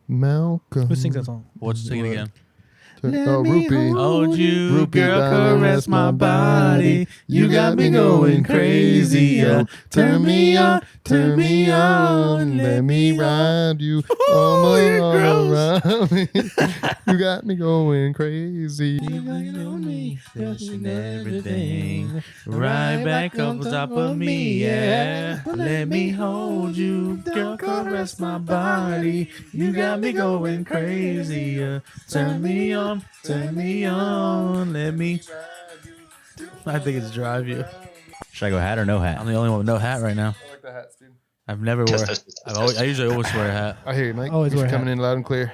Malcolm. Who sings that song? What's sing it again? Rupee. Hold you, Rupee, girl, caress my body. You got me going crazy. Turn me on, turn me on. Let me ride you all around me. You got me going crazy. And everything. Right back on top of me, yeah. Let me hold you, girl, caress my body. You got me going crazy. Turn me on, let me. I think it's drive you. Should I go hat or no hat? I'm the only one with no hat right now. I like the hats, dude. I've never wore. I usually always wear a hat. I hear you, Mike. Always You're wear a coming hat. in loud and clear.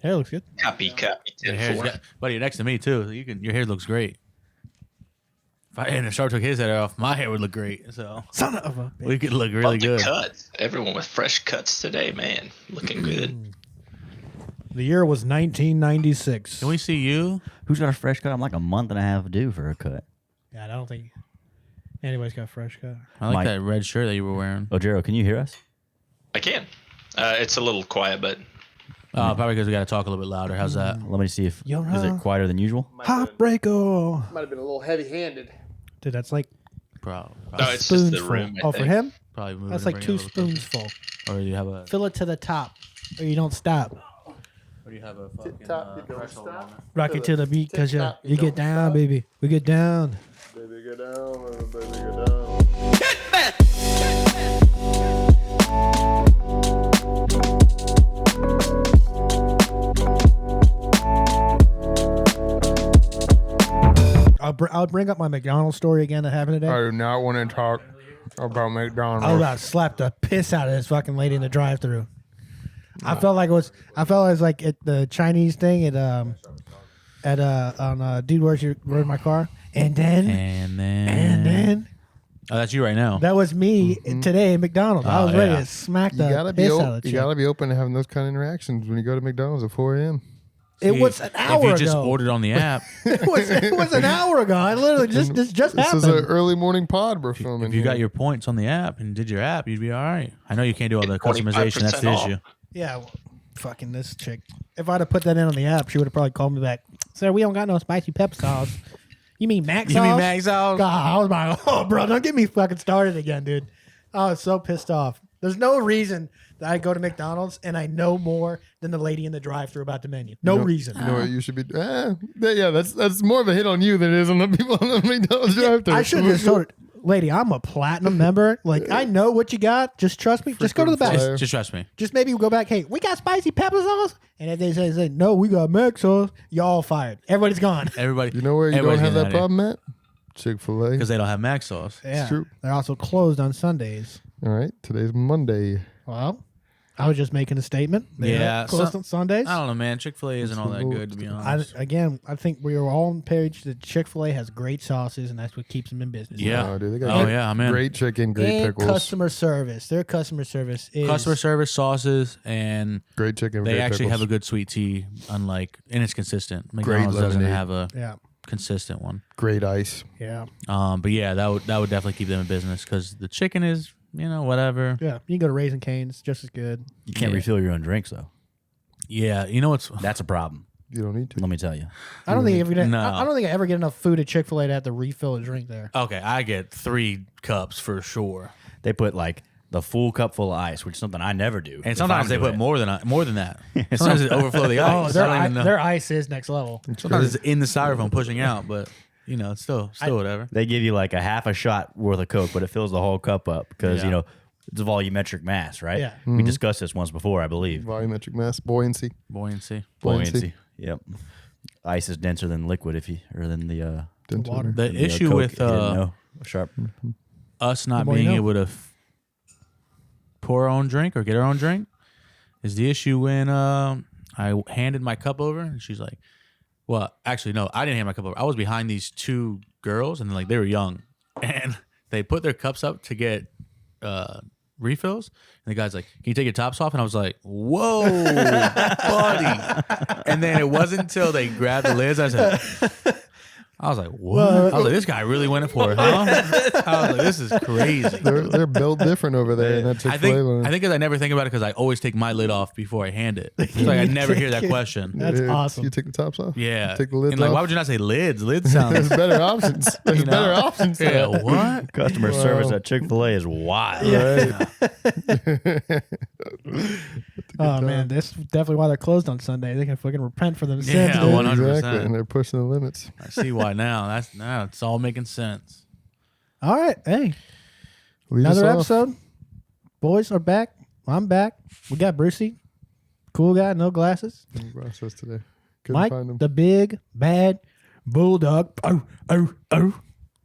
Hair looks good. Copy. Your hair's buddy, you're next to me too. Your hair looks great. If Sharpe took his hair off, my hair would look great. So Son of a bitch. we could look really good. Cuts. Everyone with fresh cuts today, man. Looking good. The year was 1996. Can we see you? Who's got a fresh cut? I'm like a month and a half due for a cut. Yeah, I don't think anybody's got a fresh cut. I like Mike. that red shirt that you were wearing. Oggero, can you hear us? I can. It's a little quiet, but Probably because we got to talk a little bit louder. How's that? Let me see if Yo, is it quieter than usual. Heartbreaker. Might have been a little heavy-handed. Dude, that's like Probably. no, it's just the spoonsful. room. I Oh, for think. him? Probably moving That's to like bring it 2 a little closer. spoonsful. Or you have a. Fill it to the top, or you don't stop. Or you have a fucking Tip-top, you don't stop. Rock it to the beat, because Tip-top, you get don't down, stop. baby. We get down. Baby, get down. Baby, get down. I'll bring up my McDonald's story again that happened today. I do not want to talk about McDonald's. I was about to slap the piss out of this fucking lady in the drive-thru. I felt like it was like at the Chinese thing on dude, where's my car? And then Oh, that's you right now. that was me today at McDonald's. I was ready yeah. to smack You the gotta be piss out of open. the You chick. gotta be open to having those kind of interactions when you go to McDonald's at 4 a.m. It was an hour If you ago. just ordered on the app, it was an hour ago. I literally this just This happened. is an early morning pod we're filming. if you got here. your points on the app and did your app, you'd be all right. I know you can't do all the customization. That's the 25% off. issue. Yeah, well, fucking this chick. If I'd have put that in on the app, she would have probably called me back. Sir, we don't got no spicy pepper sauce. You mean Mac sauce? You mean Mac sauce? God, I was like, oh, bro, don't get me fucking started again, dude. I was so pissed off. There's no reason that I go to McDonald's and I know more than the lady in the drive-thru about the menu. No reason. You know what you should be? Yeah, that's more of a hit on you than it is on the people on the McDonald's drive-thru. I should have just told her, lady, I'm a platinum member. Like, I know what you got. Just trust me. Just go to the back. Flyer. Just trust me. Just maybe go back. Hey, we got spicy pepper sauce. And if they say no, we got Mac sauce, y'all fired. Everybody's gone. Everybody. You know where you don't everybody's have that getting out of problem at? Chick-fil-A. because they don't have Mac sauce. Yeah, true. they're also closed on Sundays. All right, today's Monday. Well, I was just making a statement. They're Yeah, closed some- on Sundays. I don't know, man. Chick-fil-A isn't all that good, to be honest. I think we are all on page that Chick-fil-A has great sauces, and that's what keeps them in business. Yeah. Oh, dude, they got Oh, great- yeah, I'm in. Great chicken, great And pickles. customer service. Their customer service is Customer service, sauces, and Great chicken, they great actually pickles. have a good sweet tea, and it's consistent. McDonald's doesn't lemonade. have a Yeah, consistent one. great ice. yeah, But yeah, that would definitely keep them in business because the chicken is, whatever. yeah. You can go to Raising Cane's, just as good. You can't Yeah. refill your own drinks though. Yeah, you know what's That's a problem. You don't need to. Let me tell you. I don't think No. I don't think I ever get enough food at Chick-fil-A to have to refill a drink there. okay. I get 3 cups for sure, They put like the full cup full of ice, which is something I never do. and if sometimes I'm they doing put it. more than that. Sometimes it overflow the Oh, ice. I don't even know. their ice is next level. Sometimes it's in the styrofoam pushing out, but it's still whatever. They give you like a half a shot worth of Coke, but it fills the whole cup up because Yeah. it's a volumetric mass, right? Yeah. We discussed this once before, I believe. Volumetric mass, buoyancy. Buoyancy. Buoyancy. Yep. Ice is denser than liquid than the Water. The than issue Coke, with if you didn't know. Sharp. us not The more you being know. able to pour our own drink or get our own drink is the issue when I handed my cup over and she's like, well, actually, no, I didn't hand my cup over. I was behind these 2 girls and they were young and they put their cups up to get refills. And the guy's like, can you take your tops off? And I was like, whoa, buddy. And then it wasn't until they grabbed the lids. I I was like, what? Well, I was like, this guy really went for it, huh? I was like, this is crazy. They're built different over there. And that's I think because I never think about it because I always take my lid off before I hand it. So like, I never hear that question. That's awesome. You take the tops off. Yeah. You take the lids and like, off. why would you not say lids? Lids There's sounds. better options. There's You know? better options. Yeah. What? Customer Wow. service at Chick-fil-A is wild. Right. Oh man, that's definitely why they're closed on Sunday. They can fucking repent for them sins. Yeah, dude. 100%. Exactly. And they're pushing the limits. I see why now. Now it's all making sense. All right, hey, Lead us another off. episode. Boys are back. I'm back. We got Brucey, cool guy, no glasses. In the process today. Couldn't Mike, find him. the big bad bulldog. Oh.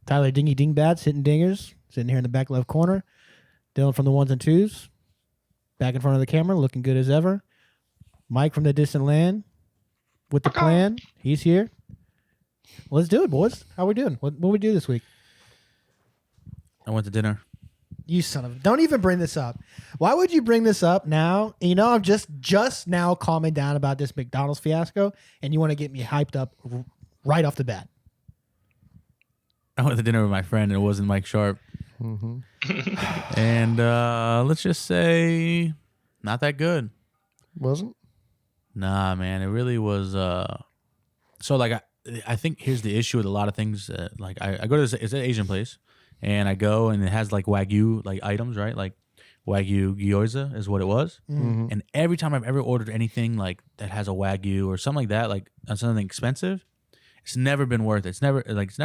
Tyler Dingy Dingbats hitting dingers, sitting here in the back left corner. Dylan from the ones and twos, back in front of the camera, looking good as ever. Mike from the distant land with the plan. He's here. Let's do it, boys. How we doing? What we do this week? I went to dinner. You son of... Don't even bring this up. Why would you bring this up now? You know, I'm just now calming down about this McDonald's fiasco, and you want to get me hyped up right off the bat. I went to dinner with my friend, and it wasn't Mike Sharpe. And let's just say, not that good. Wasn't? Nah, man, it really was. So like, I think here's the issue with a lot of things. Like, I go to this, it's an Asian place, and I go and it has like Wagyu like items, right? Like Wagyu gyoza is what it was. And every time I've ever ordered anything like that has a Wagyu or something like that, like on something expensive, it's never been worth it. It's never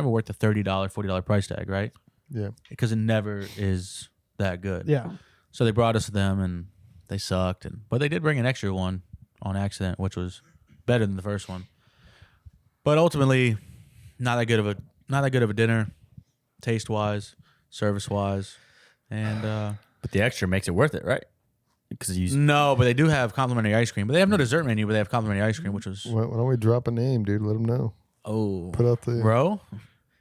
worth the $30, $40 price tag, right? Yeah. Because it never is that good. Yeah. So they brought us to them, and they sucked. But they did bring an extra one on accident, which was better than the first one. But ultimately, not that good of a dinner, taste wise, service wise, and But the extra makes it worth it, right? Because you no. But they do have complimentary ice cream. But they have no dessert menu. But they have complimentary ice cream, which was Why don't we drop a name, dude? Let them know. Put out the Row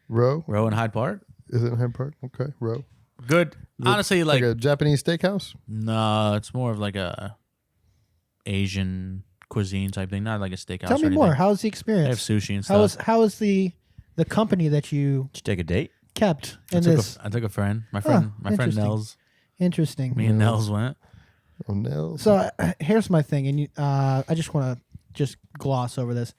Row. in Hyde Park. Is it in Hyde Park? Okay, Row. Good. Honestly, Like a Japanese steakhouse? no, it's more of like a Asian cuisine type thing, not like a steakhouse. Tell or me anything. more. How's the They have experience? sushi and stuff. How is the company that you Did you take a date? kept I in took this? I took a friend. My friend interesting. Nels. Interesting. Me and Nels went. Oh, no. So here's my thing, and I just want to just gloss over this.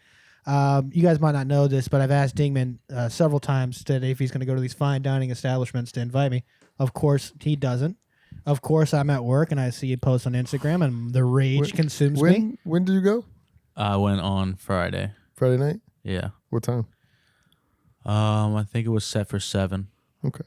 You guys might not know this, but I've asked Dingman several times today if he's going to go to these fine dining establishments to invite me. Of course, he doesn't. Of course, I'm at work and I see a post on Instagram, and the rage consumes me. When did you go? I went on Friday. Friday night? Yeah. What time? I think it was set for 7. Okay.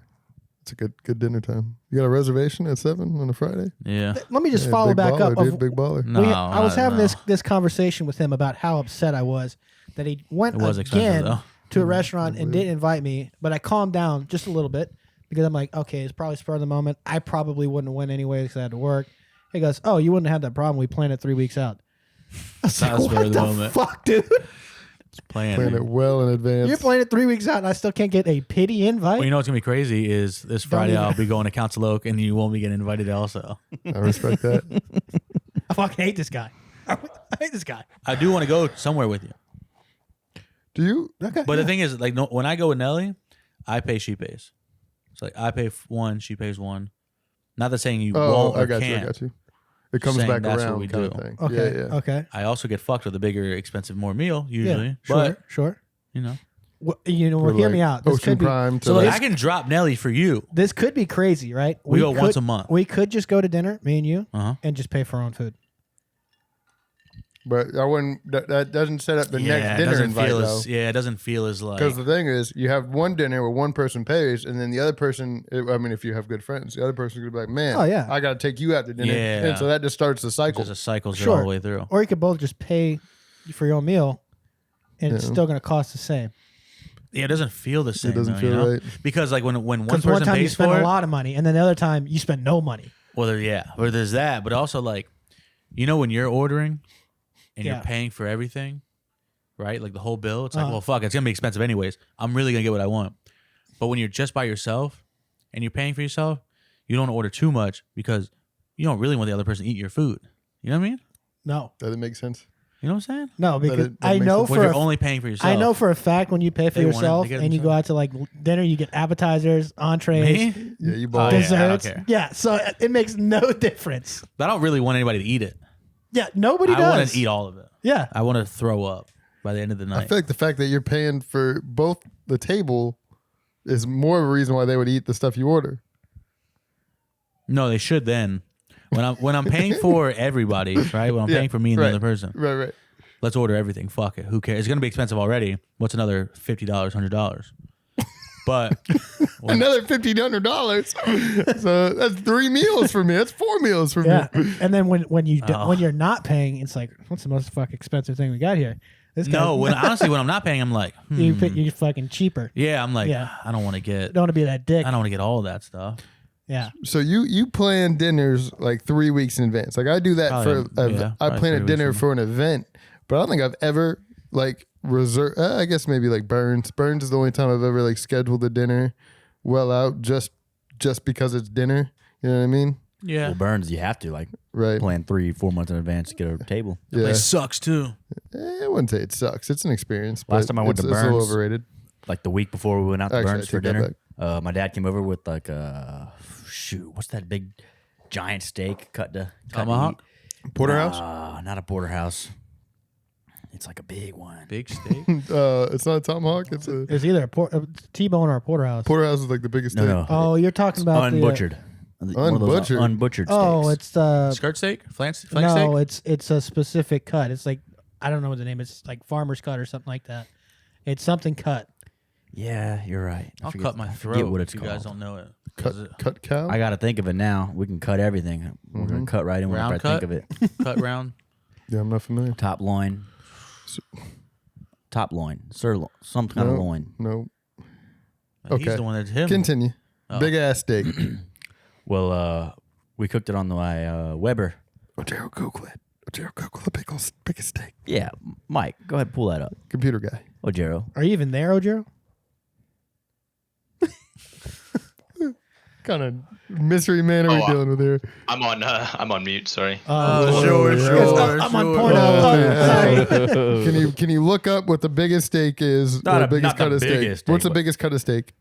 It's a good dinner time. You got a reservation at 7 on a Friday? Yeah. Let me just Yeah, follow big back baller, up. dude. Big baller. No, I was having no. this conversation with him about how upset I was that he went It was expensive, again though. to a restaurant and didn't invite me, but I calmed down just a little bit because I'm like, okay, it's probably spur of the moment. I probably wouldn't have went anyway because I had to work. He goes, oh, you wouldn't have that problem. We planned it 3 weeks out. I was Not like, spur what of the the moment. fuck, dude? It's playing. Playing it well in advance. You're playing it 3 weeks out and I still can't get a pity invite? Well, you know what's going to be crazy is this Friday even- I'll be going to Council Oak, and you won't be getting invited also. I respect that. I fucking hate this guy. I hate this guy. I do want to go somewhere with you. Do you? Okay. But the thing is, like, no, when I go with Nelly, I pay, she pays. So, like, I pay one, she pays one. Not that saying you Oh, won't or I got can't. you. I got you. It comes Saying back that's what around we kind of do. thing. Okay. Yeah, yeah. Okay. I also get fucked with a bigger, expensive, more meal usually. Yeah. But, Sure. you know. Well, you know, Or hear like me out. This Ocean could be Prime to So, like, like, I can drop Nelly for you. This could be crazy, right? We go could- once a month. We could just go to dinner, me and you, Uh-huh. and just pay for our own food. but I wouldn't. That doesn't set up the Yeah, next it dinner doesn't invite feel though. as, yeah, it doesn't feel as like. Because the thing is, you have one dinner where one person pays, and then the other person. I mean, if you have good friends, the other person's gonna be like, "Man, Oh, yeah. I got to take you out to dinner," Yeah. and so that just starts the cycle. Just a cycle all Sure. the way through. Or you could both just pay for your own meal, and it's Yeah. still going to cost the same. Yeah, it doesn't feel the same. doesn't though, feel you know? right. Because like when one Because person one time you pays spend for a it, lot of money, and then the other time you spend no money. well, or there's that, but also like, you know, when you're ordering and Yeah. you're paying for everything, right? Like the whole bill, it's like, Uh-huh. well, fuck, it's gonna be expensive anyways. I'm really gonna get what I want. But when you're just by yourself and you're paying for yourself, you don't order too much because you don't really want the other person to eat your food. You know what I mean? No. Does it make sense? You know what I'm saying? No, because that I makes know sense. When for you're a only paying for yourself. I know for a fact when you pay for They want it, yourself they get it and you go out to like dinner, you get appetizers, entrees, Me? Yeah, you Oh, bought yeah, it. desserts. I don't care. Yeah, so it makes no difference. But I don't really want anybody to eat it. Yeah, nobody I does. want to eat all of it. Yeah, I want to throw up by the end of the I night. feel like the fact that you're paying for both the table is more of a reason why they would eat the stuff you order. No, they should then. When I'm paying for everybody, right? When I'm Yeah, paying for me and right. the other person, Right. let's order everything. Fuck it. Who cares? It's gonna be expensive already. What's another $50, $100? But Another $1,500. So that's 3 meals for me. That's 4 meals for yeah. me. And then when you're not paying, it's like, what's the most fucking expensive thing we got here? This guy, no, honestly, when I'm not paying, I'm like, you're fucking cheaper. yeah, I'm like, Yeah. I don't want to get, Don't want to be that dick. I don't want to get all that stuff. Yeah, So you plan dinners like 3 weeks in advance. Like I do that Probably, I probably plan 3 a weeks dinner from for an event, but I don't think I've ever like reserved. I guess maybe like Burns. Burns is the only time I've ever like scheduled a dinner well out just because it's dinner. You know what I mean? Yeah, Well, Burns, you have to like Right. plan 3-4 months in advance to get a table. Yeah. it sucks too. I wouldn't say it sucks. It's an experience. Last but time I went to it's a little Burns- overrated. Like the week before we went out to Actually, I Burns for take that dinner, my dad came over with like what's that big giant steak cut to Tomahawk? Porterhouse? Not a porterhouse. It's like a big one. Big steak. It's not a tomahawk. It's a it's either a T-bone or a porterhouse. porterhouse is like the biggest No, steak. no. Oh, you're talking about Unbutchered. One of those Unbutchered? unbutchered steaks. Oh, it's the Skirt steak? Flank steak? no, it's a specific cut. It's like I don't know what the name is. It's like farmer's cut or something like that. It's something cut. Yeah, you're right. I I'll forget- cut my I throat forget what if it's you called. guys don't know it. Cut cow? I got to think of it now. We can cut everything. We're going to cut right in whenever I Round think cut? of it. Cut round. Yeah, I'm not familiar. Top loin. Top loin. Sirloin. Some kind of No. loin. No. He's Okay. the one that's him. Continue. Oh. Big ass steak. Well, we cooked it on the Weber. Oggero, Google it. Oggero, Google the biggest steak. Yeah, Mike, go ahead, pull that up. Computer guy. Oggero. Are you even there, Oggero? Kind of mystery man are we Oh, dealing with here? I'm on mute. Sorry. Sure. I'm on Pornhub. Oh, sorry. Can you look up what the biggest steak is? Not the a- biggest not the cut of steak. biggest steak, What's the but- biggest cut of steak?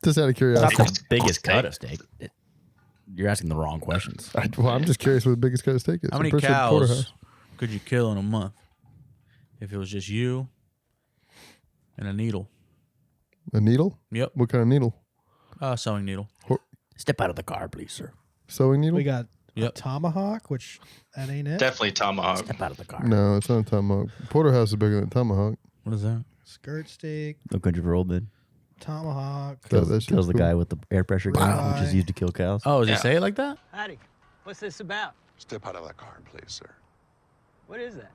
Just out of Not curiosity. the biggest cut of steak. You're asking the wrong questions. I'm just curious what the biggest cut of steak is. How I'm many pretty sure cows porterhouse. could you kill in a month if it was just you and a needle? A needle? Yep. What kind of needle? Sewing needle. Step out of the car, please, sir. Sewing needle? We got a Yep. tomahawk, which that ain't it. Definitely tomahawk. Step out of the car. No, it's not a tomahawk. Porterhouse is bigger than tomahawk. What is that? Skirt steak, No country for old men. tomahawk. So Kills, that shit's kills the cool. guy with the air pressure gun, which is used to kill cows. Oh, does Yeah. it say it like that? Howdy. What's this about? Step out of the car, please, sir. What is that?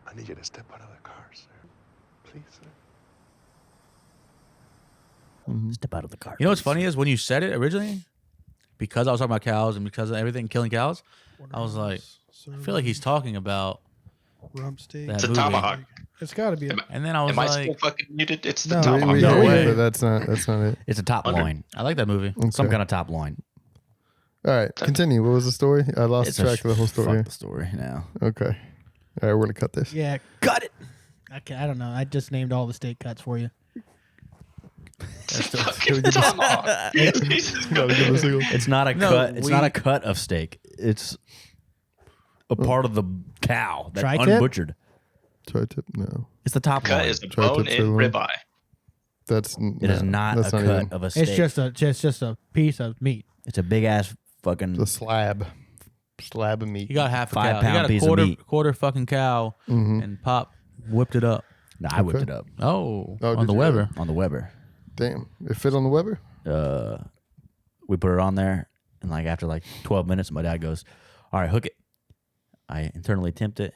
I need you to step out of the car, sir. Please, sir. Step out of the car. You know what's please. funny is when you said it originally, because I was talking about cows and because of everything killing cows, I was like, I feel like he's talking about rump steak. that It's a movie. tomahawk. It's got to be. And then I was Am I still like, fucking muted? It's the No. tomahawk. We No hear way. you, but that's not it. It's a top Under- loin. I like that movie. Some Okay. kind of top loin. All right, continue. What was the story? I lost It's track of the whole story. Fuck here. the story now. Okay. All right, we're gonna cut this. Yeah, cut it. Okay, I don't know. I just named all the steak cuts for you. Fucking tomahawk. Jesus Gotta give us a- It's not a No, cut. It's we- not a cut of steak. It's a part of the cow that Tri-tip? unbutchered. Tri-tip? No, It's the top cut loin. is a Try to bone put in sirloin. ribeye. that's It is not a cut even of a steak. It's just a piece of meat. It's a big ass fucking. the slab of meat. He got half a 5 cow. He pound got a piece of quarter meat. quarter fucking cow, and Pop whipped it up. Nah, I whipped Okay. it up Oh, Oh, on did the you Weber. on the Weber. Damn, it fit on the Weber. We put it on there, and like after like 12 minutes, my dad goes, "All right, hook it." I internally temped it.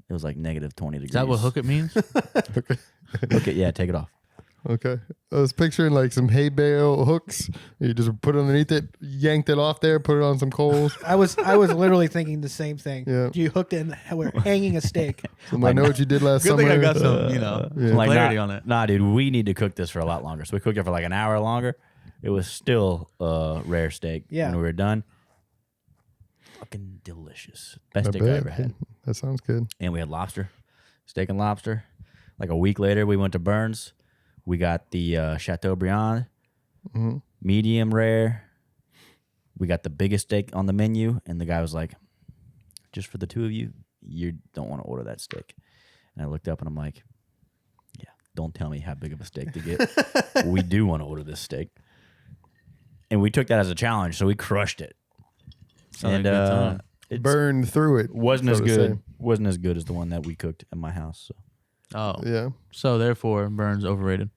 It was like negative 20 degrees. Is that what hook it means? Okay. Hook it, yeah, take it off. Okay. I was picturing like some hay bale hooks. You just put it underneath it, yanked it off there, put it on some coals. I was literally thinking the same thing. Yeah. You hooked it and we're hanging a steak. I know what you did last Good summer. thing I got some, some Like, clarity nah, on it. Nah, dude, we need to cook this for a lot longer. So we cooked it for like an hour longer. It was still rare steak Yeah. when we were done. Fucking delicious. Best I steak I bet. ever had. That sounds good. And we had lobster, steak and lobster. Like a week later, we went to Burns. We got the Chateaubriand, medium rare. We got the biggest steak on the menu, and the guy was like, just for the two of you, you don't want to order that steak. And I looked up, and I'm like, yeah, don't tell me how big of a steak to get. We do want to order this steak. And we took that as a challenge, so we crushed it. Sounded like a good time. It Burned through it. wasn't as so to good. say. Wasn't as good as the one that we cooked at my house. So. Oh, Yeah. so therefore, Burns overrated.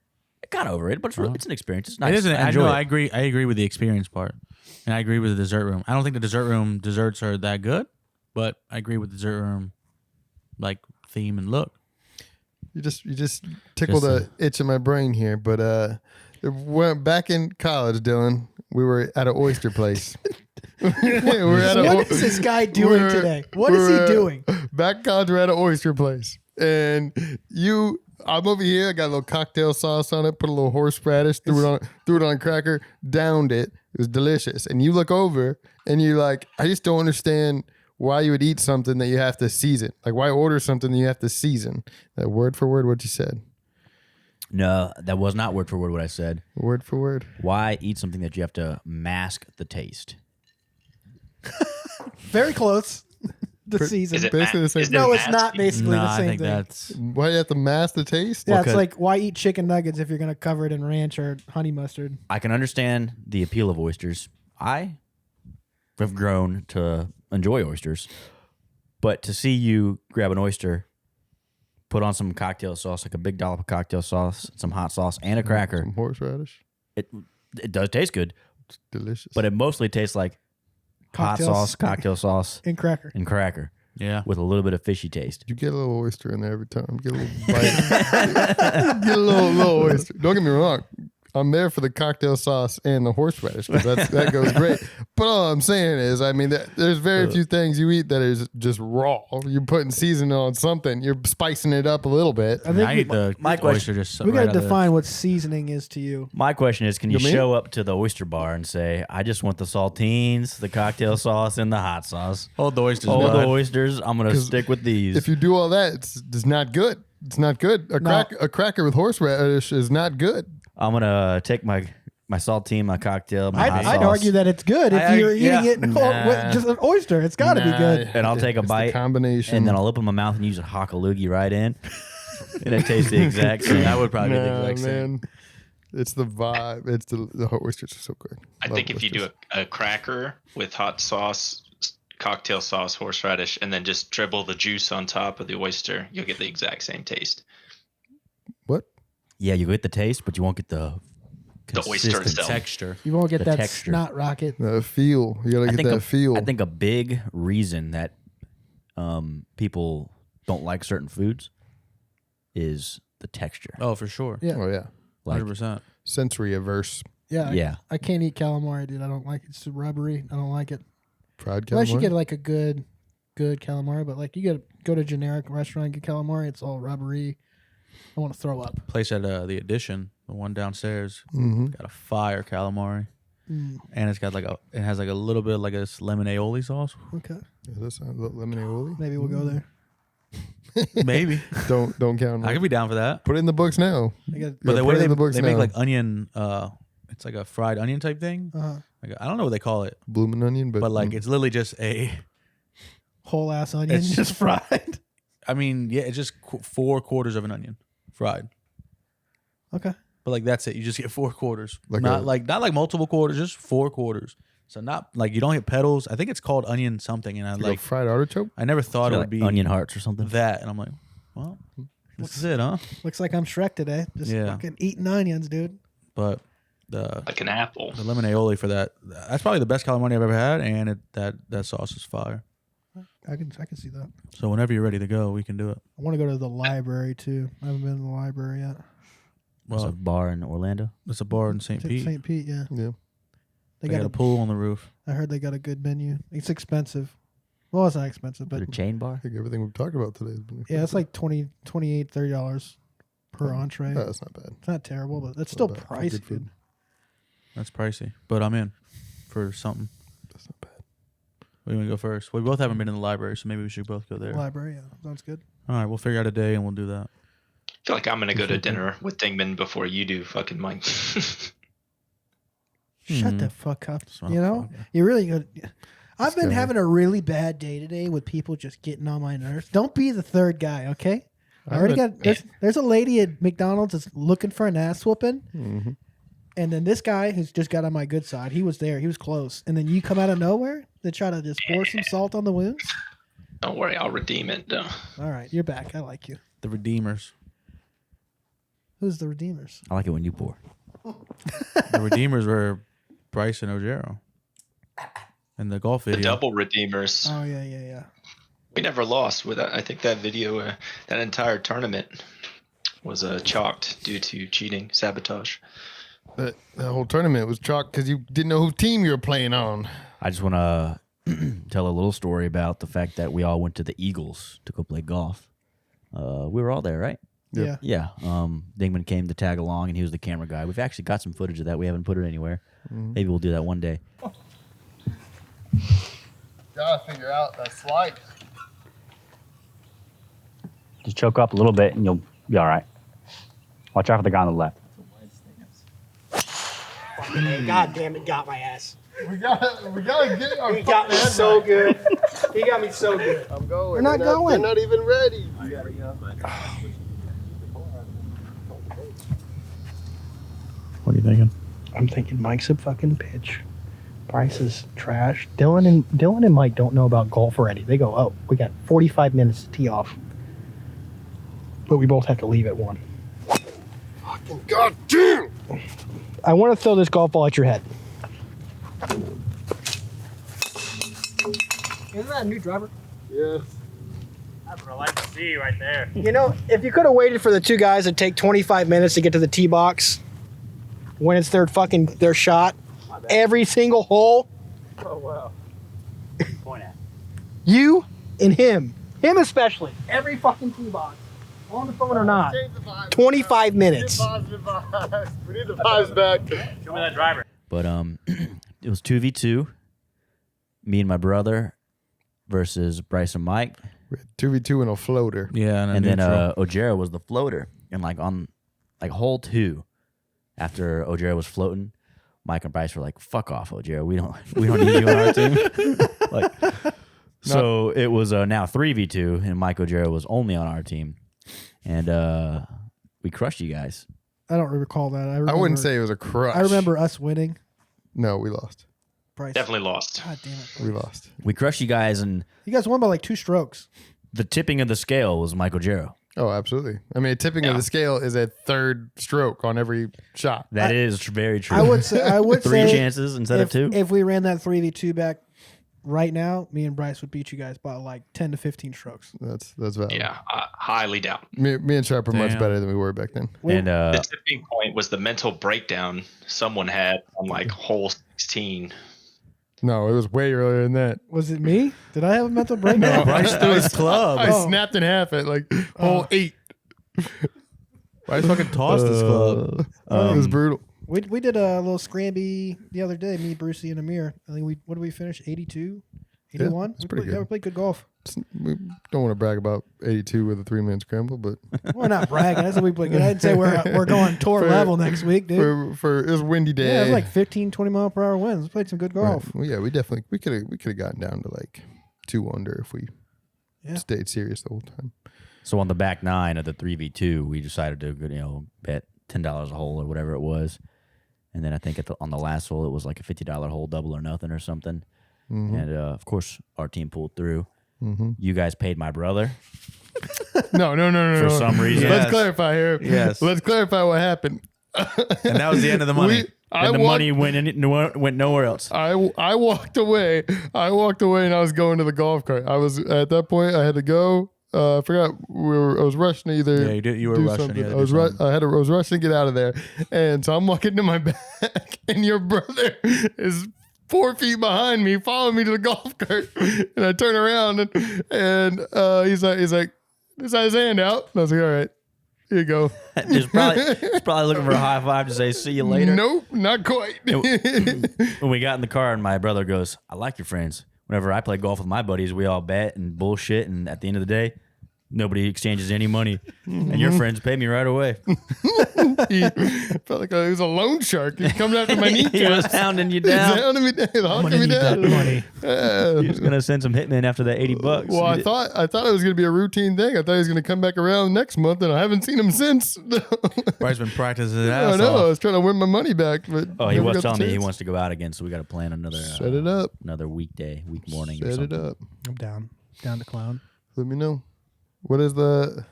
Kind of overrated, but it's an experience. It's nice. It isn't. I I enjoy know. it. I agree. I agree with the experience part, and I agree with the dessert room. I don't think the dessert room desserts are that good, but I agree with the dessert room, like theme and look. You just tickled Just, a itch in my brain here. But back in college, Dylan, we were at an oyster place. We're at What is this guy doing we're- today? What is he we're, doing? Back in college, we're at an oyster place. And I'm over here. I got a little cocktail sauce on it. Put a little horseradish. Threw it on a cracker. Downed it. It was delicious. And you look over and you're like, I just don't understand why you would eat something that you have to season. Like, why order something that you have to season? That word for word, what you said. No, that was not word for word what I said. Word for word. Why eat something that you have to mask the taste? Very close. The season. Is it Basically the same is it No, it's nasty? not basically No, the I same think thing. that's Why you have to mask the taste? Yeah, Okay. it's like, why eat chicken nuggets if you're going to cover it in ranch or honey mustard? I can understand the appeal of oysters. I have grown to enjoy oysters, but to see you grab an oyster, put on some cocktail sauce, like a big dollop of cocktail sauce, some hot sauce, and a cracker, Some horseradish. it does taste good, It's delicious. but it mostly tastes like hot Cocktail sauce, cocktail sauce, And cracker. and cracker yeah. with a little bit of fishy taste. you get a little oyster in there every time. Get a little bite. Get a little oyster. Don't get me wrong. I'm there for the cocktail sauce and the horseradish because that goes great. But all I'm saying is, I mean, there's very few things you eat that is just raw. You're putting seasoning on something. You're spicing it up a little bit. I think I eat the my oyster just we right got out to of the- define what seasoning is to you. My question is, can you You mean? show up to the oyster bar and say, I just want the saltines, the cocktail sauce, and the hot sauce? Hold the oysters. All the bud. oysters, I'm going to 'Cause stick with these. If you do all that, it's not good. It's not good. A cracker with horseradish is not good. I'm going to take my saltine, my cocktail, my hot I'd sauce, argue that it's good if you're eating it Nah. with just an oyster. It's got to be good. and I'll take a It's the bite, combination. and then I'll open my mouth and use a hock a loogie right in. And it tastes the exact same. That would probably be the Nah, exact same. man. It's the vibe. It's the oysters are so good. I Love think if you do oysters. a cracker with hot sauce, cocktail sauce, horseradish, and then just dribble the juice on top of the oyster, you'll get the exact same taste. What? Yeah, you get the taste, but you won't get the oyster consistent itself. Texture. You won't get The that texture. snot rocket. The feel. You gotta get that feel. I think a big reason that people don't like certain foods is the texture. Oh, for sure. Yeah. Oh yeah. Like, 100%. Sensory averse. Yeah. yeah. I can't eat calamari, dude. I don't like it. It's rubbery. I don't like it. Fried calamari. Unless you get like a good calamari, but like you go to a generic restaurant and get calamari, it's all rubbery. I want to throw up. Place at the Addition, the one downstairs, Mhm. got a fire calamari, Mm, and it has like a little bit of like a lemon aioli sauce. okay. Yeah, that's a lemon aioli. Maybe we'll go there. Maybe Don't count. I could be down for that. Put it in the books now. I got, But the put way it in the books they make now. like onion, it's like a fried onion type thing. Like I don't know what they call it, Bloomin' onion, but but like it's literally just a. whole ass onion It's- just fried. I mean, yeah, it's just 4/4 of an onion fried. Okay. But like that's it. You just get 4/4. Like not a- like multiple quarters, just 4/4. So not like you don't get petals. I think it's called onion something, and I like like fried artichoke. I never thought it Like would be onion hearts or something. that, and I'm like, well, this is it, huh? Looks like I'm Shrek today. Just Yeah. fucking eating onions, dude. But the Like an apple. lemon aioli for that's probably the best calamari I've ever had, and that sauce is fire. I can see that. So whenever you're ready to go, we can do it. I want to go to the library too. I haven't been to the library yet. There's a Well, bar in Orlando. it's a bar in St. Pete. St. Pete, yeah. Yeah. They They got a pool on the roof. I heard they got a good menu. It's expensive. Well, it's not expensive, Is but it a chain bar? I think everything we've talked about today has been. yeah, it's like $28, $30 per entree. Oh, that's not bad. It's not terrible, but it's still Not bad for pricey. good food. Dude. That's pricey, but I'm in for something. That's not bad. We want to go first. We both haven't been in the library, so maybe we should both go there. Library, yeah, sounds good. All right, we'll figure out a day and we'll do that. I feel like I'm gonna go to dinner with Dingman before you do, fucking Mike. Shut the fuck up. Son You of a know, fuck. you're really good. I've been guy. having a really bad day today with people just getting on my nerves. Don't be the third guy, okay? I already got. There's a lady at McDonald's that's looking for an ass whooping, and then this guy who's just got on my good side. He was there. He was close, and then you come out of nowhere to try to just pour some salt on the wounds. Don't worry, I'll redeem it. All right, you're back. I like you. The Redeemers. Who's the Redeemers? I like it when you pour. The Redeemers were Bryce and Oggero. In the golf The video. double redeemers. Oh yeah. We never lost with that. I think that video, that entire tournament was chalked due to cheating, sabotage. The whole tournament was chalked because you didn't know who team you were playing on. I just want to tell a little story about the fact that we all went to the Eagles to go play golf. We were all there, right? Yeah. Yeah. Dingman came to tag along, and he was the camera guy. We've actually got some footage of that. We haven't put it anywhere. Maybe we'll do that one day. Gotta figure out that slide. Just choke up a little bit and you'll be all right. Watch out for the guy on the left. God damn it, got my ass. We gotta get our He got me so good. He got me so good. I'm going. We're not going. They're not even ready. What are you thinking? I'm thinking Mike's a fucking bitch. Bryce is trash. Dylan and Mike don't know about golf already. They go, oh, we got 45 minutes to tee off. But we both have to leave at 1. Fucking goddamn! I want to throw this golf ball at your head. Isn't that a new driver? Yes. That's what I like to see right there. You know, if you could have waited for the two guys that take 25 minutes to get to the tee box when it's their shot, every single hole. Oh, wow. Point at. You and him especially, every fucking tee box, on the phone or not, 25 minutes. We need the vibes back. Show me that driver. But it was 2v2. Me and my brother versus Bryce and Mike. 2v2 and a floater. Yeah, And then Oggero was the floater. And on hole 2, after Oggero was floating, Mike and Bryce were like, "Fuck off, Oggero. We don't need you on our team." So it was now 3v2, and Mike Oggero was only on our team, and we crushed you guys. I don't recall that. I wouldn't say it was a crush. I remember us winning. No, we lost. Bryce. Definitely lost. God damn it. We lost. We crushed you guys, and You guys won by like 2 strokes. the tipping of the scale was Mike Oggero. Oh, absolutely. I mean, a tipping of the scale is a third stroke on every shot. That is very true. I would Three say chances instead of 2. If we ran that 3v2 back right now, me and Bryce would beat you guys by like 10 to 15 strokes. That's valid. Yeah, I highly doubt. Me and Sharpe are much Damn. better than we were back then. And The tipping point was the mental breakdown someone had on like hole 16. No, it was way earlier than that. Was it me? Did I have a mental breakdown? Bryce threw his club. I Oh. snapped in half at like hole 8. Bryce fucking tossed his club. It was brutal. We did a little scramby the other day, me, Brucey, and Amir. I think what did we finish? 82? 81? that's pretty Yeah, we good. played good golf. We don't want to brag about 82 with a 3-man scramble, but We're not bragging. I said we played good. I didn't say we're going tour level next week, dude. for it was a windy day. Yeah, it was like 15, 20 mile per hour winds. We played some good golf. Right. Well, yeah, we could have gotten down to like 2 under if we Yeah. stayed serious the whole time. so on the back 9 of the 3v2, we decided to bet $10 a hole or whatever it was. And then I think on the last hole, it was like a $50 hole, double or nothing or something. And of course, our team pulled through. You guys paid my brother. No. For some reason. Let's Yes. clarify here. Yes. Let's clarify what happened. And that was the end of the money. And the money went nowhere else. I walked away. And I was going to the golf cart. I was at that point. I had to go. I forgot I was rushing to either. Yeah, you did. You were do rushing. something. You had to I was do something. I was rushing to get out of there, and so I'm walking to my back, and your brother is 4 feet behind me, following me to the golf cart, and I turn around and he's like, he's had his hand out, and I was like, all right, here you go. Just probably looking for a high five to say, see you later. Nope, not quite. When we got in the car and my brother goes, I like your friends. whenever I play golf with my buddies, we all bet and bullshit, and at the end of the day, nobody exchanges any money, and your friends pay me right away. He felt like he was a loan shark. He was coming after my kneecaps. He was hounding you He's down. hounding me down. I'm Hawking gonna me need that down. money. He was gonna send some hitmen after that $80. Well, I thought it was going to be a routine thing. I thought he was going to come back around next month, and I haven't seen him since. Bryce been practicing his I ass know. I off. was trying to win my money back, but Oh, he never was got the telling me he chance. wants to go out again, so we got to plan another. Set it up. Another week morning. or Set it something. up. I'm down to clown. Let me know. What is the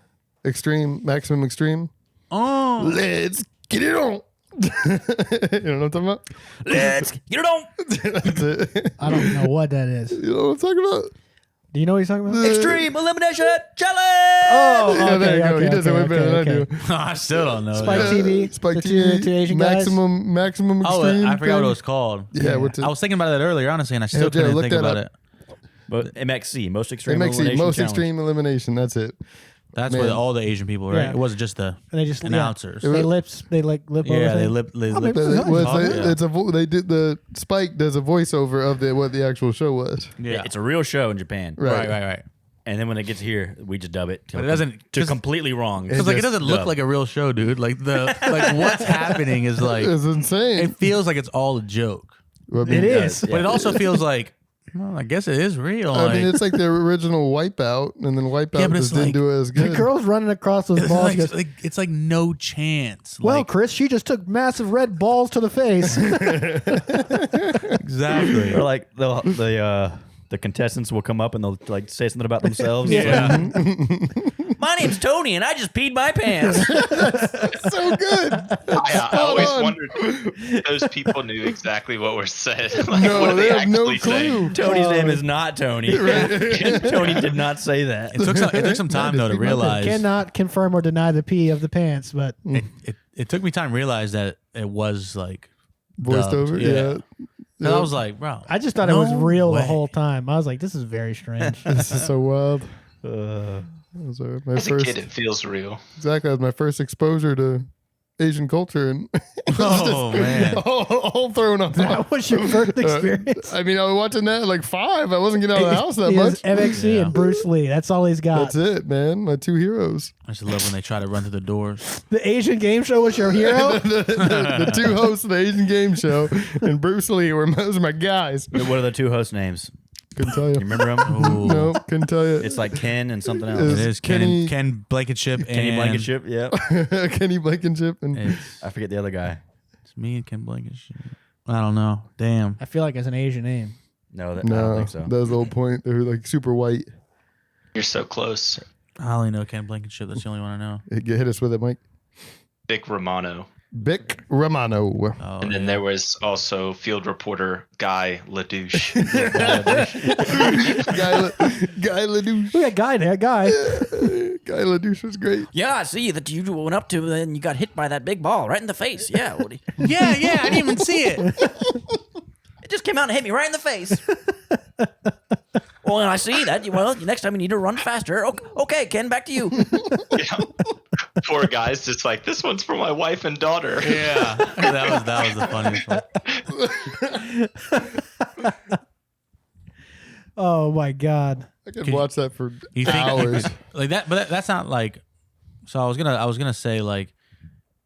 maximum extreme? Oh, Let's get it on. You know what I'm talking about? Let's get it on. That's it. I don't know what that is. You know what I'm talking about? Do you know what he's talking about? Extreme elimination challenge. Oh, Yeah, there you go. He does it way better than I do. I still don't know. Spike that. TV. Spike the TV. two Asian guys. Maximum Oh, extreme. I forgot what it thing. was called. Yeah, what's it? I was thinking about that earlier, honestly, and I still Yeah, couldn't look think that about up. it. But MXC, most extreme MXC, elimination most challenge. extreme elimination. That's it. That's Man. with all the Asian people, right? Yeah. It wasn't just the And they just announcers. They lip over Yeah, they thing. lip. They Oh, lip maybe But it was talk, yeah. it's they did the Spike does a voiceover of what the actual show was. yeah. It's a real show in Japan. right. And then when it gets here, we just dub it. But it doesn't- to 'cause- completely wrong. Because like it just doesn't look dub. like a real show, dude. Like what's happening is like It's insane. it feels like it's all a joke, I mean, It is. but it also feels like well, I guess it is real. I mean, like- it's like the original Wipeout, and then Wipeout Yeah, but just it's didn't like- do it as The good. girl's running across those it's balls. like, She goes, it's like no chance. well, Like, Chris, she just took massive red balls to the face. exactly. Or like the contestants will come up and they'll like say something about themselves. Yeah. My name's Tony and I just peed my pants. so good. I always on. wondered if those people knew exactly what was said. Like, No, what are they they have no actually saying? clue. Tony's name is not Tony. Tony did not say that. It took some time though to realize. Cannot confirm or deny the pee of the pants, but It took me time to realize that it was like Voiced dubbed. over, Yeah. yeah. And I was like, bro. I just thought it no was real way. the whole time. I was like, this is very strange. This is so wild. That was my As a first kid, it feels real. exactly. That was my first exposure to Asian culture, and Oh man. all thrown off. That was your first experience. I mean, I was watching that at like 5. I wasn't getting out of the house that He has much. MXC Yeah. and Bruce Lee. That's all he's got. That's it, man. My 2 heroes. I just love when they try to run through the doors. The Asian game show was your hero. the 2 hosts of the Asian game show and Bruce Lee were those are my guys. What are the two host names? Couldn't tell you. You remember them? Ooh. No, couldn't tell you. It's like Ken and something else. It is Kenny- Ken Blankenship and Kenny Blankenship. Yeah. Kenny Blankenship and It's, I forget the other guy. it's me and Ken Blankenship. I don't know. Damn. I feel like it's an Asian name. No, I don't no, think so. that was the whole point. They were like super white. You're so close. I only know Ken Blankenship. That's the only one I know. Hit us with it, Mike. Vic Romano. Vic Romano. Oh, And then yeah. there was also field reporter Guy LaDouche. Guy LaDouche. We got Guy there. Guy. Guy LaDouche was great. Yeah, I see that you went up to and you got hit by that big ball right in the face. Yeah, Woody. yeah, I didn't even see it. It just came out and hit me right in the face. Well, I see that. Well, next time you need to run faster. Okay, Ken, back to you. Yeah. Poor guy's just like, this one's for my wife and daughter. Yeah, that was the funniest one. Oh my God. I could watch that for You think hours. like that? But that's not like. So I was gonna say like,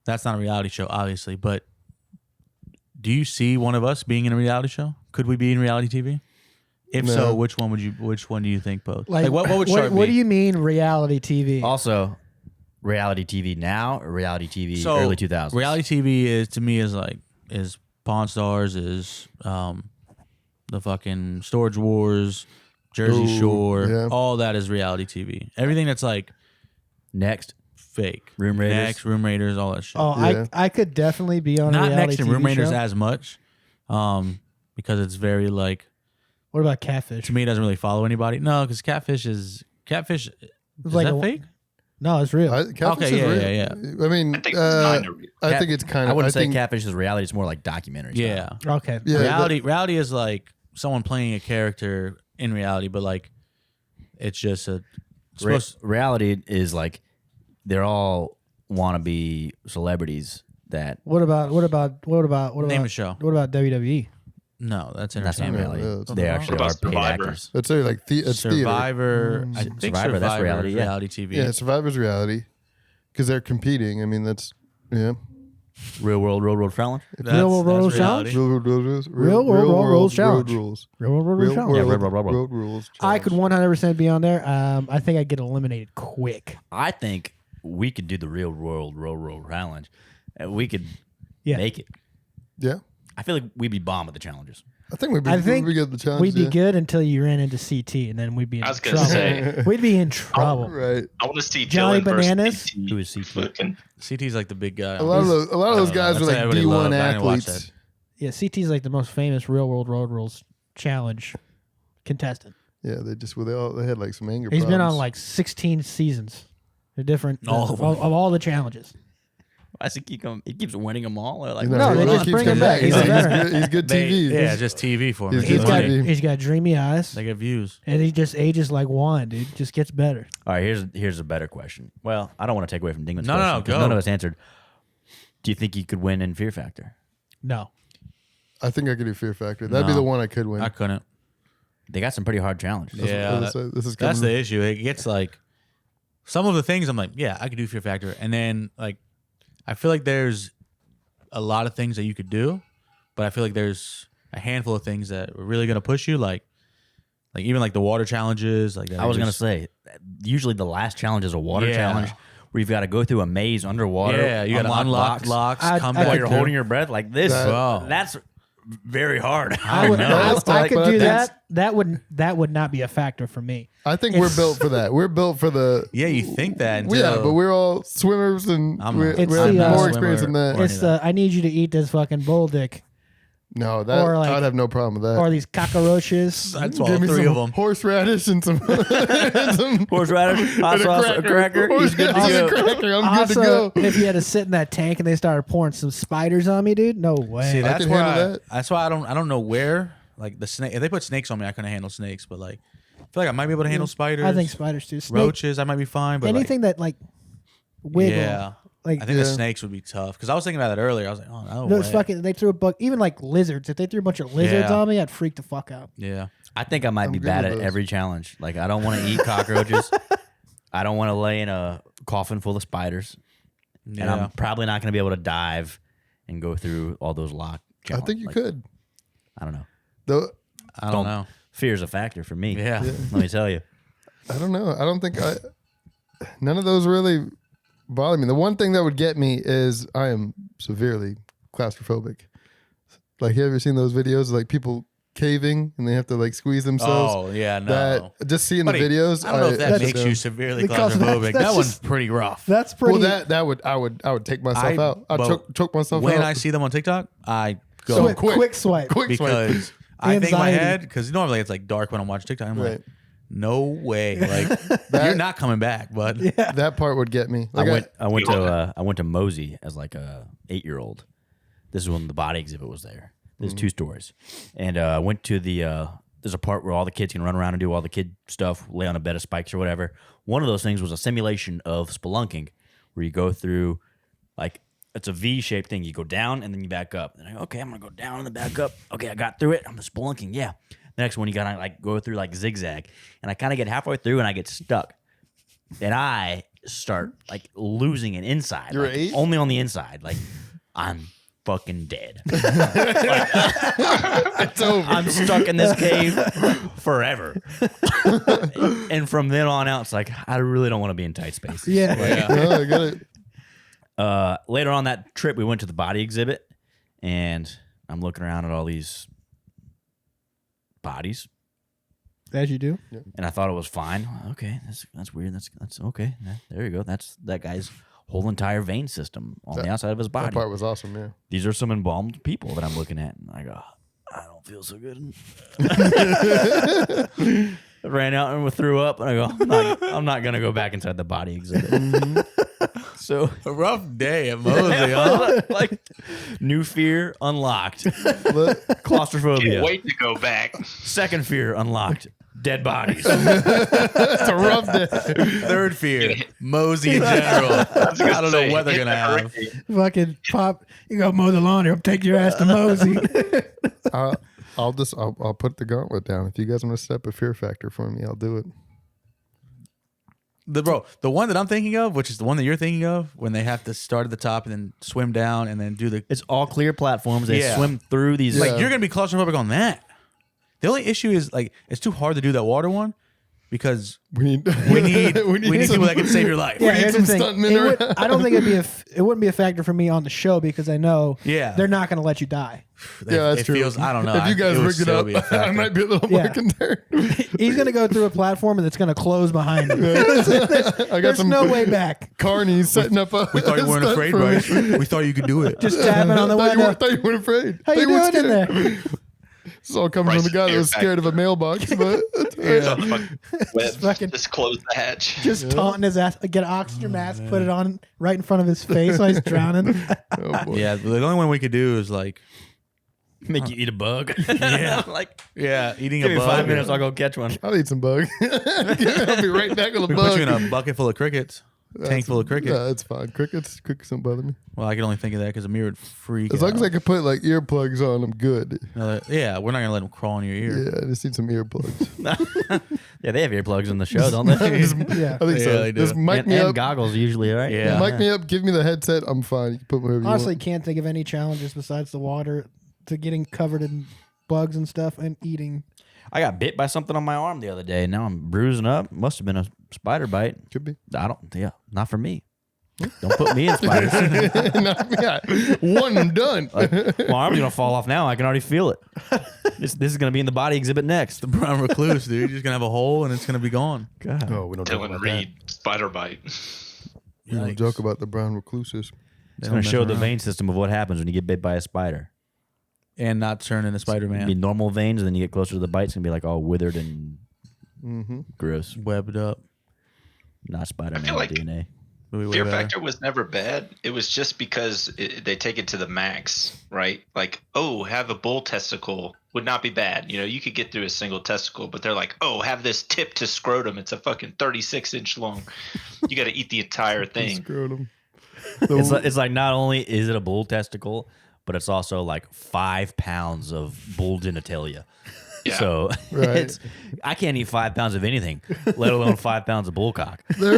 that's not a reality show, obviously. But do you see one of us being in a reality show? Could we be in reality TV? If No. so, which one do you think both? Like what would Sharpe what be? do you mean reality TV? Also, reality TV now or reality TV So, early 2000s? Reality TV is to me is Pawn Stars, is the fucking Storage Wars, Jersey Ooh, Shore, yeah. all that is reality TV. Everything that's like Next. fake. Room Raiders. Next, Room Raiders, all that shit. Oh, Yeah. I could definitely be on a Not reality Next and TV Room Raiders show. as much, because it's very like, What about Catfish? to me it doesn't really follow anybody. No, because Catfish. Is like that a- fake? No, it's real. Catfish Okay, is real. yeah. I mean, I think it's kind of real. I think it's kind of. I wouldn't say think, Catfish is reality. It's more like documentary Yeah. style. Okay. Yeah, Reality is like someone playing a character in reality, but like it's just a. it's supposed- Reality is like they're all wannabe celebrities that What about Name a show. What about WWE? No, that's That's not entertainment. reality. Yeah, it's They not. actually What are about paid Survivor? actors. That's like it's theater. Survivor. I think Survivor, that's reality, yeah. reality TV. Yeah, Survivor's reality because they're competing. I mean, that's yeah. Real world challenge. Real World Road Challenge? Real world rules. Real World Rules Challenge. Road rules. Real World Road Real Challenge. Yeah, world road road rules. I could challenge. 100% be on there. I think I'd get eliminated quick. I think we could do the real world challenge. We could Yeah. make it. Yeah, I feel like we'd be bomb at the challenges. I think we'd be. I think we'd get the challenge. We'd be yeah. good until you ran into CT, and then we'd be in I was gonna trouble. say. We'd be in trouble. Right. I want to see Johnny Dylan versus Bananas? CT Who is CT? fucking- CT's like the big guy. A lot of those guys That's were what like everybody D1 loved. I didn't watch athletes. Yeah, CT's like the most famous Real World Road Rules Challenge contestant. Yeah, they had like some anger. He's been on problems. like 16 seasons. They're different All of them. of all the challenges. I think he keeps winning them all. Or like, No, they he just keeps bring him coming back. He's a veteran. He's good They- TV. Yeah, just TV for him. He's It's He's good got funny. TV. he's got dreamy eyes, They get views. and he just ages like wine, dude. Just gets better. All right, here's a better question. Well, I don't want to take away from Dingman's No, no, question no, 'cause go. none of us answered. Do you think you could win in Fear Factor? No, I think I could do Fear Factor. That'd be No. the one I could win. I couldn't. They got some pretty hard challenges. Yeah, This is that's coming. the issue. It gets like some of the things I'm like, yeah, I could do Fear Factor, and then like I feel like there's a lot of things that you could do, but I feel like there's a handful of things that are really gonna push you, like even like the water challenges. Like that I was gonna say, usually the last challenge is a water Yeah. challenge where you've got to go through a maze underwater. yeah, you got to unlock locks, I'd- come I'd back. while you're through. holding your breath like this. Wow. That's very hard. I would. That's I like- could but do that's- that. That would not be a factor for me. I think we're built for that. We're built for the. Yeah, you think that? Yeah, until- but we're all swimmers and I'm we're, not- It's we're the, more swimmer experienced than that. or It's I need you to eat this fucking bull dick No, that or like- I'd have no problem with that. or these cockroaches. I'd Give swallow me 3 some of them. horseradish and some, and some Horseradish, hot and sauce, a cracker. He's good to And a go. cracker. I'm Also, good to go. if you had to sit in that tank and they started pouring some spiders on me, dude, no way. See, that's can why. handle that. That's why I don't know where. Like the snake. If they put snakes on me, I couldn't handle snakes. But like, I feel like I might be able to handle spiders. I think spiders too. Snake, roaches, I might be fine. But anything that like wiggle. yeah, Like I think the Yeah. snakes would be tough because I was thinking about that earlier. I was like, oh no, those way. fucking they threw a bug. Even like lizards. If they threw a bunch of lizards Yeah. on me, I'd freak the fuck out. Yeah, I think I might I'm be good bad with at those. every challenge. Like I don't want to eat cockroaches. I don't want to lay in a coffin full of spiders. yeah. And I'm probably not going to be able to dive and go through all those lock I challenges. think you could. I don't know. Though I don't know. Fear's a factor for me. Yeah. Let me tell you. I don't know. I don't think none of those really bother me. The one thing that would get me is I am severely claustrophobic. Like, you ever seen those videos of, like, people caving and they have to like squeeze themselves? Oh yeah, no. That just seeing the Buddy, videos. I don't know if that just makes you don't- severely Because claustrophobic. that's That one's just- pretty rough. That's pretty. Well, that would I would take myself out. I'd but choke myself when out. I see them on TikTok, I go So quick swipe. quick swipe. because I think in my Anxiety. head because normally it's like dark when I'm watching TikTok. I'm Right. like, no way, like you're not coming back, bud. That part would get me. Like I went to Mosey as like a 8-year-old. This is when the body exhibit was there. There's 2 stories, and I went to the. There's a part where all the kids can run around and do all the kid stuff, lay on a bed of spikes or whatever. One of those things was a simulation of spelunking, where you go through, like it's a V-shaped thing. You go down and then you back up. And I go, okay, I'm gonna go down and then back up. Okay, I got through it. I'm spelunking. Yeah. The next one you gotta like go through like zigzag, and I kind of get halfway through and I get stuck, and I start like losing it inside. You're like, 8? only on the inside. Like I'm fucking dead. it's over. I'm stuck in this cave forever. And from then on out, it's like I really don't want to be in tight spaces. Yeah. No, I get it. Later on that trip, we went to the body exhibit, and I'm looking around at all these bodies, As you do. and I thought it was fine. Okay, that's weird. That's okay. Yeah, there you go. That's that guy's whole entire vein system on the outside of his That body. part was awesome. Yeah. These are some embalmed people that I'm looking at, and I go, I don't feel so good. I ran out and threw up, and I go, I'm not gonna go back inside the body exhibit. So A rough day at Mosey, huh? like new fear unlocked, But claustrophobia. Can't wait to go back. Second fear unlocked, dead bodies. it's a rough day. Third fear, Mosey in general. I don't know what they're gonna have. Fucking pop. You go mow the lawn. I'll take your ass to Mosey. I'll put the gauntlet down. If you guys want to step a fear factor for me, I'll do it. The one that I'm thinking of, which is the one that you're thinking of, when they have to start at the top and then swim down and then do the. It's all clear platforms. They Yeah. swim through these. Yeah. Like, you're gonna be claustrophobic on that. The only issue is like it's too hard to do that water one because We need we need people that can save your life. Yeah, need here's some the thing. stuntmen It would, around. I don't think it wouldn't be a factor for me on the show because I know Yeah. they're not going to let you die. Yeah, that's it true. feels. I don't know. If you guys would rigged it still up, be a I factor. might be a little more Yeah. concerned. He's going to go through a platform and it's going to close behind him. I got There's some no way back. carnies setting up a. We thought you weren't stunt afraid, for me. Bryce. We thought you could do it. Just tapping on the window. Thought you weren't afraid. How you Thought doing weren't in scared. there? This is all coming from Bryce the guy that is was fear scared of a mailbox. But fucking- Just close the hatch. Just taunting his ass. Get an oxygen mask, put it on right in front of his face while he's drowning. oh boy. Yeah, the only one we could do is like, make you eat a bug. Yeah. Like, eating give a me bug. 5 minutes, I'll go catch one. I'll eat some bug. I'll be right back on the We bug. put you in a bucket full of crickets, tank full of crickets. Yeah, that's fine. Crickets don't bother me. Well, I can only think of that because Amir would freak As long as out. I can put like earplugs on, I'm good. Yeah, we're not gonna let them crawl in your ear. Yeah, I just need some earplugs. Yeah, they have earplugs in the show, don't they? Yeah. I think Yeah, so. they do. Just mic me and up. goggles usually, right? Yeah. Mic me up. Give me the headset. I'm fine. You can put whatever Honestly, you want. can't think of any challenges besides the water to getting covered in bugs and stuff and eating. I got bit by something on my arm the other day. Now I'm bruising up. Must have been a spider bite. Could be. Not for me. Don't put me in spiders. Yeah, one and done. My arm's gonna fall off now. I can already feel it. This is gonna be in the body exhibit next. The brown recluse, dude. You're just gonna have a hole and it's gonna be gone. God. No, we don't joke Dylan about Reed, spider bite. that. We don't joke about the brown recluses. It's gonna show the vein system of what happens when you get bit by a spider. And not turn into It'd be Spider-Man. normal veins, and then you get closer to the bite, it's gonna be like all withered and gross. Webbed up. Not Spider-Man feel like- DNA. Movie way Fear better. factor was never bad. It was just because they take it to the max, right? Like, oh, have a bull testicle would not be bad. You know, you could get through a single testicle, but they're like, oh, have this tip to scrotum. It's a fucking 36-inch long. You got to eat the entire thing. Scrotum. It's like not only is it a bull testicle, but it's also like 5 pounds of bull genitalia. Yeah. So Right. I can't eat 5 pounds of anything, let alone 5 pounds of bull cock. You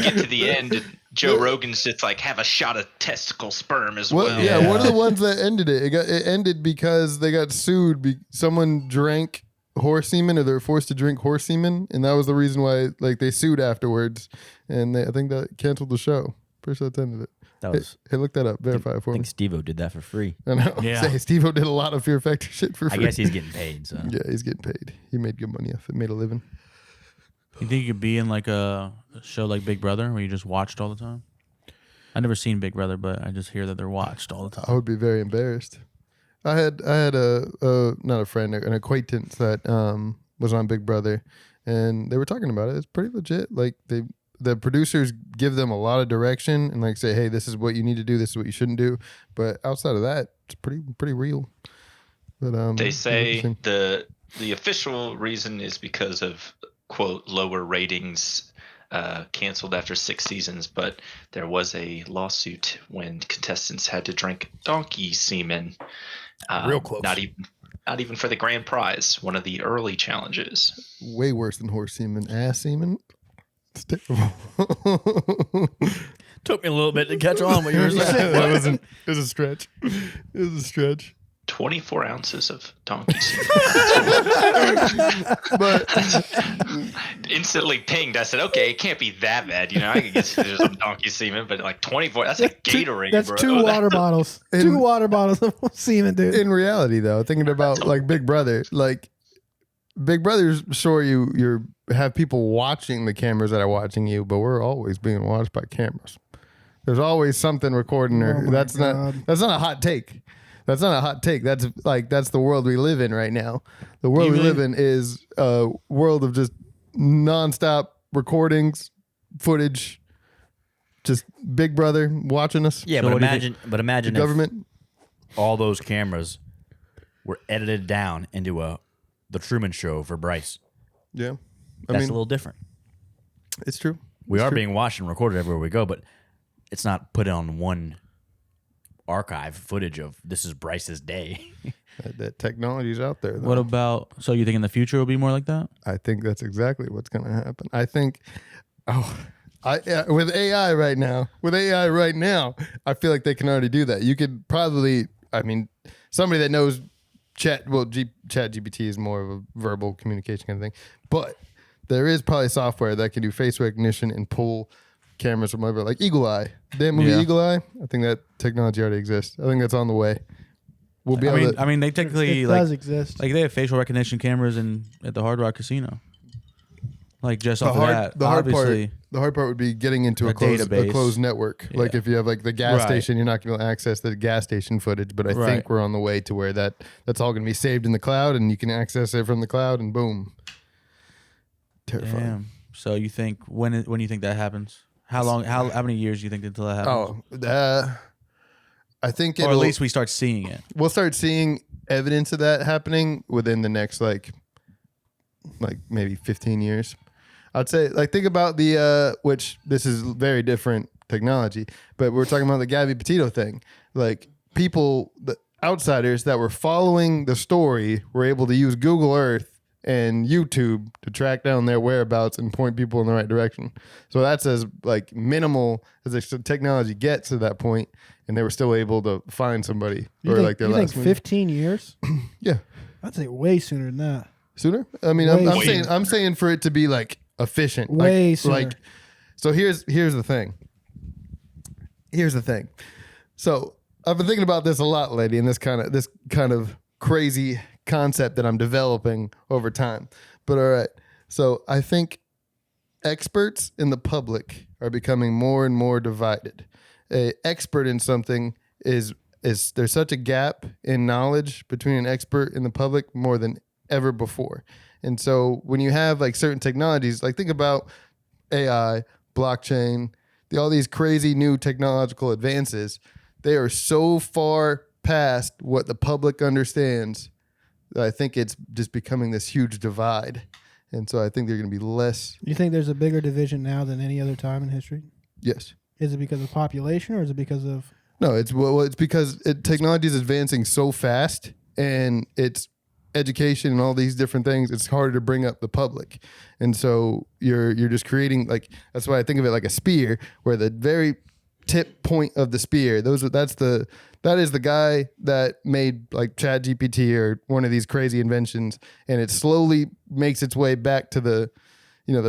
get to the end, and Joe Rogan's just like, have a shot of testicle sperm as well. What, yeah, one of the ones that ended it. It ended because they got sued. Someone drank horse semen, or they were forced to drink horse semen, and that was the reason why. Like they sued afterwards, and I think that canceled the show. Pretty sure that ended it. That was. Hey, look that up. Verify it I for me. think Steve-O did that for free. I know. Yeah. Say, Steve-O did a lot of Fear Factor shit for I free. guess he's getting paid. So Yeah, he's getting paid. He made good money off it. Made a living. You think you could be in like a show like Big Brother where you just watched all the time? I've never seen Big Brother, but I just hear that they're watched all the time. I would be very embarrassed. I had a not a friend, an acquaintance that was on Big Brother, and they were talking about it. It's pretty legit. Like the producers give them a lot of direction and like say, hey, this is what you need to do, this is what you shouldn't do. But outside of that, it's pretty real. But They say interesting. the official reason is because of, quote, lower ratings, canceled after 6 seasons, but there was a lawsuit when contestants had to drink donkey semen. Real close. Not even for the grand prize, one of the early challenges. Way worse than horse semen, ass semen. It's terrible. took me a little bit to catch on what you were saying. That wasn't. It was a stretch. It was a stretch. 24 ounces of donkey semen. But Instantly pinged. I said, okay, it can't be that bad. You know, I could get some donkey semen, but like 24, that's a Gatorade, That's bro. 2 water bottles. 2 water bottles of semen, dude. in reality, though, thinking about like Big Brother, like Big Brother's sure you have people watching the cameras that are watching you, but we're always being watched by cameras. There's always something recording her. Oh my That's God. not a hot take. That's not a hot take. That's the world we live in right now. The world we live in is a world of just nonstop recordings, footage, just Big Brother watching us. Yeah, So but what do you think- imagine The if government. all those cameras were edited down into the Truman Show for Bryce. Yeah, That's a little different. it's true. We are being watched and recorded everywhere we go, but it's not put on one archive footage of this is Bryce's day. That technology's out there. Though. What about? So you think in the future it'll be more like that? I think that's exactly what's going to happen. I think, with AI right now, I feel like they can already do that. You could probably, somebody that knows Chat GPT is more of a verbal communication kind of thing, but there is probably software that can do face recognition and pull cameras from whatever, like Eagle Eye. That movie Eagle Eye, I think that technology already exists. I think that's on the way. We'll be able to, they technically It does exist. Like they have facial recognition cameras at the Hard Rock Casino. Like just off of that, the obviously. hard part would be getting into a database. closed network. Yeah. Like if you have like the gas Right. station, you're not going to access the gas station footage. But I Right. think we're on the way to where that's all going to be saved in the cloud, and you can access it from the cloud, and boom. Terrifying. Damn. So you think when you think that happens? How long? How many years do you think until that happens? I think, or at least we start seeing it. we'll start seeing evidence of that happening within the next like maybe 15 years. I'd say, like, think about the which this is very different technology, but we're talking about the Gabby Petito thing. Like, people, the outsiders that were following the story were able to use Google Earth and YouTube to track down their whereabouts and point people in the right direction. So that's as like minimal as the technology gets to that point, and they were still able to find somebody You or think, like their you last think movie. 15 years? Yeah, I'd say way sooner than that. sooner. I mean, I'm saying for it to be like efficient, Way like, sooner. Like, so here's the thing. Here's the thing. So I've been thinking about this a lot lately, and this kind of crazy concept that I'm developing over time. But all right, so I think experts in the public are becoming more and more divided. An expert in something is there's such a gap in knowledge between an expert and the public more than ever before. And so when you have like certain technologies, like think about AI, blockchain, all these crazy new technological advances, they are so far past what the public understands that I think it's just becoming this huge divide. And so I think they're going to be less. You think there's a bigger division now than any other time in history? Yes. Is it because of population or is it because of... No, it's because technology is advancing so fast, and it's education and all these different things. It's harder to bring up the public, and so you're just creating, like, that's why I think of it like a spear, where the very tip point of the spear, that is the guy that made like Chat GPT or one of these crazy inventions, and it slowly makes its way back to the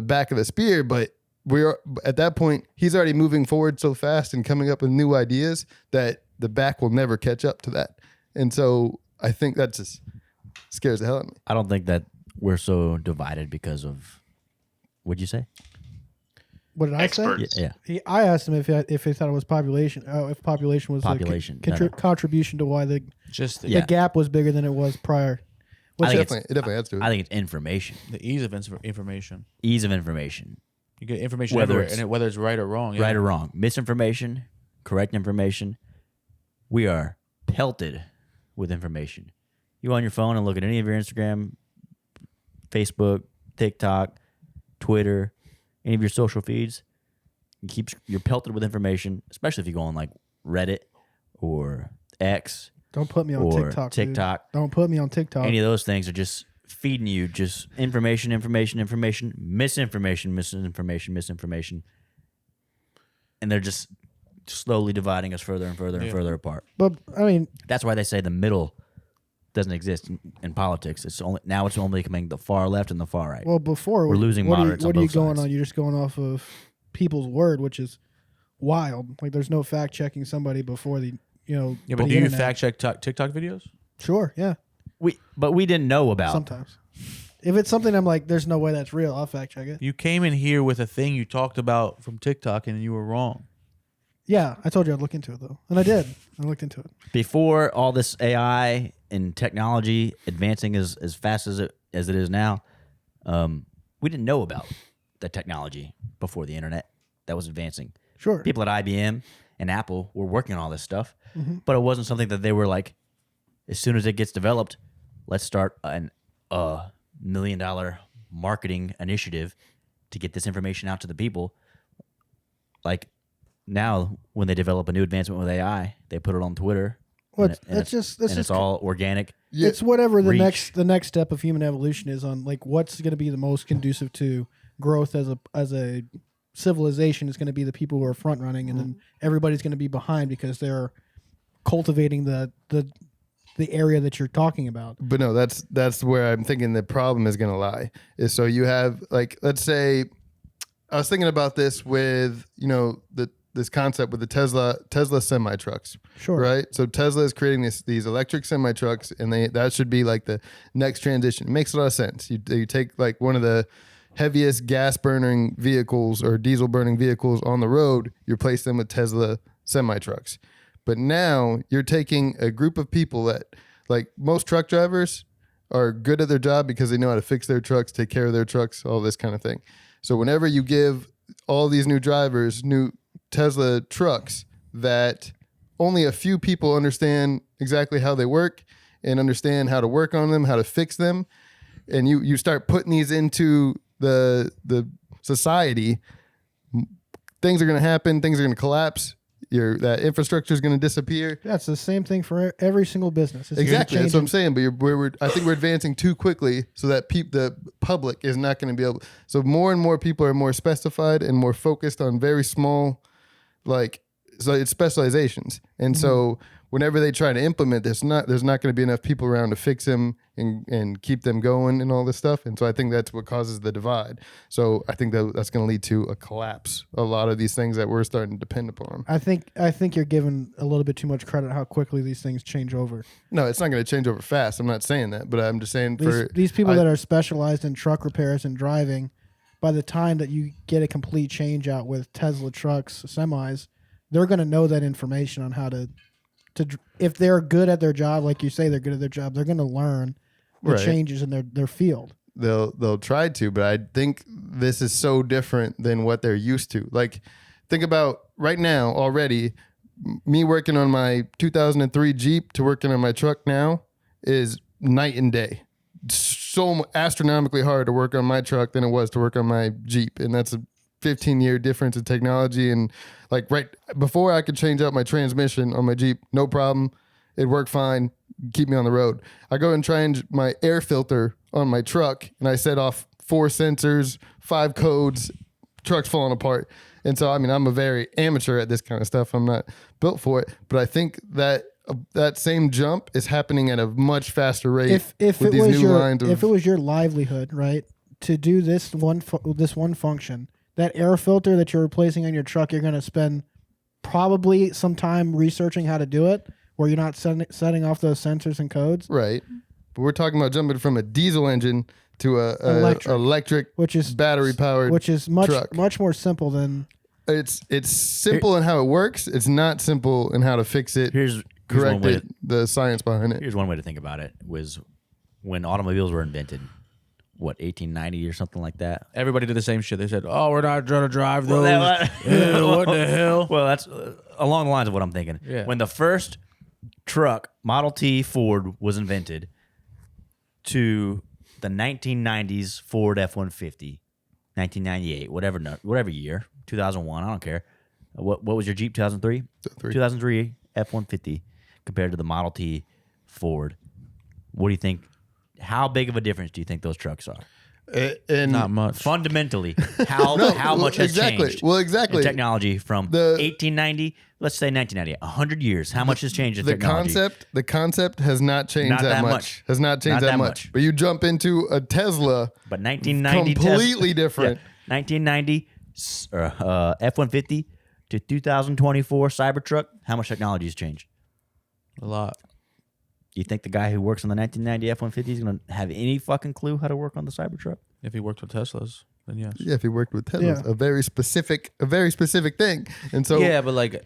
back of the spear, but we're at that point, he's already moving forward so fast and coming up with new ideas that the back will never catch up to that. And so I think that just scares the hell out of me. I don't think that we're so divided because of, what'd you say? What did I say? Experts. Yeah. I asked him if he thought it was population. If population was Population, a no. contribution to why the Yeah. gap was bigger than it was prior. I think It definitely adds to it. I think it's information. The ease of information. Ease of information. You get information Whether everywhere, it's- and whether it's right or wrong. Yeah. Right or wrong. Misinformation, correct information. We are pelted with information. You go on your phone and look at any of your Instagram, Facebook, TikTok, Twitter, any of your social feeds. You're pelted with information, especially if you go on like Reddit or X Don't put me on or TikTok. dude. TikTok. Don't put me on TikTok. Any of those things are just feeding you just information, misinformation. And they're just slowly dividing us further and further and further apart. But I mean, That's why they say the middle doesn't exist in politics. It's only becoming the far left and the far right. well, before We're losing what moderates What on are you both going sides. on? You're just going off of people's word, which is wild. Like there's no fact checking somebody before the Yeah, but the do you internet. fact check TikTok videos? Sure, yeah, But we didn't know about. sometimes. If it's something I'm like, there's no way that's real, I'll fact check it. You came in here with a thing you talked about from TikTok, and you were wrong. Yeah, I told you I'd look into it though, and I did. I looked into it. Before all this AI and technology advancing as fast as it is now, we didn't know about the technology before the internet that was advancing. Sure. People at IBM and Apple were working on all this stuff, Mm-hmm. but it wasn't something that they were like, as soon as it gets developed, let's start an $1 million marketing initiative to get this information out to the people. Like, now when they develop a new advancement with AI, they put it on Twitter. Well, and it's all organic. Yeah. It's whatever the Reach. next step of human evolution is on, like what's going to be the most conducive to growth as a civilization is going to be the people who are front running, and then everybody's going to be behind because they're cultivating the area that you're talking about. But no, that's where I'm thinking the problem is going to lie. Is so you have, like, let's say, I was thinking about this with, you know, this concept with the Tesla semi trucks. Sure. Right. So Tesla is creating these electric semi trucks, and that should be like the next transition. It makes a lot of sense. You take like one of the heaviest gas burning vehicles or diesel burning vehicles on the road, you replace them with Tesla semi trucks. But now you're taking a group of people that, like, most truck drivers are good at their job because they know how to fix their trucks, take care of their trucks, all this kind of thing. So whenever you give all these new drivers new Tesla trucks that only a few people understand exactly how they work and understand how to work on them, how to fix them, and you start putting these into the society, things are going to happen, things are going to collapse. That infrastructure is going to disappear. That's the same thing for every single business. It's Exactly, that's what I'm changing. saying. But I think we're advancing too quickly, so that the public is not going to be able. So more and more people are more specified and more focused on very small, so it's specializations. And so whenever they try to implement this, there's not going to be enough people around to fix them and keep them going and all this stuff. And so I think that's what causes the divide. So I think that's going to lead to a collapse. A lot of these things that we're starting to depend upon. I think you're giving a little bit too much credit how quickly these things change over. No, it's not going to change over fast. I'm not saying that, but I'm just saying These people that are specialized in truck repairs and driving, by the time that you get a complete change out with Tesla trucks, semis, they're going to know that information on how to if they're good at their job, like you say, they're good at their job, they're going to learn the changes in their field. They'll try to, but I think this is so different than what they're used to. Like, think about right now already, me working on my 2003 Jeep to working on my truck now is night and day. So astronomically hard to work on my truck than it was to work on my Jeep, and that's a 15-year difference in technology. And like right before, I could change out my transmission on my Jeep, no problem. It worked fine. Keep me on the road. I go and change my air filter on my truck, and I set off 4 sensors, 5 codes. Truck's falling apart. And so, I mean, I'm a very amateur at this kind of stuff. I'm not built for it, but I think that that same jump is happening at a much faster rate. If with it these was new lines if it was your livelihood, right, to do this one function, that air filter that you're replacing on your truck, you're going to spend probably some time researching how to do it, where you're not setting off those sensors and codes. Right. But we're talking about jumping from a diesel engine to a electric which is battery powered, which is much more simple than. It's simple in how it works. It's not simple in how to fix it. Correct it. The science behind it. Here's one way to think about it: was when automobiles were invented. What, 1890 or something like that? Everybody did the same shit. They said, "Oh, we're not trying to drive those." Well, what the hell? Well, that's along the lines of what I'm thinking. Yeah. When the first truck, Model T Ford, was invented, to the 1990s Ford F-150, 1998, whatever year, 2001, I don't care. What was your Jeep? 2003? 2003 F-150 compared to the Model T Ford. What do you think? How big of a difference do you think those trucks are? And Not much. Fundamentally, how much has changed? Well, exactly. In technology from 1890, let's say 1990, 100 years. How much has changed in technology? The concept has not changed that much. Has not changed that much. But you jump into a Tesla, But 1990 completely different. Yeah, 1990 F-150 to 2024 Cybertruck. How much technology has changed? A lot. You think the guy who works on the 1990 F-150 is going to have any fucking clue how to work on the Cybertruck? If he worked with Teslas, then yes. Yeah, if he worked with Tesla, Yeah. a very specific thing. And so Yeah, but like,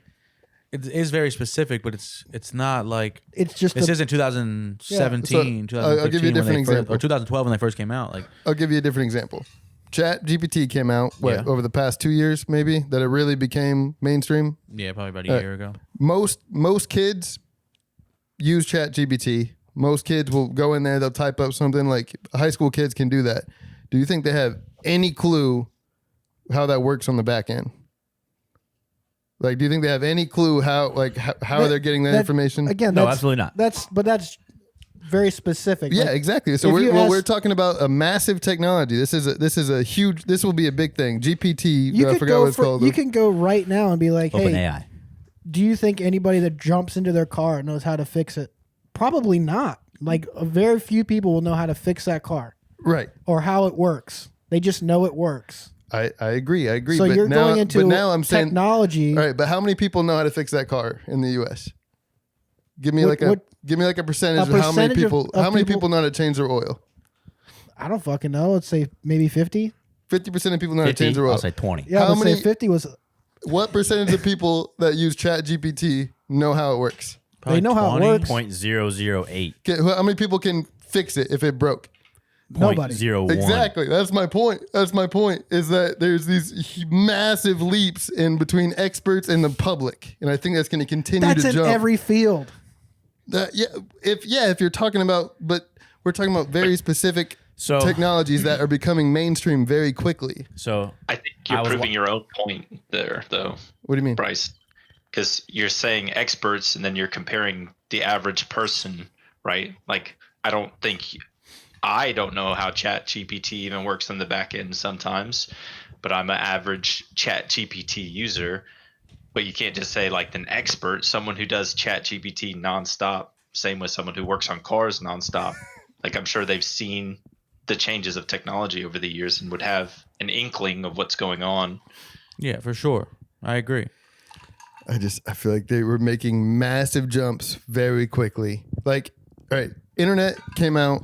it is very specific, but it's not like It's just this the- isn't 2017, So, I'll give you a 2015 different example. or 2012 when they first came out. Like, I'll give you a different example. Chat GPT came out Yeah. over the past 2 years, maybe, that it really became mainstream. yeah, probably about a year ago. Most kids use Chat GPT. Most kids will go in there, they'll type up something. Like high school kids can do that. Do you think they have any clue how that works on the back end? Like, do you think they have any clue how are they getting that information? Again, No, absolutely not. That's very specific. Yeah, Like, exactly. So if we're talking about a massive technology. This is a huge. This will be a big thing. GPT. I forgot what it's called. You can go right now and be like, Open hey, AI. do you think anybody that jumps into their car knows how to fix it? Probably not. Like, very few people will know how to fix that car Right. or how it works. They just know it works. I agree. So but you're now, going into but now I'm saying, technology. all right, but how many people know how to fix that car in the U.S.? Give me like a percentage of how many people know how to change their oil. I don't fucking know. Let's say maybe 50. 50% of people know how to change their oil. I'll say 20. Yeah, How let's many- say 50 was. What percentage of people that use Chat GPT know how it works? They know how it works. 0.008. How many people can fix it if it broke? Nobody. 0.01. Exactly. That's my point. Is that there's these massive leaps in between experts and the public, and I think that's going to continue That's to in jump. every field. If you're talking about, but we're talking about very specific So- technologies that are becoming mainstream very quickly. So I think you're proving your own point there, though, What do you mean? Bryce, because you're saying experts and then you're comparing the average person, right? Like, I don't know how Chat GPT even works on the back end sometimes, but I'm an average Chat GPT user. But you can't just say like an expert, someone who does Chat GPT nonstop. Same with someone who works on cars nonstop. Like, I'm sure they've seen the changes of technology over the years and would have an inkling of what's going on. Yeah, for sure. I agree. I feel like they were making massive jumps very quickly. Like, all right, internet came out.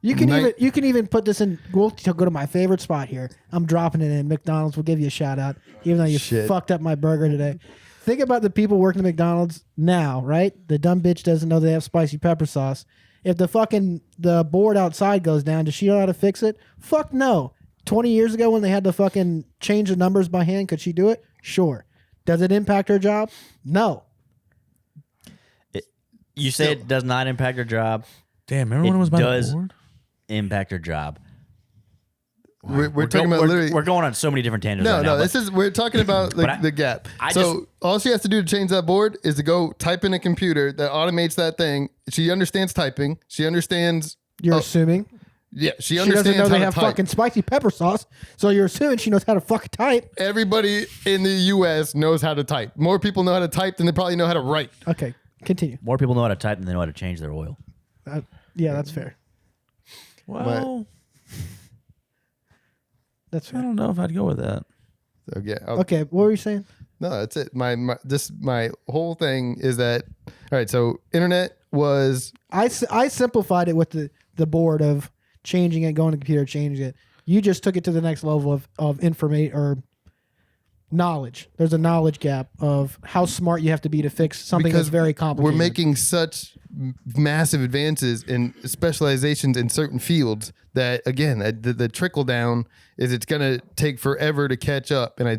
You can even put this in. We'll go to my favorite spot here. I'm dropping it in. McDonald's will give you a shout out, even though you Shit. fucked up my burger today. Think about the people working at McDonald's now, right? The dumb bitch doesn't know they have spicy pepper sauce. If the board outside goes down, does she know how to fix it? Fuck no. 20 years ago when they had to fucking change the numbers by hand, could she do it? Sure. Does it impact her job? No. you say it does not impact her job. Damn, remember when it was by does the board? impact her job. We're talking about literally. We're going on so many different tangents. No, right now, no. but We're talking about But the gap. I So all she has to do to change that board is to go type in a computer that automates that thing. She understands typing. She understands. You're assuming. Yeah, she She understands doesn't know how they to have type. fucking spicy pepper sauce, so you're assuming she knows how to fucking type. Everybody in the U.S. knows how to type. More people know how to type than they probably know how to write. Okay, continue. more people know how to type than they know how to change their oil. Yeah, that's fair. Well, That's I fair. don't know if I'd go with that. So yeah. Okay, what were you saying? No, that's it. My whole thing is that. All right. So internet was. I simplified it with the board of changing it, going to the computer, changing it. You just took it to the next level of information or knowledge. There's a knowledge gap of how smart you have to be to fix something that's very complicated. We're making such massive advances in specializations in certain fields that, again, the trickle down is it's going to take forever to catch up. And I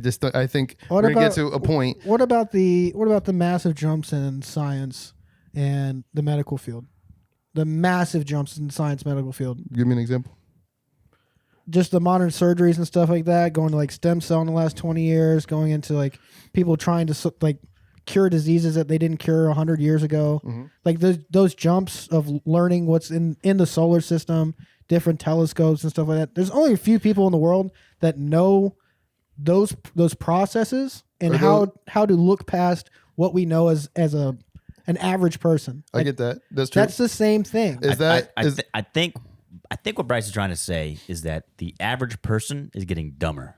think we're going to get to a point. What about the massive jumps in science and the medical field? The massive jumps in science medical field. Give me an example. Just the modern surgeries and stuff like that, going to like stem cell in the last 20 years, going into like people trying to like cure diseases that they didn't cure 100 years ago. Mm-hmm. Like those jumps of learning what's in the solar system, different telescopes and stuff like that. There's only a few people in the world that know those processes and how to look past what we know as an average person. I get that. That's true. That's the same thing. I think what Bryce is trying to say is that the average person is getting dumber.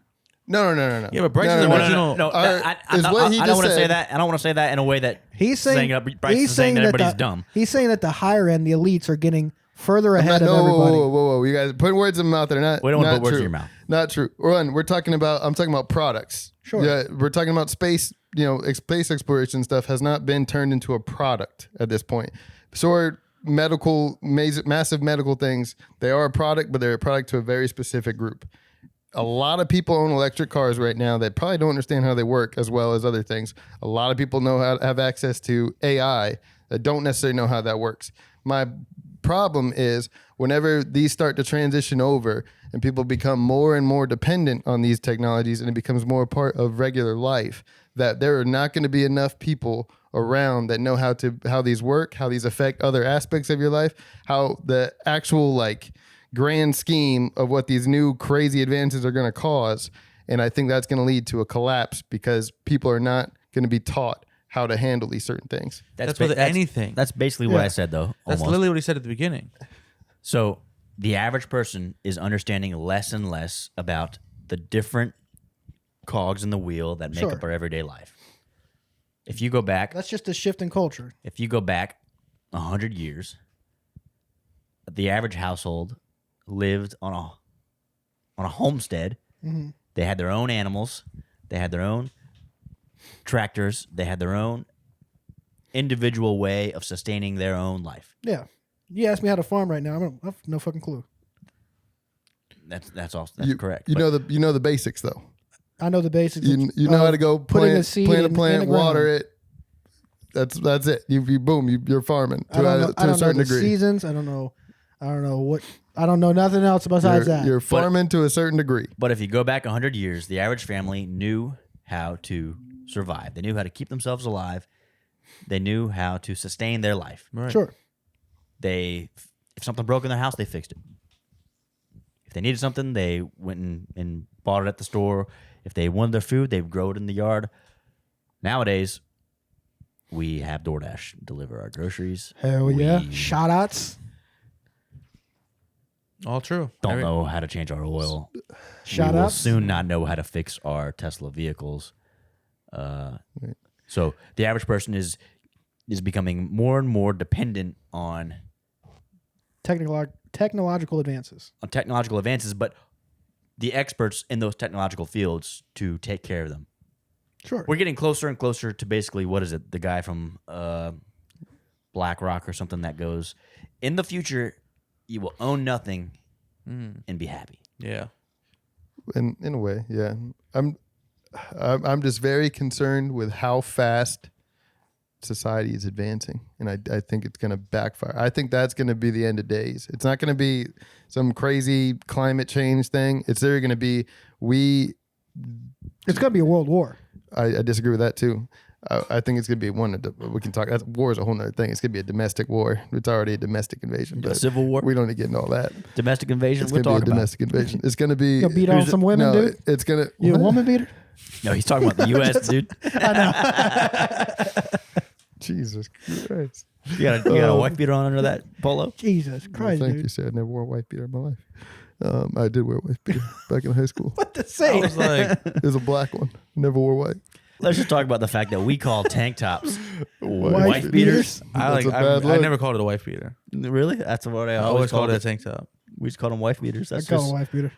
No. Yeah, but Bryce is the original. No, I is what he don't just want to say said- that. I don't want to say that in a way that He's saying Bryce is saying that everybody's dumb. He's saying that the higher end, the elites, are getting further ahead of No, everybody. whoa. You guys put words in my mouth that are not. We don't want to not put words in true. your mouth. Not true. I'm talking about products. Sure. Yeah, we're talking about space. Space exploration stuff has not been turned into a product at this point. So are massive medical things. They are a product, but they're a product to a very specific group. A lot of people own electric cars right now that probably don't understand how they work as well as other things. A lot of people know how to have access to AI that don't necessarily know how that works. My problem is whenever these start to transition over and people become more and more dependent on these technologies and it becomes more part of regular life, that there are not going to be enough people around that know how these work, how these affect other aspects of your life, how the actual like grand scheme of what these new crazy advances are going to cause. And I think that's going to lead to a collapse because people are not going to be taught how to handle these certain things. That's with anything. That's basically what I said, though. That's almost. literally what he said at the beginning. So the average person is understanding less and less about the different cogs in the wheel that make up our everyday life. If you go back, That's just a shift in culture. if you go back 100 years, the average household lived on a homestead. Mm-hmm. They had their own animals. They had their own tractors. They had their own individual way of sustaining their own life. Yeah. You ask me how to farm right now, I have no fucking clue. That's all. That's correct. You But know the basics though. I know the basics. You know how to go putting plant a seed plant a in the plant, water ground. it. That's it. You're farming I don't know, to a certain the degree. seasons. I don't know what. I don't know nothing else besides that. You're farming to a certain degree. But if you go back 100 years, the average family knew how to survive. They knew how to keep themselves alive. They knew how to sustain their life. Right. Sure. If something broke in their house, they fixed it. If they needed something, they went and bought it at the store. If they wanted their food, they would grow it in the yard. Nowadays, we have DoorDash deliver our groceries. Hell yeah. Shout outs. All true. Don't know how to change our oil. Shout we will outs. soon not know how to fix our Tesla vehicles. So the average person is becoming more and more dependent on Technological advances. technological advances, but the experts in those technological fields to take care of them. Sure. We're getting closer and closer to basically, what is it? The guy from BlackRock or something that goes, in the future, you will own nothing and be happy. Yeah. In a way, yeah. I'm just very concerned with how fast society is advancing, and I think it's going to backfire. I think that's going to be the end of days. It's not going to be some crazy climate change thing. It's either going to be It's going to be a world war. I disagree with that too. I think it's going to be one. We can talk. War is a whole nother thing. It's going to be a domestic war. It's already a domestic invasion. But civil war. We don't need to get into all that. Domestic invasion. It's We're going to be talking a about. domestic invasion. It's going to be. You'll beat on some women, no, dude? It's going to. You a woman beater? No, he's talking about the U.S., dude. Jesus Christ. You got a wife beater on under that polo? Jesus Christ, Thank dude. you, sir. I never wore a white beater in my life. I did wear a white beater back in high school. What to say? I was like, It was a black one. Never wore white. Let's just talk about the fact that we call tank tops Wife wife beaters. That's a bad I look. never called it a wife beater. Really? That's what I I always called it a tank top. We just called them wife beaters. I That's call just a wife beater.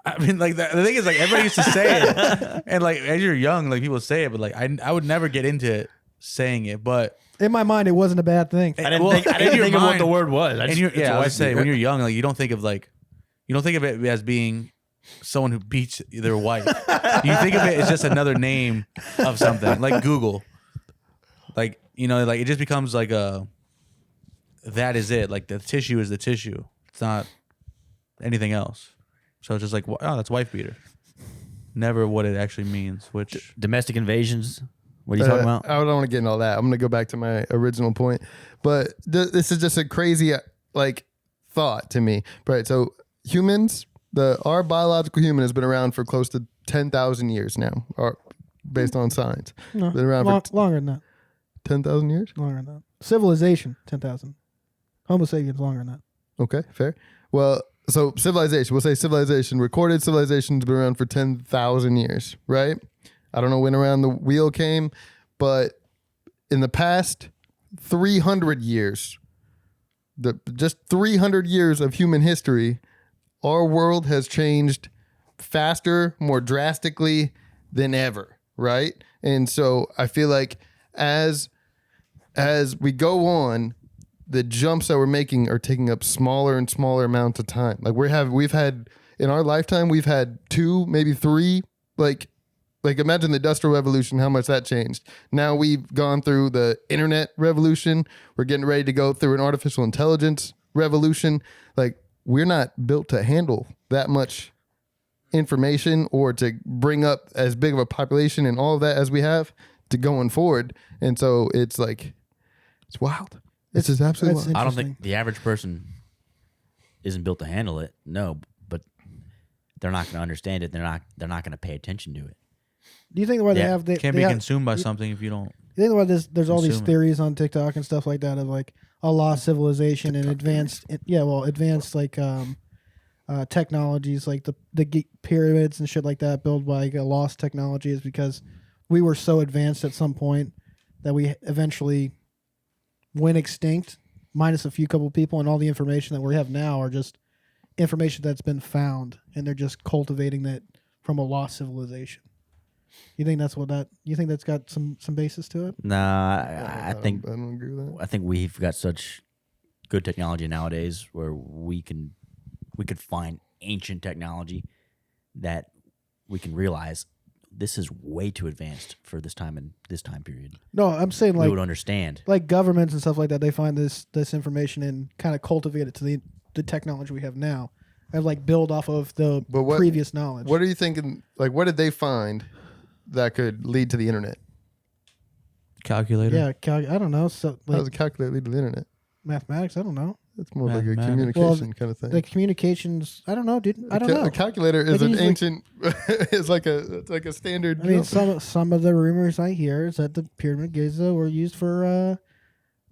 I mean, like the thing is, like everybody used to say it, and like as you're young, like people say it, but like I would never get into saying it. But In my mind, it wasn't a bad thing. I didn't well, think, I in didn't your think of what mind- the word was. I and just, you're, it's yeah, I wife would say beater. when you're young, like you don't think of it as being someone who beats their wife. You think of it as just another name of something, like Google. Like like it just becomes like that is it. Like the tissue is the tissue. It's not anything else. So it's just like, oh, that's wife beater. Never what it actually means. Which Domestic invasions. What are you talking about? I don't want to get into all that. I'm going to go back to my original point. But this is just a crazy thought to me. Right. So humans, our biological human has been around for close to 10,000 years now, based on science. No, Been around for longer than that. 10,000 years? Longer than that. Civilization, 10,000. Homo sapiens, longer than that. Okay, fair. Well, so civilization, we'll say civilization, recorded civilization's been around for 10,000 years, right? I don't know when around the wheel came, but in the past 300 years, just 300 years of human history, our world has changed faster, more drastically than ever, right? And so I feel like as we go on, the jumps that we're making are taking up smaller and smaller amounts of time. Like we've had in our lifetime, we've had 2, maybe 3 like imagine the industrial revolution, how much that changed. Now we've gone through the internet revolution. We're getting ready to go through an artificial intelligence revolution. Like we're not built to handle that much information or to bring up as big of a population and all of that as we have to going forward. And so it's like, it's wild. It's just absolutely wild. I don't think the average person isn't built to handle it. No, but they're not going to understand it. They're not going to pay attention to it. Do you think why they have can't be consumed by something if you don't? You think why there's all these theories on TikTok and stuff like that of like a lost civilization and advanced like technologies like the pyramids and shit like that built by like, a lost technology is because we were so advanced at some point that we eventually went extinct, minus a few couple people, and all the information that we have now are just information that's been found, and they're just cultivating that from a lost civilization. You think that's you think that's got some basis to it? Nah, I think I don't agree with that. I think we've got such good technology nowadays where we could find ancient technology that we can realize this is way too advanced for this time and this time period. No, I'm saying like we would understand. Like governments and stuff like that, they find this information and kind of cultivate it to the technology we have now, and like build off of the previous knowledge. What are you thinking? Like, what did they find that could lead to the internet? Calculator. Yeah, I don't know. So How does a calculator lead to the internet? Mathematics. I don't know. It's more like a communication kind of thing. Like communications. I don't know, dude. I don't know. A calculator is an ancient. It's like a standard. I mean, some of the rumors I hear is that the Pyramid Giza were used for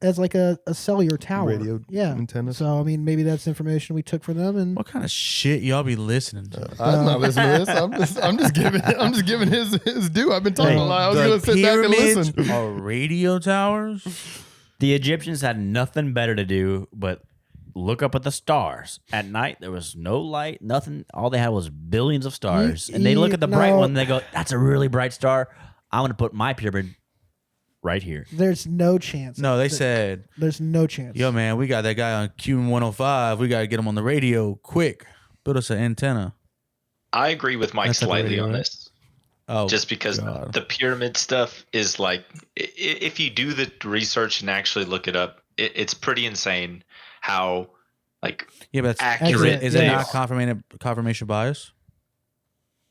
as like a cellular tower, radio antenna. So I mean, maybe that's information we took from them. And what kind of shit y'all be listening to? I'm not listening to this. I'm just giving his due. I've been talking a lot. I was going to sit back and listen. Are radio towers? The Egyptians had nothing better to do but look up at the stars. At night, there was no light, nothing. All they had was billions of stars. And they look at the bright one and they go, that's a really bright star. I'm going to put my pyramid right here. There's no chance. No, they said. There's no chance. Yo, man, we got that guy on Q105. We got to get him on the radio quick. Build us an antenna. I agree with Mike slightly on this. Oh, just because the pyramid stuff is like, if you do the research and actually look it up, it's pretty insane how like but that's accurate. Is it not confirmation bias?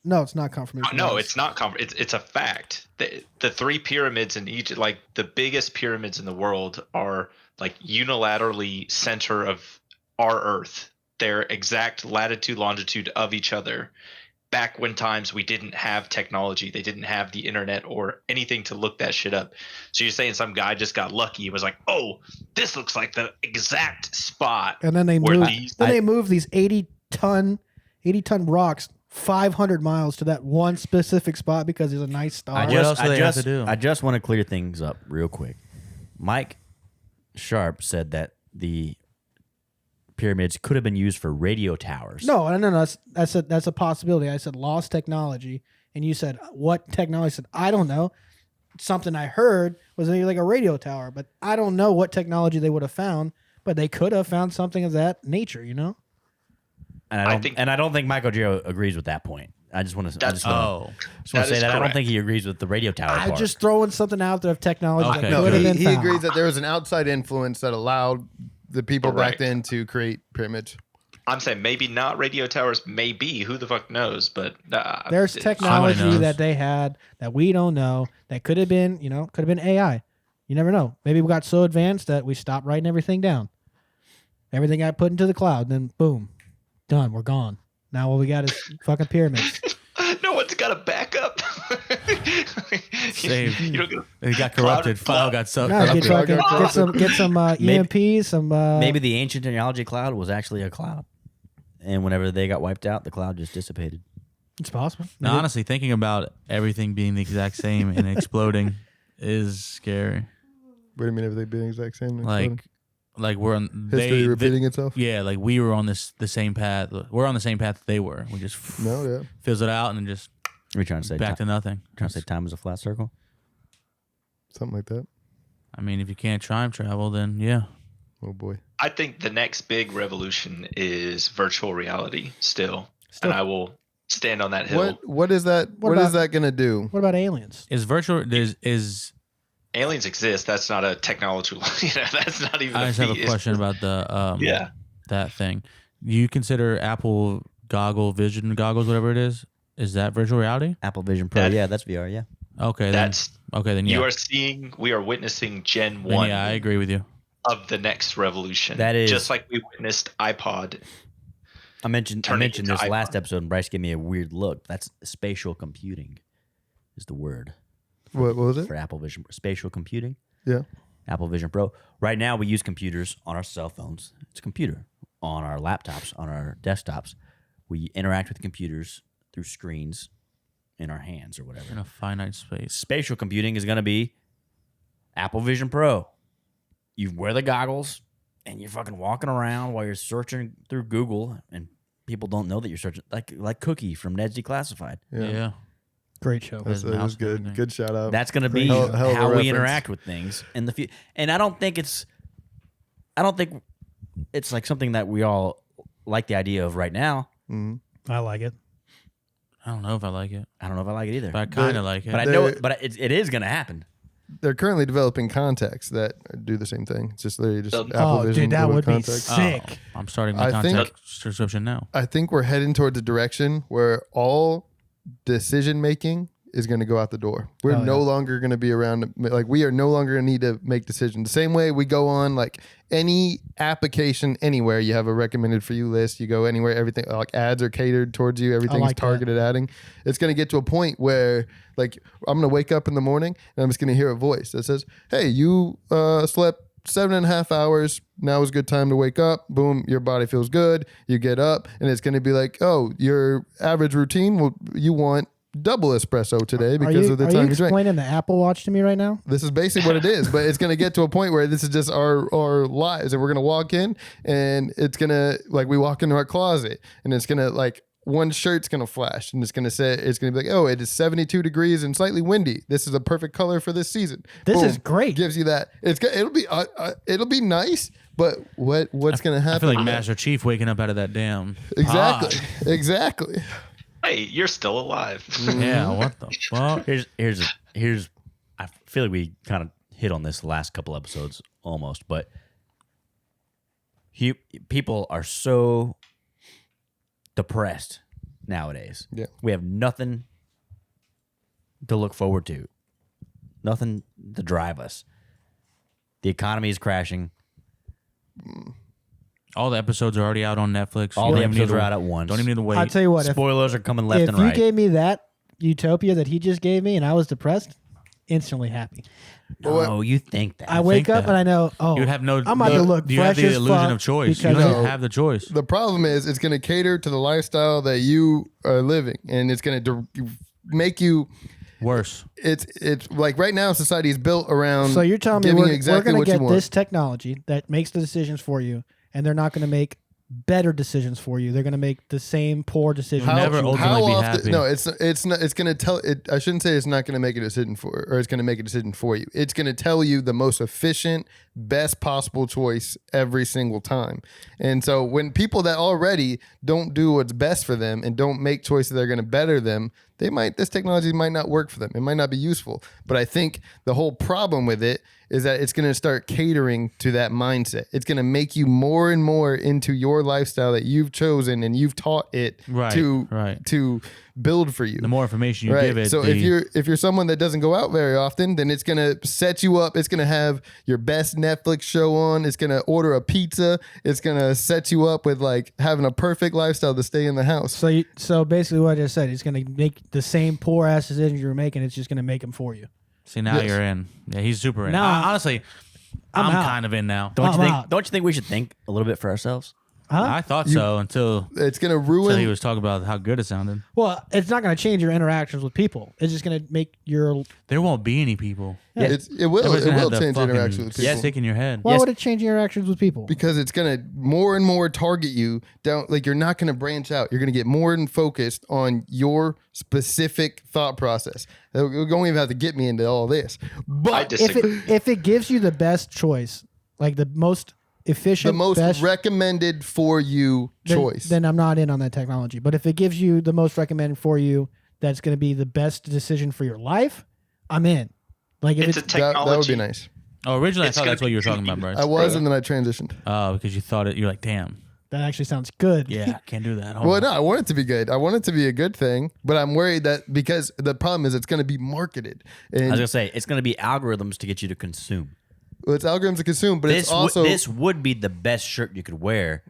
No, it's not confirmation. No, bias. it's not. It's a fact. The three pyramids in Egypt, like the biggest pyramids in the world, are like unilaterally center of our Earth. They're exact latitude, longitude of each other. Back when times we didn't have technology, they didn't have the internet or anything to look that shit up. So you're saying some guy just got lucky and was like, "Oh, this looks like the exact spot." And then they moved these 80-ton rocks 500 miles to that one specific spot because there's a nice star. I just want to clear things up real quick. Mike Sharpe said that the pyramids could have been used for radio towers. No. That's a possibility. I said lost technology, and you said what technology? I said I don't know. Something I heard was maybe like a radio tower, but I don't know what technology they would have found. But they could have found something of that nature, you know. And I don't think Mike Oggero agrees with that point. I just want to say that. I don't think he agrees with the radio tower part. I'm just throwing something out there of technology. Okay. That could have been he found. agrees that there was an outside influence that allowed the people back then to create pyramids. I'm saying maybe not radio towers, maybe. Who the fuck knows? But there's technology that they had that we don't know that could have been, could have been AI. You never know. Maybe we got so advanced that we stopped writing everything down. Everything got put into the cloud, and then boom, done. We're gone. Now what we got is fucking pyramids. No one's got a backup. Save. It got corrupted. File got so. No, get some EMPs. Maybe the ancient technology cloud was actually a cloud, and whenever they got wiped out, the cloud just dissipated. It's possible. Now, honestly, thinking about everything being the exact same and exploding is scary. What do you mean everything being the exact same? Like we're on history repeating itself. Yeah, like we were on the same path. We're on the same path that they were. We just fizzled out and then just Are you trying to say back to nothing. Trying to say time is a flat circle? Something like that. I mean, if you can't time travel, then yeah. Oh boy. I think the next big revolution is virtual reality still. And I will stand on that hill. What is that? What is that going to do? What about aliens? Is virtual is Aliens exist. That's not a technological. That's not even. I just have a feat. question about the that thing. You consider Apple Vision goggles, whatever it is that virtual reality? Apple Vision Pro. That- Yeah, that's VR. Yeah. Okay, That's then yeah. We are witnessing Gen Then 1 yeah, I agree with you. of the next revolution. That is- just like we witnessed iPod. I mentioned Turning this into last iPhone. episode, and Bryce gave me a weird look. That's spatial computing, is the word What was it? for Apple Vision. Spatial computing. Yeah. Apple Vision Pro. Right now, we use computers on our cell phones. It's a computer. On our laptops, on our desktops, we interact with computers through screens in our hands or whatever. In a finite space. Spatial computing is going to be Apple Vision Pro. You wear the goggles and you're fucking walking around while you're searching through Google, and people don't know that you're searching, like Cookie from Ned's Declassified. Yeah. Great show. That was mouse and good. everything. Good shout out. That's going to be Hell of a how we reference. interact with things in the future. And I don't think it's like something that we all like the idea of right now. I like it. I don't know if I like it, I don't know if I like it either. but I kind of like it. But I know it is going to happen. They're currently developing contacts that do the same thing. It's just literally just Oh, Apple Vision dude, that with would be contacts. sick. I'm starting my I think- contact subscription now. I think we're heading towards a direction where all decision making is going to go out the door. We're Oh, no yeah. longer going to be around. Like, we are no longer going to need to make decisions. The same way we go on like any application anywhere, you have a recommended for you list. You go anywhere, everything like ads are catered towards you. Everything like is that. targeted adding. It's going to get to a point where like I'm going to wake up in the morning and I'm just going to hear a voice that says, "Hey, you slept 7.5 hours. Now is a good time to wake up." Boom, your body feels good. You get up and it's going to be like, "Oh, your average routine, well, you want double espresso today because of the are time you you drink." explaining the Apple Watch to me right now? This is basically what it is, but it's going to get to a point where this is just our lives, and we're going to walk in and it's going to, like, we walk into our closet and it's going to, like, one shirt's going to flash and it's going to say, it's going to be like, "Oh, it is 72 degrees and slightly windy. This is a perfect color for this season." This Boom. is great. Gives you that. It'll be nice, but what's going to happen? I feel like Master Chief waking up out of that damn Exactly. pod. Exactly. Hey, you're still alive. Yeah, what the fuck? Here's I feel like we kind of hit on this the last couple episodes almost, but people are so depressed nowadays. Yeah. We have nothing to look forward to, nothing to drive us. The economy is crashing. All the episodes are already out on Netflix. All You the don't even episodes need are to- out at once. Don't even need to wait. I'll tell you what. Spoilers are coming left If and you right. gave me that utopia that he just gave me and I was depressed, instantly happy. No, you think that? I wake think up that. and I know, oh, You'd have no. I'm about to look You have fresh the as illusion fuck of choice. You because- don't have the choice. The problem is it's going to cater to the lifestyle that you are living, and it's going to make you. Worse. It's like right now society is built around. So you're telling me giving we're, you exactly going what to you get want. this technology that makes the decisions for you, and they're not going to make better decisions for you. They're going to make the same poor decisions. How- never ultimately be happy. No, it's not. It's going to tell it. I shouldn't say it's not going to make a decision for, or it's going to make a decision for you. It's going to tell you the most efficient, best possible choice every single time. And so when people that already don't do what's best for them and don't make choices that are going to better them, this technology might not work for them. It might not be useful. But I think the whole problem with it is that it's going to start catering to that mindset. It's going to make you more and more into your lifestyle that you've chosen and you've taught it Right, to right. to build for you. The more information you give it, So the, if you're someone that doesn't go out very often, then it's gonna set you up. It's gonna have your best Netflix show on. It's gonna order a pizza. It's gonna set you up with like having a perfect lifestyle to stay in the house. So basically, what I just said, it's going to make the same poor ass decisions you were making. It's just going to make them for you. see now Yes. you're in. Yeah, he's super in. Now- Honestly, I'm I'm out. kind of in now. Don't you I'm think? out. Don't you think we should think a little bit for ourselves? Huh? I thought so until It's gonna he ruin. was talking about how good it sounded. Well, it's not going to change your interactions with people. It's just going to make your. There won't be any people. It will. Everybody's It gonna will have the change fucking interaction with people. stick in your head. Why Yes. would it change your interactions with people? Because it's gonna more and more target you down. Like you're not gonna branch out. You're gonna get more and focused on your specific thought process. We don't even have to get me into all this. I But disagree. if it gives you the best choice, like the most efficient, the most best, recommended for you choice. then I'm not in on that technology. But if it gives you the most recommended for you, that's going to be the best decision for your life, I'm in. Like if It's a it's technology. that would be nice. Oh, originally It's I thought gonna that's what be you were talking about, convenient. Bryce. I was, and then I transitioned. Oh, because you thought it. You're like, damn. that actually sounds good. Yeah, can't do that. Hold Well, on. no, I want it to be good. I want it to be a good thing, but I'm worried that because the problem is it's going to be marketed. And I was gonna say it's gonna be algorithms to get you to consume. well, it's algorithms to consume, but This it's also this would be the best shirt you could wear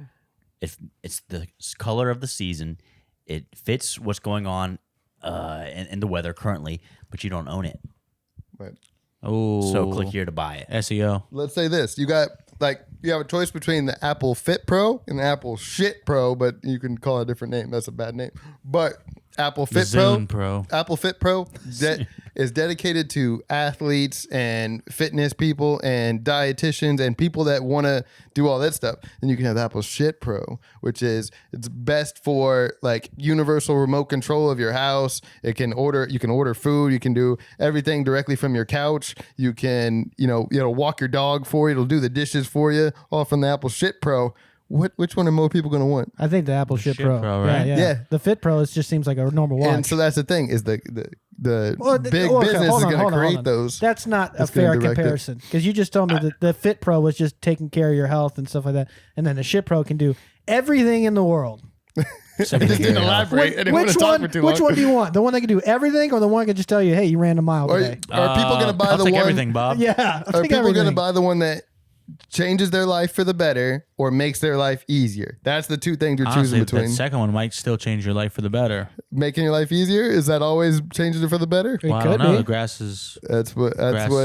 if it's the color of the season. It fits what's going on in the weather currently, but you don't own it. Right. Oh, So click here to buy it. SEO. Let's say this: you got you have a choice between the Apple Fit Pro and the Apple Shit Pro, but you can call it a different name. That's a bad name. But Apple Fit Zune Pro. Apple Fit Pro is dedicated to athletes and fitness people and dietitians and people that want to do all that stuff. Then you can have the Apple Shit Pro, which is it's best for like universal remote control of your house. You can order food, you can do everything directly from your couch. You can, walk your dog for you, it'll do the dishes for you, all from the Apple Shit Pro. Which one are more people going to want? I think the Apple Shit Shit Pro. Pro, right? Yeah. The Fit Pro just seems like a normal watch. And so that's the thing is the Well, big okay, business hold is on, going hold to on, create hold on. those. That's not a It's gonna fair direct it. comparison because you just told me that the Fit Pro was just taking care of your health and stuff like that, and then the Shit Pro can do everything in the world. I just didn't elaborate. I didn't want to talk for too long. Which one do you want? The one that can do everything, or the one that can just tell you, "Hey, you ran a mile Are today"? people going to buy I'll the take one? everything, Bob. Yeah, I'll Are take people going to everything. buy the one that changes their life for the better or makes their life easier? That's the two things you're Honestly, choosing between. that second one might still change your life for the better. Making your life easier, is that always changing it for the better? It Well, I could don't know. be. The grass is That's what.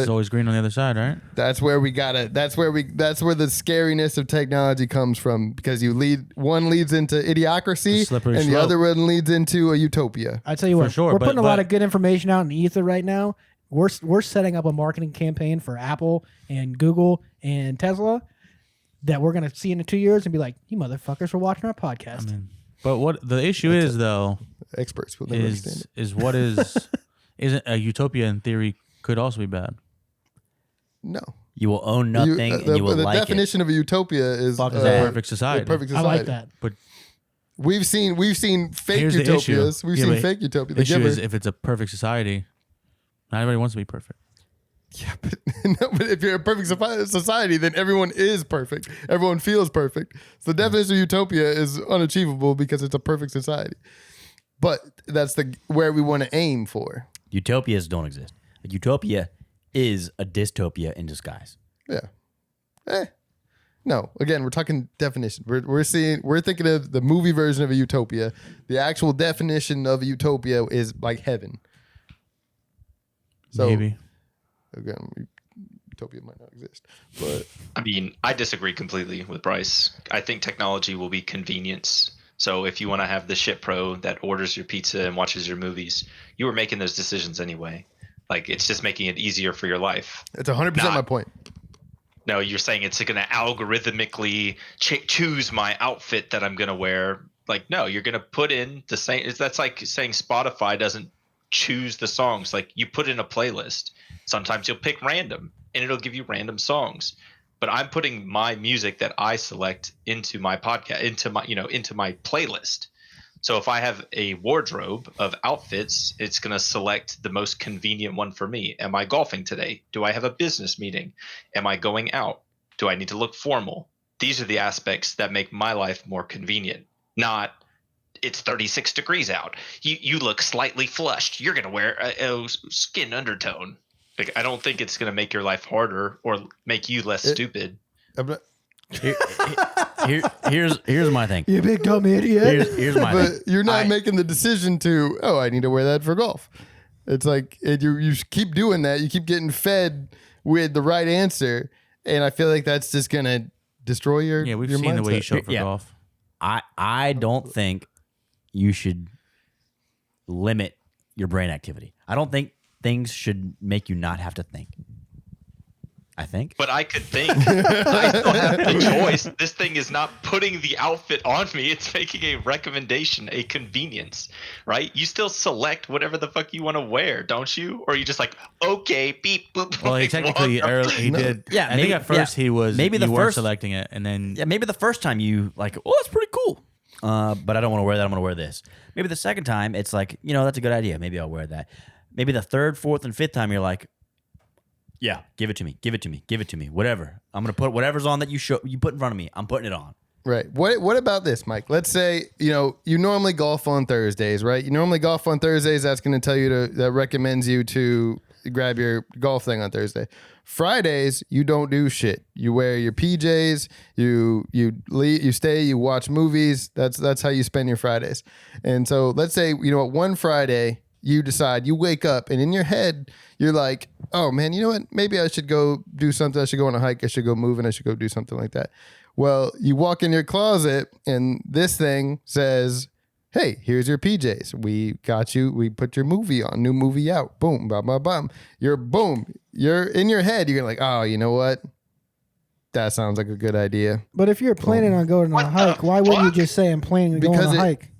always green on the other side, right? That's where we gotta. That's where the scariness of technology comes from because one leads into idiocracy The slippery and the slope. other one leads into a utopia. I tell you what, sure, we're but- putting a lot but- of good information out in the ether right now. We're setting up a marketing campaign for Apple and Google and Tesla that we're gonna see in 2 years and be like, "You motherfuckers were watching our podcast." But what the issue is, though, Experts will never understand it. is what is isn't a utopia in theory could also be bad. No. You will own nothing and you will the like definition of a utopia is Fuck is that? a perfect society. a perfect I society. like that. But We've seen fake here's the issue. utopias. We've Yeah, seen but fake utopia. the The issue Giver. is if it's a perfect society, not everybody wants to be perfect. Yeah, but, no, but if you're a perfect society, then everyone is perfect. Everyone feels perfect. So the definition of utopia is unachievable because it's a perfect society. But that's where we want to aim for. Utopias don't exist. A utopia is a dystopia in disguise. Yeah. No. Again, we're talking definition. We're thinking of the movie version of a utopia. The actual definition of a utopia is like heaven. So Maybe. again, utopia might not exist, but I mean, I disagree completely with Bryce. I think technology will be convenience. So if you want to have the Shit Pro that orders your pizza and watches your movies, you were making those decisions anyway. Like, it's just making it easier for your life. it's 100% my point. No, you're saying it's going to algorithmically choose my outfit that I'm going to wear. Like, no, you're going to put in the same. That's like saying Spotify doesn't choose the songs. Like, you put in a playlist. Sometimes you'll pick random and it'll give you random songs. But I'm putting my music that I select into my podcast, into my playlist. So if I have a wardrobe of outfits, it's going to select the most convenient one for me. Am I golfing today? Do I have a business meeting? Am I going out? Do I need to look formal? These are the aspects that make my life more convenient, not it's 36 degrees out. You look slightly flushed. You're going to wear a skin undertone. Like, I don't think it's going to make your life harder or make you less stupid. I'm not- Here's my thing. You big dumb idiot. Here's my but thing. you're not making the decision to, I need to wear that for golf. It's like you keep doing that. You keep getting fed with the right answer, and I feel like that's just gonna destroy your. Yeah, we've your seen mindset. the way you show up for Yeah. golf. I don't think you should limit your brain activity. I don't think things should make you not have to think. I think. But I could think. I still have the choice. This thing is not putting the outfit on me. It's making a recommendation, a convenience, right? You still select whatever the fuck you want to wear, don't you? Or are you just like, okay, beep, boop. Well, he like, technically walk up? he did. Yeah, I think at first he was. maybe the you weren't first selecting it, and then Yeah, maybe the first time you like, oh, that's pretty cool. But I don't want to wear that. I'm going to wear this. Maybe the second time it's like, that's a good idea. Maybe I'll wear that. Maybe the third, fourth, and fifth time you're like, yeah, give it to me, give it to me, give it to me. Whatever. I'm going to put whatever's on that you put in front of me. I'm putting it on. Right. What about this, Mike? Let's say, you normally golf on Thursdays, right? You normally golf on Thursdays. That's going to tell you that recommends you to grab your golf thing on Thursday. Fridays, you don't do shit. You wear your PJs, you leave, you stay, you watch movies. That's how you spend your Fridays. And so let's say, one Friday you decide, you wake up and in your head, you're like, oh man, you know what? Maybe I should go do something. I should go on a hike. I should go moving. I should go do something like that. Well, you walk in your closet and this thing says, hey, here's your PJs. We got you. We put your movie on. New movie out. Boom, bam, bam, bam. You're in your head. You're like, oh, you know what? That sounds like a good idea. But if you're planning on going on a hike, why wouldn't you just say I'm planning on going on a hike?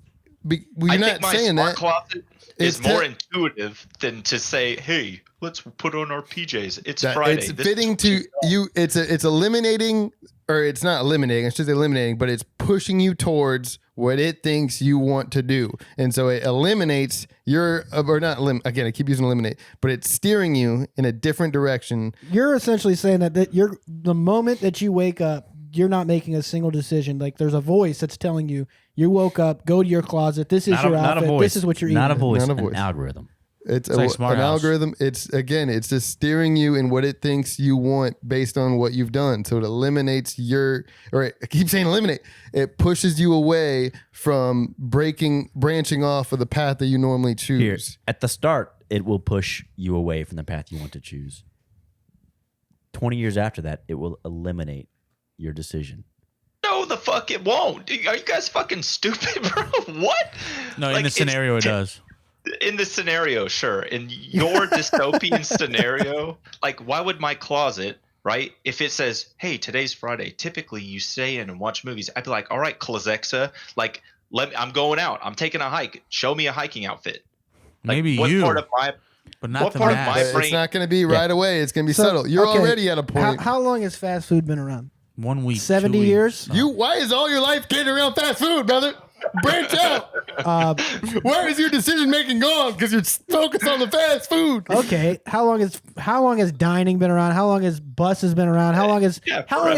You're not saying that. Closet is more intuitive than to say, hey, let's put on our PJs. It's Friday. It's fitting to you. It's eliminating, or it's not eliminating. I should say eliminating, but it's pushing you towards what it thinks you want to do. And so it eliminates again, I keep using eliminate, but it's steering you in a different direction. You're essentially saying that the moment that you wake up, you're not making a single decision. Like there's a voice that's telling you, you woke up, go to your closet. This is your outfit. This is what you're eating. Not a voice, an algorithm. It's like smart an house. algorithm. It's just steering you in what it thinks you want based on what you've done. So it eliminates I keep saying eliminate. It pushes you away from branching off of the path that you normally choose. Here, at the start, it will push you away from the path you want to choose. 20 years after that, it will eliminate your decision. No, the fuck it won't. Are you guys fucking stupid, bro? What? No, in the scenario it does. In the scenario, sure. In your dystopian scenario, like, why would my closet, right? If it says, hey, today's Friday, typically you stay in and watch movies. I'd be like, all right, Klazexa, like, I'm going out. I'm taking a hike. Show me a hiking outfit. Like, Maybe what you, part of my, but not what the part of mass. my brain? It's not going to be right away. It's going to be subtle. You're already at a point. How long has fast food been around? 1 week. 70 2 weeks. years? Why is all your life getting around fast food, brother? Branch out. Where is your decision making gone? Because you're focused on the fast food. Okay. How long has dining been around? How long has buses been around? How long has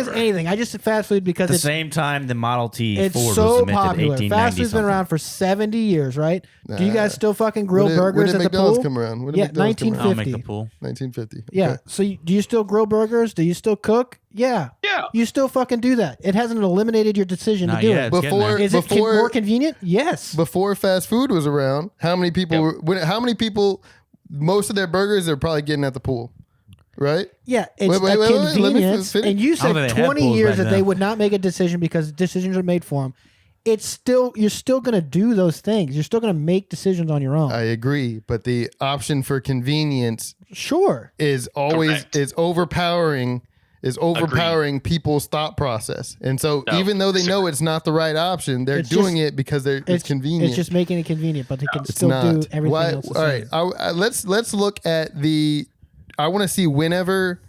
anything? I just said fast food because At the it's same time, the Model T it's Ford so was invented popular. 1890 Fast food's been something. around for 70 years, right? Do you guys still fucking grill burgers when did at the McDonald's pool? come around? When did Yeah, McDonald's come around? I'll 1950. make the pool. 1950. Yeah. Okay. So do you still grill burgers? Do you still cook? Yeah. Yeah. You still fucking do that. It hasn't eliminated your decision Not to do yet. it. It's getting there. Is it more convenient? Yes. Before fast food was around, how many people most of their burgers they're probably getting at the pool, right? Yeah, it's Wait, a let me convenience. finish. And you I don't said think they had 20 pools years back that they then. would not make a decision because decisions are made for them. You're still going to do those things. You're still going to make decisions on your own. I agree, but the option for convenience Sure. is always Correct. is overpowering people's thought process. And so No, even though they know disagree. it's not the right option, they're It's doing just- it because it's convenient. It's just making it convenient, but they can It's still not. do everything Why- else. the all right, same. let's look at I want to see whenever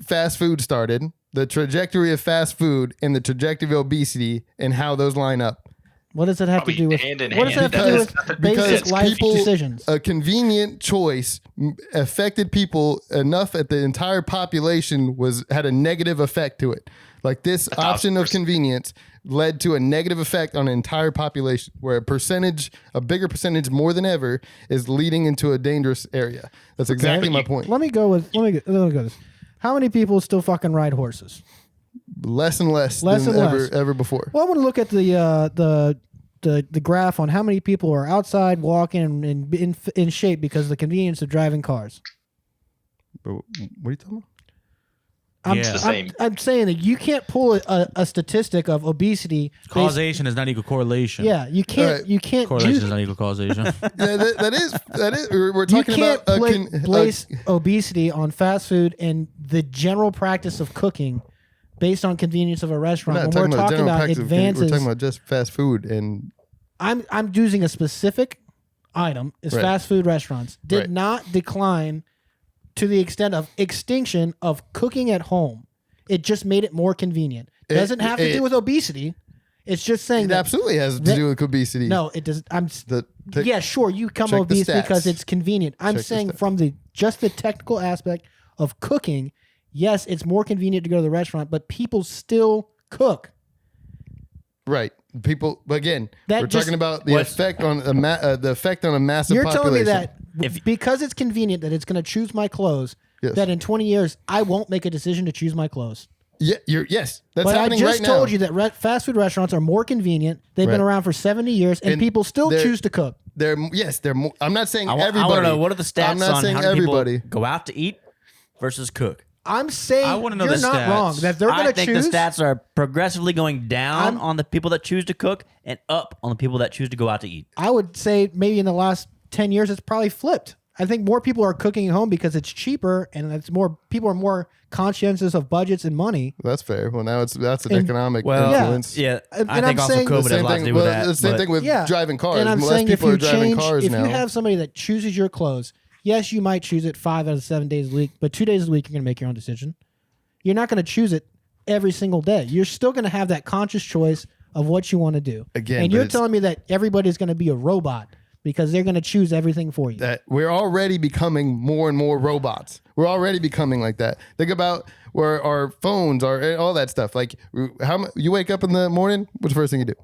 fast food started, the trajectory of fast food and the trajectory of obesity and how those line up. What does it have Probably to do with hand in what does it have hand. to do with basic life decisions? A convenient choice affected people enough that the entire population had a negative effect to it. Like this option of convenience led to a negative effect on an entire population, where a bigger percentage more than ever is leading into a dangerous area. That's exactly my point. Let me go this. How many people still fucking ride horses? Less and less Less than and less. ever before. Well, I want to look at the graph on how many people are outside walking and in shape because of the convenience of driving cars. What are you talking about? I'm saying that you can't pull a statistic of obesity. Causation is not equal correlation. Yeah, you can't. You can't. Correlation is not equal causation. That is. We're You talking can't about place obesity on fast food and the general practice of cooking based on convenience of a restaurant. We're When we're talking general about practice of advances, we're talking about just fast food and. I'm using a specific item is Right. fast food restaurants did Right. not decline to the extent of extinction of cooking at home. It just made it more convenient. It doesn't have to do with obesity. It's just saying It that absolutely has to do with obesity. no, it does. The- Yeah, sure, you become check the obese because stats. it's convenient. I'm Check the saying stats. from the technical aspect of cooking, yes, it's more convenient to go to the restaurant, but people still cook. Right. People again. That we're just- talking about the effect on the effect on a massive You're population. telling me that because it's convenient that it's going to choose my clothes, Yes. that in 20 years I won't make a decision to choose my clothes. Yeah, yes, that's But I happening just right told now. you that fast food restaurants are more convenient. They've been Right. around for 70 years, and people still they're- choose to cook. They're more. I'm not saying I want everybody. to know what are the stats I'm not on saying how many everybody. people go out to eat versus cook. I'm saying I wanna know you're the not stats. wrong. That they're going I to think choose. the stats are progressively going down I'm- on the people that choose to cook and up on the people that choose to go out to eat. I would say maybe in the last 10 years, it's probably flipped. I think more people are cooking at home because it's cheaper and it's more. People are more conscientious of budgets and money. That's fair. Well, now that's an And- economic Well, influence. yeah, And I I'm think also saying- COVID The has same a lot to thing. do with Well, that. the same but- thing with Yeah, driving cars. And I'm Less saying if people you are driving change, cars if now. you have somebody that chooses your clothes, yes, you might choose it 5 out of 7 days a week, but 2 days a week you're going to make your own decision. You're not going to choose it every single day. You're still going to have that conscious choice of what you want to do. Again, and but you're it's- telling me that everybody's going to be a robot because they're going to choose everything for you. that we're already becoming more and more robots. We're already becoming like that. Think about where our phones are, all that stuff. Like you wake up in the morning, what's the first thing you do?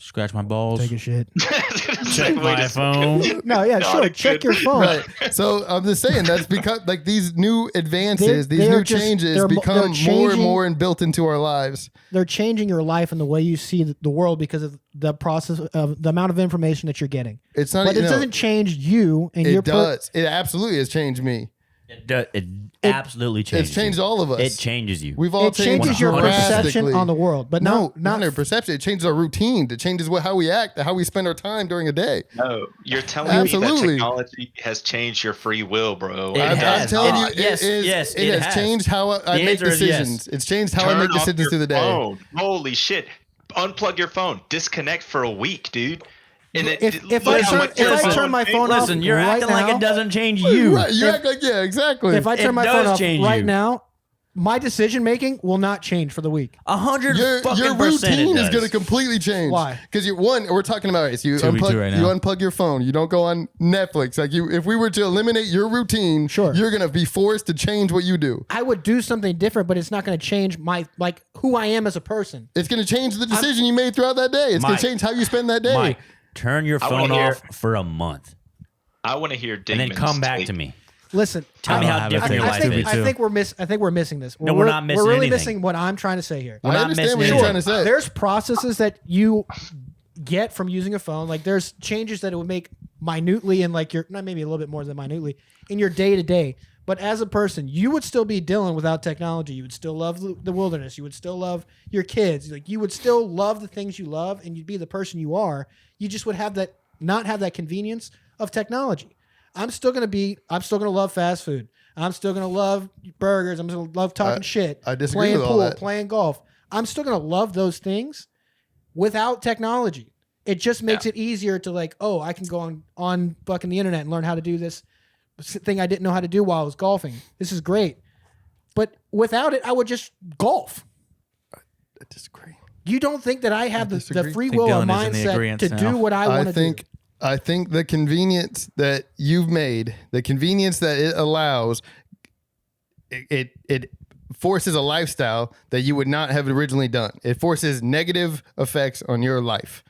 Scratch my balls. Take a shit. Check my phone. No, yeah, sure. Check your phone. Right. So I'm just saying that's because like these new advances, these they're new just- changes they're become more and changing- more and built into our lives. They're changing your life and the way you see the world because of the process of the amount of information that you're getting. It's not. But it you know, doesn't change you and your It does. It absolutely has changed me. It absolutely changes. It's changed all of us. It changes you. We've all It changes your 100%. perception drastically. on the world, but No, not not our perception. It changes our routine. It changes how we act, how we spend our time during a day. No, you're telling Absolutely. me that technology has changed your free will, bro. It I'm has. telling you, Yes, yes, it it has has. changed how I The make answer is yes. decisions. It's changed how I Turn make off decisions your through the day. phone. Holy shit! Unplug your phone. Disconnect for a week, dude. And if I turn my phone off Listen, you're right acting like now- it doesn't change you. Right, you act like exactly. if I turn It my does phone off change right you. now, my decision making will not change for the week. 100 your fucking percent routine it is does. going to completely change. Why? Because we're talking about it. So you 2v2 unplug, right you now. unplug your phone. You don't go on Netflix. Like if we were to eliminate your routine, Sure. you're going to be forced to change what you do. I would do something different, but it's not going to change my who I am as a person. It's going to change the decision you made throughout that day. It's going Mike. to change how you spend that day. Mike, turn your I wanna phone hear- off for a month I want to hear Dingman's and then come back take. to me. Listen, Tell me don't how have different it. your I life think, is. I think we're missing this. No, we're not missing We're really anything. missing what I'm trying to say here. We're I not understand missing what you're anything. trying to say. There's processes that you get from using a phone. Like there's changes that it would make minutely and like your not maybe a little bit more than minutely in your day to day. But as a person, you would still be Dylan without technology. You would still love the wilderness. You would still love your kids. Like you would still love the things you love, and you'd be the person you are. You just would not have that convenience of technology. I'm still gonna love fast food. I'm still gonna love burgers. I'm gonna love talking shit. I disagree playing with all pool, that. playing golf. I'm still gonna love those things without technology. It just makes it easier to I can go on fucking the internet and learn how to do this thing I didn't know how to do while I was golfing. This is great. But without it, I would just golf. I disagree. You don't think that I have the disagree. free I think will or Dylan is in the mindset agreement to now. do what I want to do? I think the convenience that you've made, the convenience that it allows, it forces a lifestyle that you would not have originally done. It forces negative effects on your life.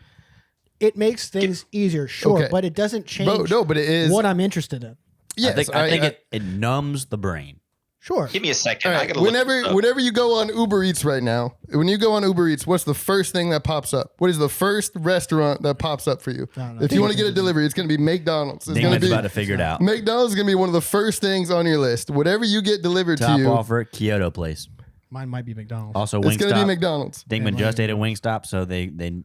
It makes things easier, sure, Okay. but it doesn't change But it is what I'm interested in. Yes, I think it numbs the brain. Sure. Give me a second. All I right, gotta look this up. whenever you go on Uber Eats right now, when you go on Uber Eats, what's the first thing that pops up? What is the first restaurant that pops up for you? don't know. If you want to get a delivery, it's going to be McDonald's. It's going Dingman's to be about to figure it out. McDonald's is going to be one of the first things on your list. Whatever you get delivered to Top you, offer, Kyoto place. Mine might be McDonald's. Also, It's going to be Wingstop. McDonald's. Dingman just ate a Wingstop, so they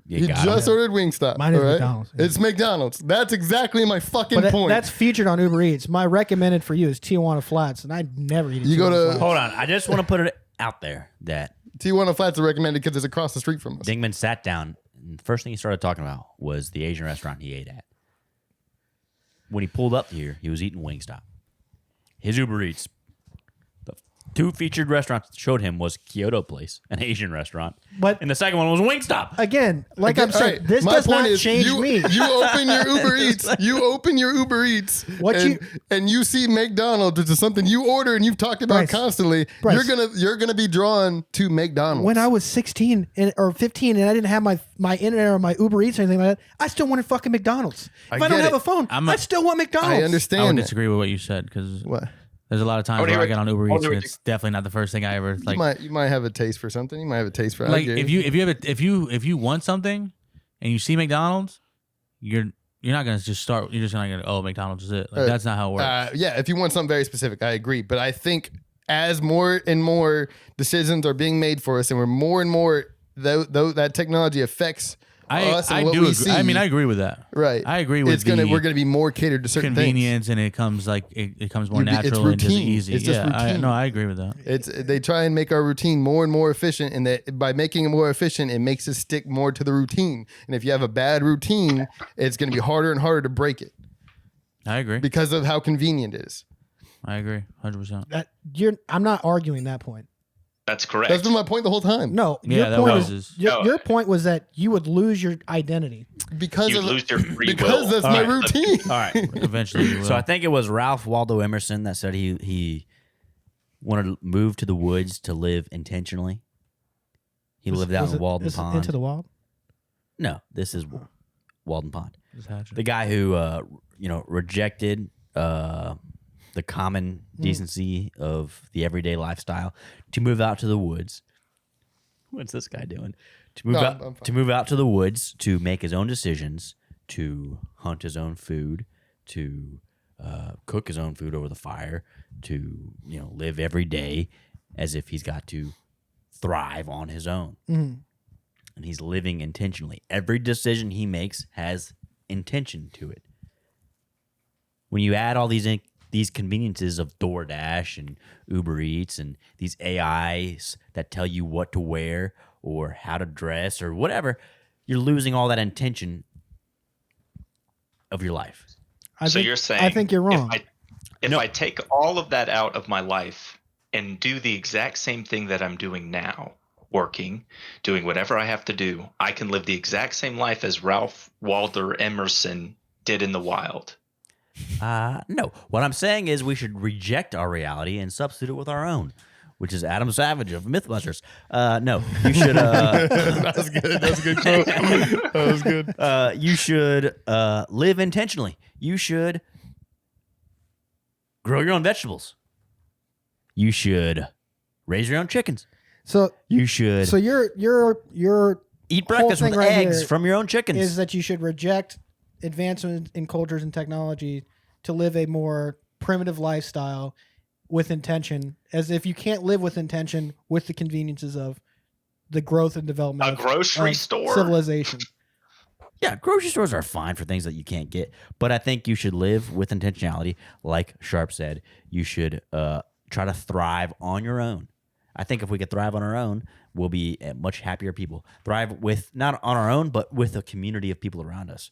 He got just him. ordered Wingstop. Mine is all right? McDonald's. It's McDonald's. That's exactly my fucking But point. that's featured on Uber Eats. My recommended for you is Tijuana Flats, and I never eat it. You go to- Hold on, I just want to put it out there that Tijuana Flats are recommended because it's across the street from us. Dingman sat down, and the first thing he started talking about was the Asian restaurant he ate at. When he pulled up here, he was eating Wingstop. His Uber Eats, the two featured restaurants that showed him was Kyoto Place, an Asian restaurant, But- and the second one was Wingstop. Again, like I'm All saying, right, this my does point not is change me. You open your Uber Eats. You open your Uber Eats. What and you see McDonald's, which is something you order and you've talked about Bryce, constantly. Bryce. You're gonna be drawn to McDonald's. When I was 16 or 15 and I didn't have my internet or my Uber Eats or anything like that, I still wanted fucking McDonald's. If I don't get have it. a phone, I still want McDonald's. I I understand. would that. disagree with what you said because What? there's a lot of times would where I hear get on Uber I would Eats hear and what it's definitely not the first thing I ever like. You might have a taste for something. You might have a taste for Like if you want something and you see McDonald's, you're not gonna just start. You're just not gonna McDonald's is it. Like that's not how it works. Yeah, if you want something very specific, I agree. But I think as more and more decisions are being made for us, and we're more and more that technology affects us and I what do we agree. see. I mean, I agree with that. Right. I agree with we're gonna be more catered to certain convenience, and it comes like it comes more It's natural and just routine. easy. It's just routine. I agree with that. things. They try and make our routine more and more efficient, and that by making it more efficient, it makes us stick more to the routine. And if you have a bad routine, it's gonna be harder and harder to break it I agree. because of how convenient it is. I agree, 100%. I'm not arguing that point. That's correct. That's been my point the whole time. No, Yeah, your that point was is his- your point was that you would lose your identity. Because You of lose your free because will. that's All my right. routine. All right. Eventually, you will. So I think it was Ralph Waldo Emerson that said he wanted to move to the woods to live intentionally. He lived out in Walden Is it Pond. Into the Wild. No, this is Walden Pond. Just hatchet. The guy who rejected the common decency of the everyday lifestyle to move out to the woods. What's this guy doing? To move No, out I'm fine. to move out to the woods to make his own decisions, to hunt his own food, to cook his own food over the fire, to live every day as if he's got to thrive on his own. Mhm. And he's living intentionally. Every decision he makes has intention to it. When you add all these conveniences of DoorDash and Uber Eats and these AIs that tell you what to wear or how to dress or whatever, you're losing all that intention of your life. You're saying I think you're wrong. If I take all of that out of my life and do the exact same thing that I'm doing now, working, doing whatever I have to do, I can live the exact same life as Ralph Waldo Emerson did in the wild. No. What I'm saying is we should reject our reality and substitute it with our own, which is Adam Savage of Mythbusters. No, you should. That was good. That was a good quote. That was good. You should live intentionally. You should grow your own vegetables. You should raise your own chickens. So You should so your eat breakfast thing with right eggs here from your own chickens. is that you should reject advancement in cultures and technology to live a more primitive lifestyle with intention, as if you can't live with intention with the conveniences of the growth and development A of- grocery of store? civilization. Yeah, grocery stores are fine for things that you can't get, but I think you should live with intentionality. Like Sharpe said, you should try to thrive on your own. I think if we could thrive on our own, we'll be much happier people. Thrive with not on our own, but with a community of people around us.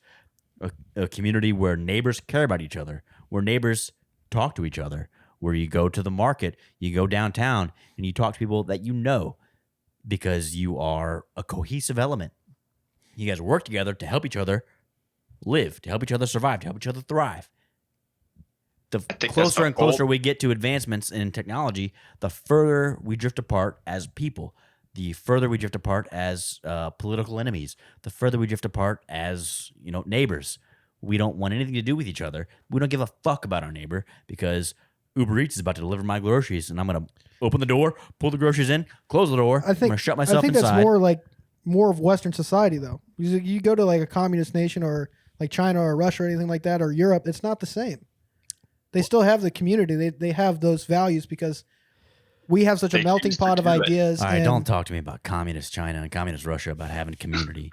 A community where neighbors care about each other, where neighbors talk to each other, where you go to the market, you go downtown, and you talk to people that you know because you are a cohesive element. You guys work together to help each other live, to help each other survive, to help each other thrive. The think that's closer the and closer goal. we get to advancements in technology, the further we drift apart as people. The further we drift apart as political enemies, the further we drift apart as neighbors. We don't want anything to do with each other. We don't give a fuck about our neighbor because Uber Eats is about to deliver my groceries, and I'm gonna open the door, pull the groceries in, close the door. I'm gonna shut myself I think inside. that's more of Western society though. You go to like a communist nation or like China or Russia or anything like that or Europe, it's not the same. They still have the community. They have those values because we have such a They melting used to pot of do it. ideas. All right, and don't talk to me about communist China and communist Russia about having community.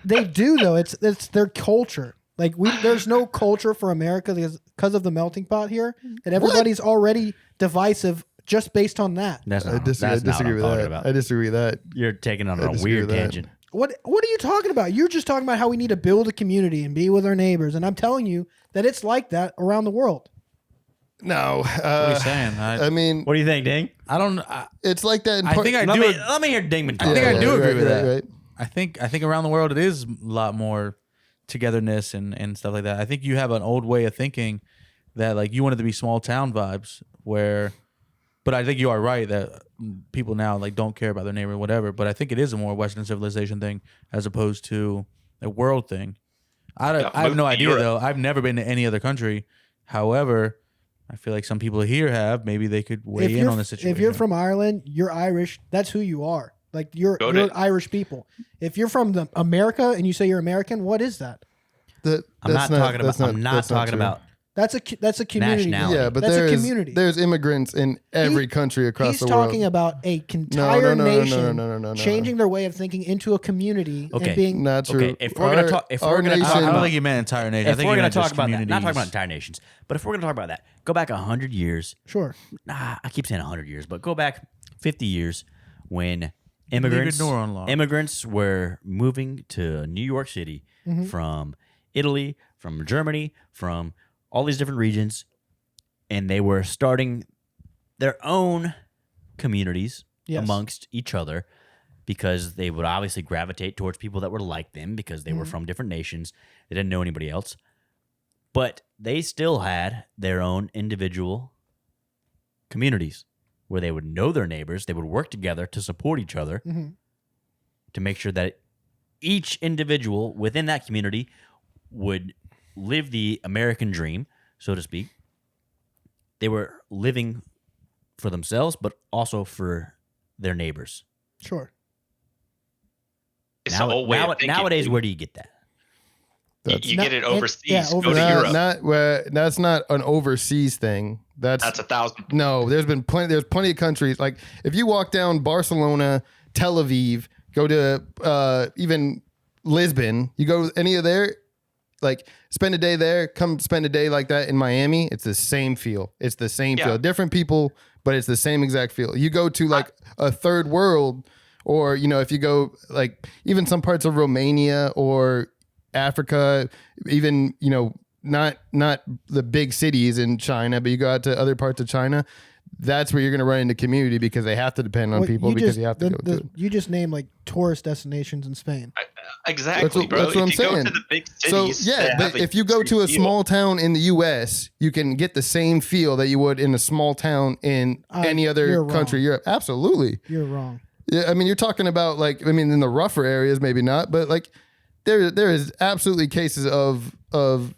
they do though. It's their culture. Like there's no culture for America because of the melting pot here, and everybody's already divisive just based on that. That's I not, disagree, that's not what I'm with talking that. about. I disagree with that. You're taking on I a disagree weird with that. tangent. What are you talking about? You're just talking about how we need to build a community and be with our neighbors, and I'm telling you that it's like that around the world. No. What are you saying? I mean, What do you think, Ding? I don't. it's like that in I think I Let do. me, let me hear Dingman talk. I think I do agree with that. Right. I think around the world it is a lot more togetherness and stuff like that. I think you have an old way of thinking that like you want it to be small town vibes where, but I think you are right that people now like don't care about their neighbor or whatever. But I think it is a more Western civilization thing as opposed to a world thing. I have no idea though. I've never been to any other country. However, I feel like some people here have. Maybe they could weigh in on the situation. If you're from Ireland, you're Irish. That's who you are. Like you're Irish people. If you're from America and you say you're American, what is that? I'm not talking about That's a community. Nationality. Yeah, but that's there's a community. there's immigrants in every country across the world. He's talking about a entire nation no. changing their way of thinking into a community Okay. and being. Not true. Okay, if we're gonna talk, if we're gonna talk I don't about, think you meant entire nation. I if think we're you gonna meant talk just about that, not communities. talking about entire nations, but if we're gonna talk about that, go back 100 years. Sure. I keep saying 100 years, but go back 50 years when immigrants door unlocked. immigrants were moving to New York City from Italy, from Germany, from all these different regions, and they were starting their own communities Yes. amongst each other because they would obviously gravitate towards people that were like them because they were from different nations. They didn't know anybody else. But they still had their own individual communities where they would know their neighbors. They would work together to support each other to make sure that each individual within that community would live the American dream, so to speak. They were living for themselves, but also for their neighbors. Sure. It's an old way of thinking. Nowadays, where do you get that? You get it overseas. yeah, Go to overseas. Europe. That's not an overseas thing. That's 1,000. No, there's plenty of countries. Like if you walk down Barcelona, Tel Aviv, go to even Lisbon, you go any of there, like spend a day there, come spend a day like that in Miami, it's the same feel. It's the same feel. Different people, but it's the same exact feel. You go to like a third world, or if you go like even some parts of Romania or Africa, even not the big cities in China, but you go out to other parts of China, that's where you're going to run into community because they have to depend on Well, people because you have to go to it. You just named like tourist destinations in Spain. Exactly, bro. That's what I'm if you saying. go to the big So cities, yeah, they have but if you go to a small town in the U.S., you can get the same feel that you would in a small town in any other you're country. wrong. Europe, absolutely. You're wrong. Yeah, I mean, you're talking about in the rougher areas, maybe not, but like there is absolutely cases of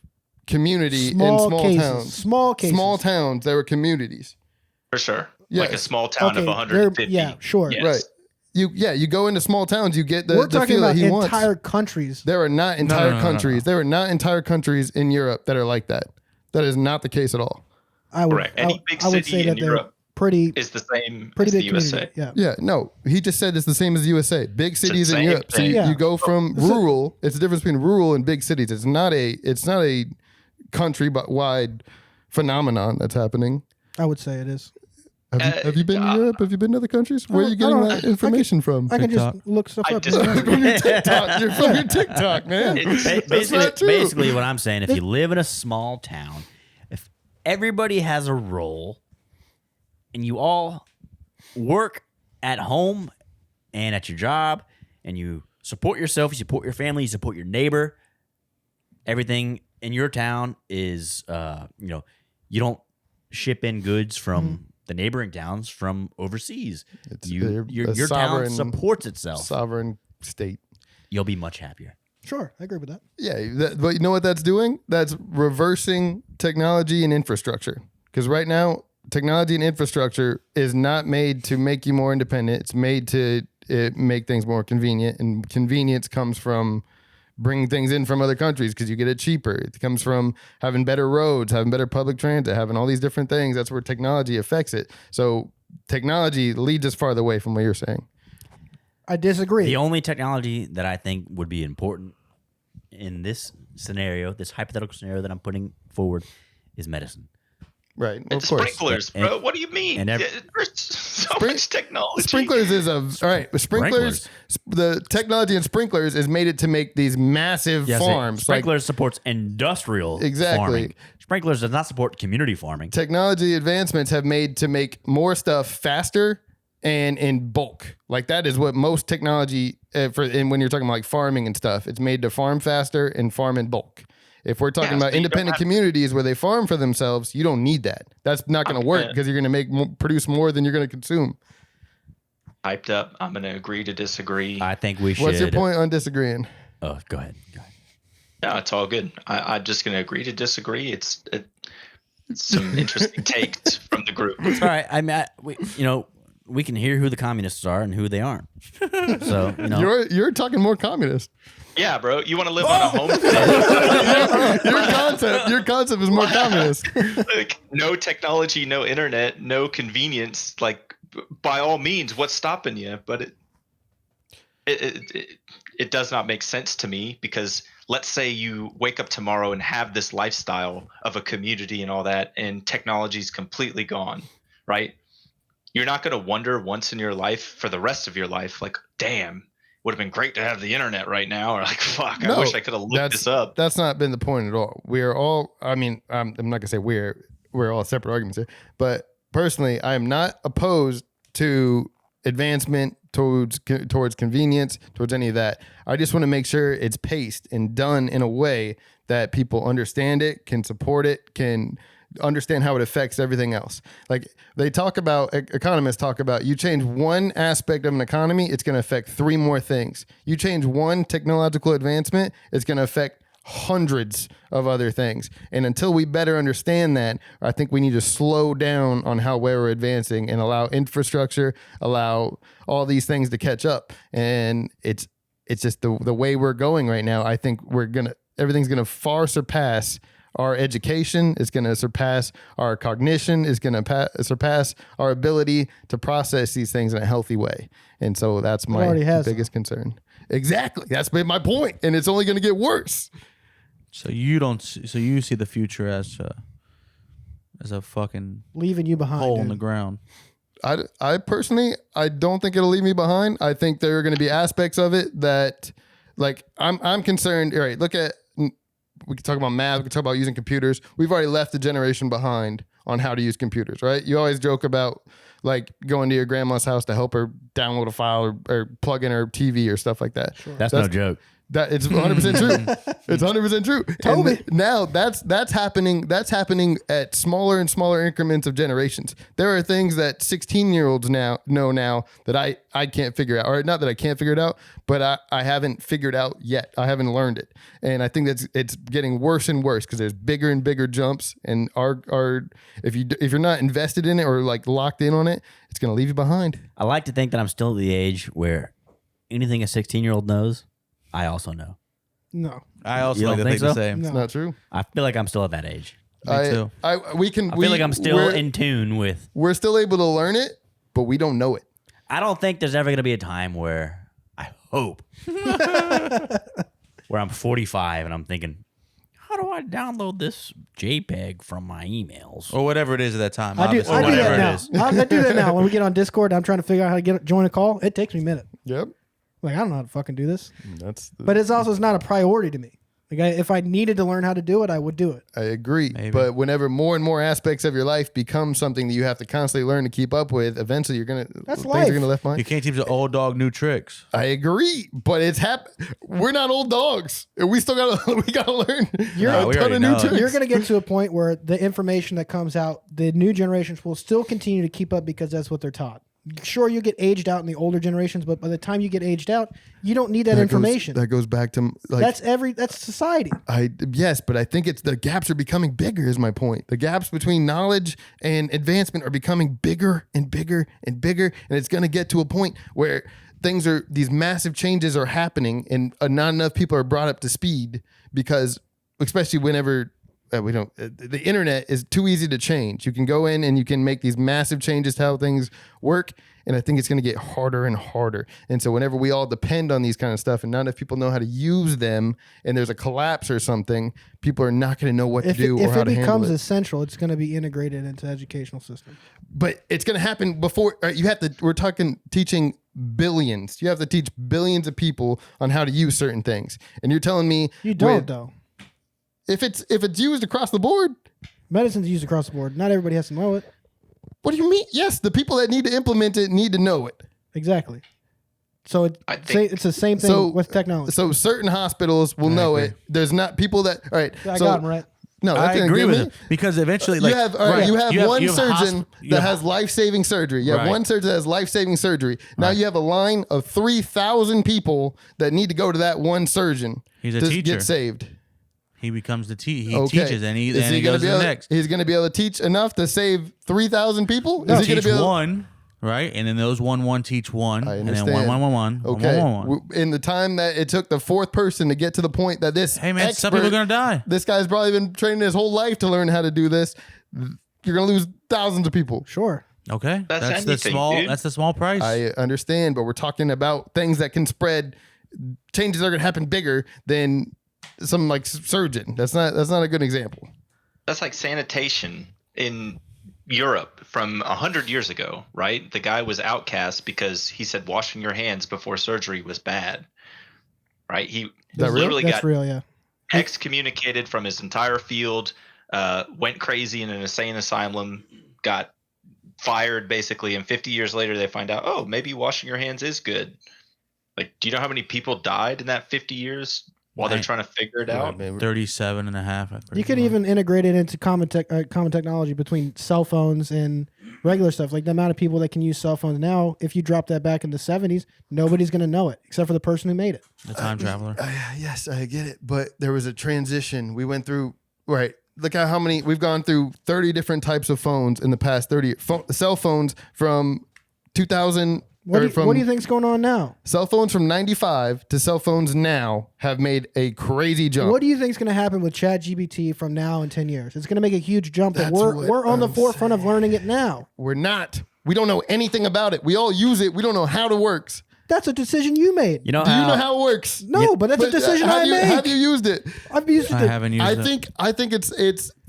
community in small towns. Small cases. Small towns, there were communities. for sure. Yeah. Like a small town of Okay, 150. yeah, sure. Yes. Right. You go into small towns, you get We're the talking feel about that he wants. entire countries. There are not entire no, countries. There are not entire countries in Europe that are like that. That is not the case at all. I would, Correct. Any big I would city say that in they're Europe pretty It's the same pretty as the big USA. community. Yeah. Yeah, no, he just said it's the same as the USA. Big cities in same Europe. So thing. you, Yeah. you go from rural. It's the difference between rural and big cities. It's not a country but wide phenomenon that's happening. I would say it is. Have you been to Europe? Have you been to other countries? Where are you getting that information from? I can just look stuff I up. just- From your TikTok. You're from your TikTok, man. That's not true. Basically, what I'm saying, if you live in a small town, if everybody has a role and you all work at home and at your job and you support yourself, you support your family, you support your neighbor, everything in your town is, you don't ship in goods from the neighboring towns from overseas. Your town sovereign- supports itself. Sovereign state. You'll be much happier. Sure, I agree with that. Yeah, but you know what that's doing? That's reversing technology and infrastructure. Because right now, technology and infrastructure is not made to make you more independent. It's made to make things more convenient. And convenience comes from bringing things in from other countries because you get it cheaper. It comes from having better roads, having better public transit, having all these different things. That's where technology affects it. So technology leads us farther away from what you're saying. I disagree. The only technology that I think would be important in this scenario, this hypothetical scenario that I'm putting forward, is medicine. Right. And Of course. sprinklers, bro. What do you mean? There's so much technology. Sprinklers is all right. Sprinklers. The technology in sprinklers is made it to make these massive farms. Sprinklers supports industrial farming. Sprinklers does not support community farming. Technology advancements have made to make more stuff faster and in bulk. Like that is what most technology and when you're talking about like farming and stuff, it's made to farm faster and farm in bulk. If we're talking about independent communities where they farm for themselves, you don't need that. That's not going to work because you're going to produce more than you're going to consume. Hyped up. I'm going to agree to disagree. I think we should. What's your point on disagreeing? Oh, go ahead. No, it's all good. I'm just going to agree to disagree. It's some interesting takes from the group. It's all right. I mean, we can hear who the communists are and who they aren't. So you're talking more communist. Yeah, bro. You want to live on a homestead? Your concept is more communist. Like, no technology, no internet, no convenience. Like, by all means, what's stopping you? But it does not make sense to me, because let's say you wake up tomorrow and have this lifestyle of a community and all that, and technology's completely gone, right? You're not going to wonder once in your life for the rest of your life, like, damn, would have been great to have the internet right now, or like, fuck, I wish I could have looked this up. That's not been the point at all. We are all, I mean, I'm not gonna say we're all separate arguments here, but personally, I am not opposed to advancement towards convenience, towards any of that. I just want to make sure it's paced and done in a way that people understand it, can support it, can understand how it affects everything else. Like they talk about, economists talk about, you change one aspect of an economy, it's going to affect 3 more things. You change one technological advancement, it's going to affect hundreds of other things. And until we better understand that, I think we need to slow down on how we're advancing and allow infrastructure, allow all these things to catch up. And it's just the way we're going right now. I think everything's going to far surpass our education. Is going to surpass our cognition, is going to surpass our ability to process these things in a healthy way. And so that's my biggest concern. Exactly. That's been my point. And it's only going to get worse. So you see the future as a fucking leaving you behind hole in the ground. I personally, I don't think it'll leave me behind. I think there are going to be aspects of it that, like, I'm concerned. All right, look at, we can talk about math. We can talk about using computers. We've already left the generation behind on how to use computers, right? You always joke about like going to your grandma's house to help her download a file or plug in her TV or stuff like that. Sure. That's no joke. That it's 100% true. It's 100% true. Toby. And now that's happening. That's happening at smaller and smaller increments of generations. There are things that 16-year-olds know now that I can't figure out, or not that I can't figure it out, but I haven't figured out yet. I haven't learned it, and I think it's getting worse and worse because there's bigger and bigger jumps. And if you're not invested in it or like locked in on it, it's going to leave you behind. I like to think that I'm still at the age where anything a 16-year-old knows, I also know. No. I also You like don't to think think the so? same. It's not true. I feel like I'm still at that age. Me too. I feel like I'm still in tune with. We're still able to learn it, but we don't know it. I don't think there's ever going to be a time where, I hope, where I'm 45 and I'm thinking, how do I download this JPEG from my emails? Or whatever it is at that time. I do whatever that it now. is. I do that now. When we get on Discord, I'm trying to figure out how to join a call. It takes me a minute. Yep. Like, I don't know how to fucking do this. But it's not a priority to me. Like, if I needed to learn how to do it, I would do it. I agree. Maybe. But whenever more and more aspects of your life become something that you have to constantly learn to keep up with, eventually That's things life. are gonna left behind. You can't teach the old dog new tricks. I agree, but it's we're not old dogs. We still gotta learn we a ton already of new know. tricks. You're going to get to a point where the information that comes out, the new generations will still continue to keep up because that's what they're taught. Sure, you get aged out in the older generations, but by the time you get aged out, you don't need that information. That goes back to like that's society. Yes, but I think it's the gaps are becoming bigger. Is my point. The gaps between knowledge and advancement are becoming bigger and bigger and bigger, and it's going to get to a point where these massive changes are happening, and not enough people are brought up to speed because, especially whenever we don't. The internet is too easy to change. You can go in and you can make these massive changes to how things work, and I think it's going to get harder and harder. And so whenever we all depend on these kind of stuff, and not if people know how to use them, and there's a collapse or something, people are not going to know what to do or how to handle it. If it becomes essential, it's going to be integrated into the educational system. But it's going to happen before you have to. We're talking teaching billions. You have to teach billions of people on how to use certain things, and you're telling me you don't though. If it's used across the board, medicine's used across the board. Not everybody has to know it. What do you mean? Yes, the people that need to implement it need to know it. Exactly. So it's the same thing with technology. So certain hospitals will know it. There's not people that. All right. I got him right. No, I agree with it because eventually, like you have one surgeon that has life-saving surgery. You have one surgeon that has life-saving surgery. Now you have a line of 3,000 people that need to go to that one surgeon. He's a to teacher. Get saved. He becomes the teacher. He teaches, and he goes to the next. He's going to be able to teach enough to save 3,000 people. Is he going to be one? Right, and then those one teach one, I and understand. then one. Okay, one. In the time that it took the fourth person to get to the point that this some people are gonna die. This guy's probably been training his whole life to learn how to do this. You're gonna lose thousands of people. Sure. Okay, that's anything, the small. dude. That's the small price. I understand, but we're talking about things that can spread. Changes are gonna happen bigger than some like surgeon. That's not a good example. That's like sanitation in Europe from 100 years ago, right? The guy was outcast because he said washing your hands before surgery was bad, right? He literally got excommunicated from his entire field, went crazy in an insane asylum, got fired basically, and 50 years later they find out, oh, maybe washing your hands is good. Like, do you know how many people died in that 50 years while they're trying to figure it out? 37 and a half. You could even integrate it into common technology between cell phones and regular stuff. Like the amount of people that can use cell phones now, if you drop that back in the 70s, nobody's going to know it except for the person who made it. The time traveler. Yes, I get it. But there was a transition. We went through, right. Look at how many, we've gone through 30 different types of phones in the past 30, cell phones from 2000. What do you think's going on now? Cell phones from 95 to cell phones now have made a crazy jump. What do you think's going to happen with ChatGPT from now in 10 years? It's going to make a huge jump. That we're on the forefront of learning it now. We're not. We don't know anything about it. We all use it. We don't know how it works. That's a decision you made. Do you know how it works? No, but that's a decision I made. Have you used it? I've used it. I haven't used it.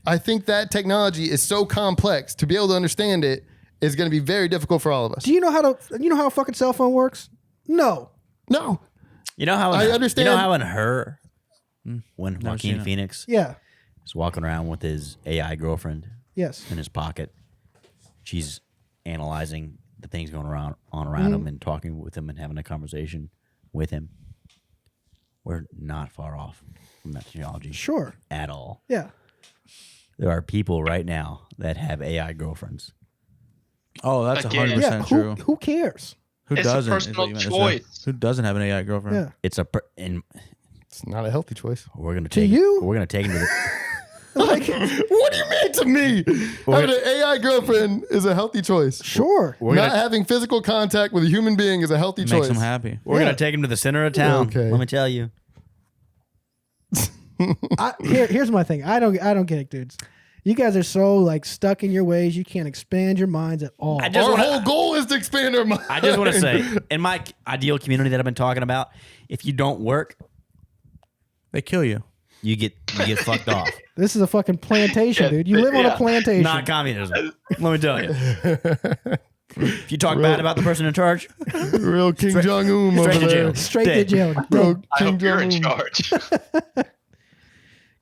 I think that technology is so complex to be able to understand it. Is going to be very difficult for all of us. Do you know how a fucking cell phone works? No. You know how I understand. You know how in Her, when Joaquin Phoenix is walking around with his AI girlfriend in his pocket, she's analyzing the things going around him and talking with him and having a conversation with him. We're not far off from that technology. Sure. At all. Yeah. There are people right now that have AI girlfriends. Oh, that's 100% true. Who cares? Who It's doesn't? a personal choice. Who doesn't have an AI girlfriend? Yeah. It's it's not a healthy choice. We're gonna To take you? We're gonna take him to the. Like, what do you mean to me? Having an AI girlfriend is a healthy choice. Sure. Not having physical contact with a human being is a healthy choice. Makes them happy. We're gonna take him to the center of town. Okay. Let me tell you. Here's my thing. I don't get it, dudes. You guys are so like stuck in your ways. You can't expand your minds at all. Our whole goal is to expand our mind. I just want to say, in my ideal community that I've been talking about, if you don't work, they kill you. You get fucked off. This is a fucking plantation, dude. You live on a plantation. Not communism. Let me tell you. If you talk bad about the person in charge, real King Jong-un over there. Straight to jail. Real I King hope you're in Jong-un. charge.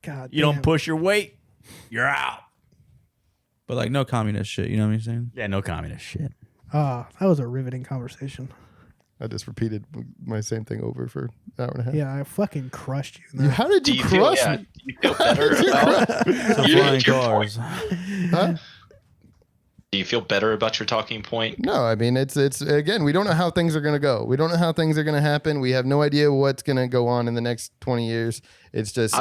God, you don't push your weight, you're out. But like no communist shit, you know what I'm saying? Yeah, no communist shit. That was a riveting conversation. I just repeated my same thing over for an hour and a half. Yeah, I fucking crushed you. How did you crush me? Do you feel better about Flying cars. Huh? Do you feel better about your talking point? No, I mean it's again, we don't know how things are going to go. We don't know how things are going to happen. We have no idea what's going to go on in the next 20 years. It's just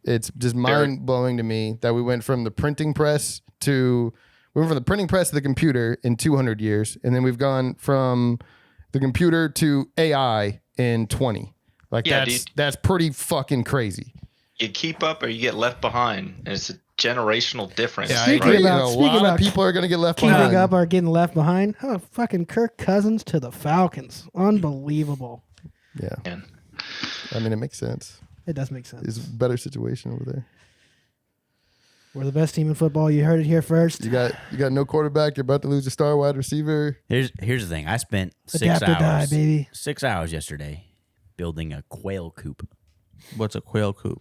it's just mind blowing to me that we went from the printing press to the computer in 200 years, and then we've gone from the computer to AI in 20. Like that's pretty fucking crazy. You keep up or you get left behind, and it's a generational difference. Yeah, I Speaking agree. about- a speaking lot about of people are going to get left Keeping behind. up or getting left behind. Oh, fucking Kirk Cousins to the Falcons. Unbelievable. Yeah, Man. I mean, it makes sense. It does make sense. It's a better situation over there. We're the best team in football. You heard it here first. You got no quarterback. You're about to lose a star wide receiver. Here's the thing. I spent 6 Adapt or die, hours, baby. 6 hours yesterday building a quail coop. What's a quail coop?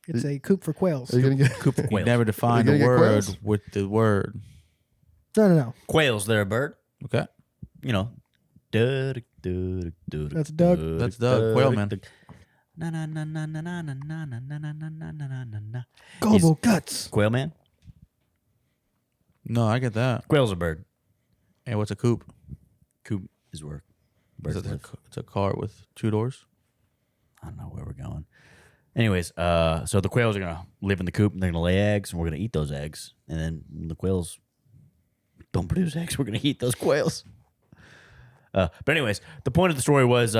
It's a coop for quails. Are you going to get Coop for You quails. never defined Are a you gonna get word quails? with the word. No. Quails, they're a bird. Okay. You know. That's That's Doug. That's Doug, Quail Man. Global guts. Quail man? No, I get that. Quail's a bird. Hey, what's a coop? Coop is where Is birds it live. it's a car with 2 doors. I don't know where we're going. Anyways, so the quails are gonna live in the coop and they're gonna lay eggs, and we're gonna eat those eggs. And then when the quails don't produce eggs, we're gonna eat those quails. But anyways, the point of the story was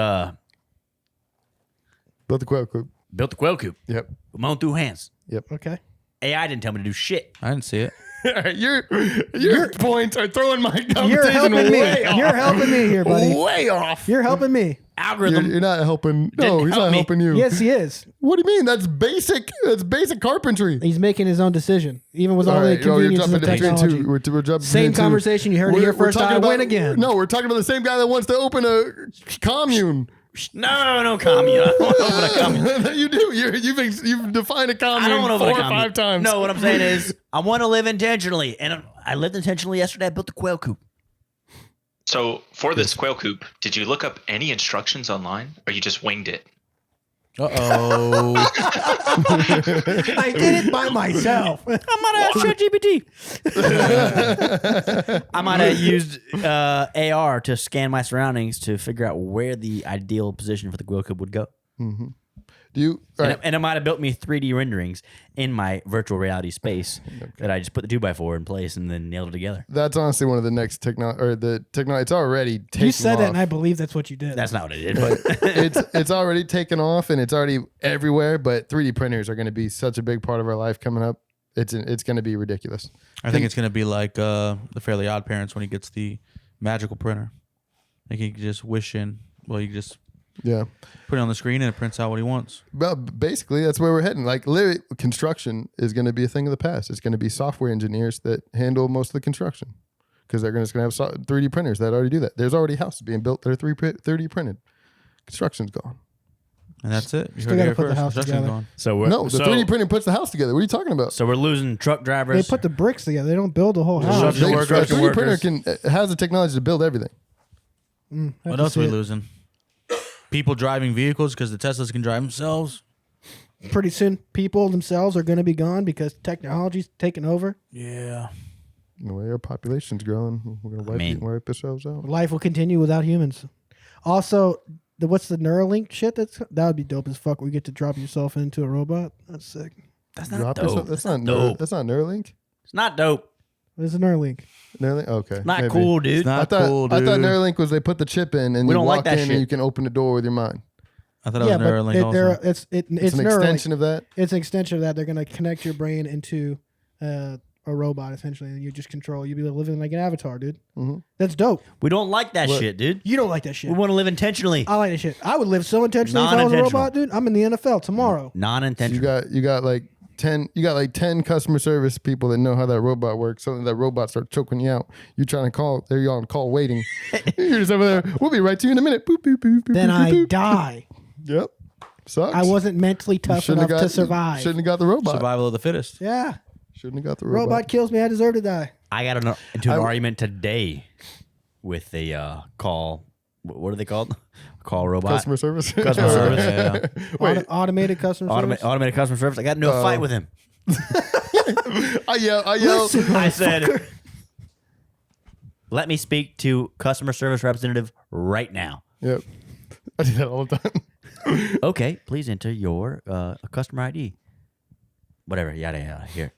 build the quail coop? built the quail coop Yep. with my own 2 hands. Okay. AI didn't tell me to do shit. I didn't see it. Your points are throwing my You're conversation helping me. way off. You're helping me here, buddy. Way off. You're helping me. Algorithm. You're not helping. Didn't No, he's help not me. helping you. Yes, he is. What do you mean? That's basic. That's basic carpentry. He's making his own decision, even with all, All the right, you're conveniences of jumping between technology. two. We're jumping Same between two. conversation. You heard it here first. talking I about, win again. No, we're talking about the same guy that wants to open a commune. No, commune. I don't want to open a commune. You do. You've defined a I commune don't want to open 4 a or commune. 5 times. No, what I'm saying is I want to live intentionally. And I lived intentionally yesterday. I built the quail coop. So for this quail coop, did you look up any instructions online, or you just winged it? Uh-oh. I did it by myself. I might have ChatGPT. I might have used AR to scan my surroundings to figure out where the ideal position for the quail coop would go. Do you? All right. And it might have built me 3D renderings in my virtual reality space that I just put the 2x4 in place and then nailed it together. That's honestly one of the next technology, or the technology. It's already taken You said off. that, and I believe that's what you did. That's not what I did. But it's already taken off and it's already everywhere. But 3D printers are going to be such a big part of our life coming up. It's going to be ridiculous. I think it's going to be like the Fairly Odd Parents when he gets the magical printer. Like he can just wish in. Well, you just Yeah. put it on the screen and it prints out what he wants. Well, basically, that's where we're heading. Like, literally, construction is going to be a thing of the past. It's going to be software engineers that handle most of the construction because they're just going to have 3D printers that already do that. There's already houses being built that are 3D printed. Construction's gone. And that's it. You Still heard it gotta here put the first. house Construction's together. gone. so we're, No, the so, 3D printer puts the house together. What are you talking about? So we're losing truck They drivers. put the bricks together. They don't build the whole house. Construction The workers. 3D printer has the technology to build everything. Have What to else see are we it. losing? People driving vehicles because the Teslas can drive themselves. Pretty soon, people themselves are going to be gone because technology's taking over. Yeah. The way our population's growing, we're going to wipe ourselves out. Life will continue without humans. Also, what's the Neuralink shit? That would be dope as fuck. We get to drop yourself into a robot. That's sick. That's not Drop dope. yourself? That's not dope. That's not Neuralink. It's not dope. What is a Neuralink? Neuralink. Okay. Not maybe. cool, dude. It's not cool, I dude. thought Neuralink was they put the chip in and We you don't like walk that in shit. and you can open the door with your mind. I thought it was Neuralink also. it's It's an Neuralink. extension of that. It's an extension of that. They're going to connect your brain into a robot essentially, and you just control. You'll be living like an avatar, dude. Mhm. That's dope. We don't like that What? shit, dude. You don't like that shit. We want to live intentionally. I like that shit. I would live so intentionally if I was a Non-intentional. robot, dude. I'm in the NFL tomorrow. Non-intentional. You got like 10 customer service people that know how that robot works. So that robot starts choking you out. You trying to call? They're on call waiting. You're just over there. We'll be right to you in a minute. Boop, boop, boop, boop, Then boop, I boop. die. Yep. Sucks. I wasn't mentally tough Shouldn't enough have got- to survive. Shouldn't have got the robot. Survival of the fittest. Yeah. Shouldn't have got the Robot robot. kills me. I deserve to die. I got into an argument today with a call. What are they called? Call robot. Customer service. Customer service. Yeah. Wait. Automated customer service. Automated customer service. I got into a fight with him. I yell. Listen, I said, motherfucker. let me speak to customer service representative right now. Yep. I do that all the time. Okay, please enter your customer ID. Whatever, yada, yada, here.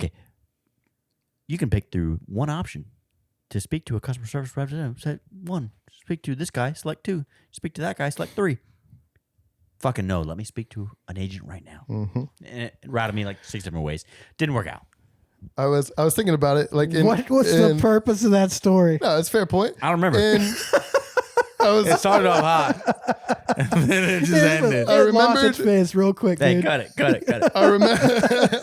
Okay. You can pick through one option to speak to a customer service representative. Say 1. Speak to this guy, select 2. Speak to that guy, select 3. fucking no. Let me speak to an agent right now. Mm-hmm. And it routed me like 6 different ways. Didn't work out. I was thinking about it. Like, What's the purpose of that story? No, it's a fair point. I don't remember. And It started off hot, and then it just ended. I It lost remembered- its face real quick, Hey, dude. cut it.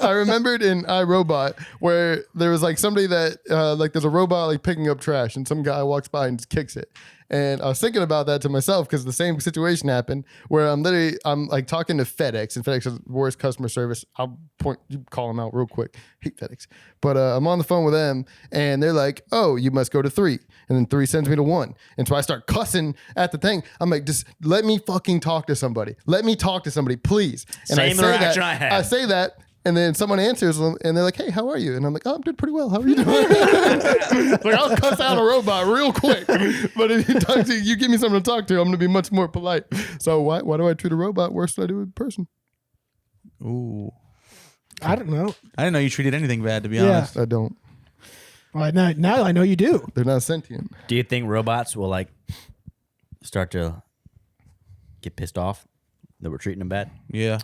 I remembered in iRobot where there was like somebody that like there's a robot like picking up trash and some guy walks by and just kicks it. And I was thinking about that to myself because the same situation happened where I'm like talking to FedEx, and FedEx is the worst customer service. I'll call them out real quick. Hate FedEx. But I'm on the phone with them and they're like, oh, you must go to 3. And then 3 sends me to 1. And so I start cussing at the thing. I'm like, just let me fucking talk to somebody. Let me talk to somebody, please. And Same interaction I had. I say that. And then someone answers them, and they're like, "Hey, how are you?" And I'm like, "Oh, I'm doing pretty well. How are you doing?" Like, I'll cuss out a robot real quick, but if you give me someone to talk to, I'm gonna be much more polite. So why do I treat a robot worse than I do a person? Ooh, I don't know. I didn't know you treated anything bad. To be Yeah. honest, I don't. Well, now I know you do. They're not sentient. Do you think robots will like start to get pissed off that we're treating them bad? yeah.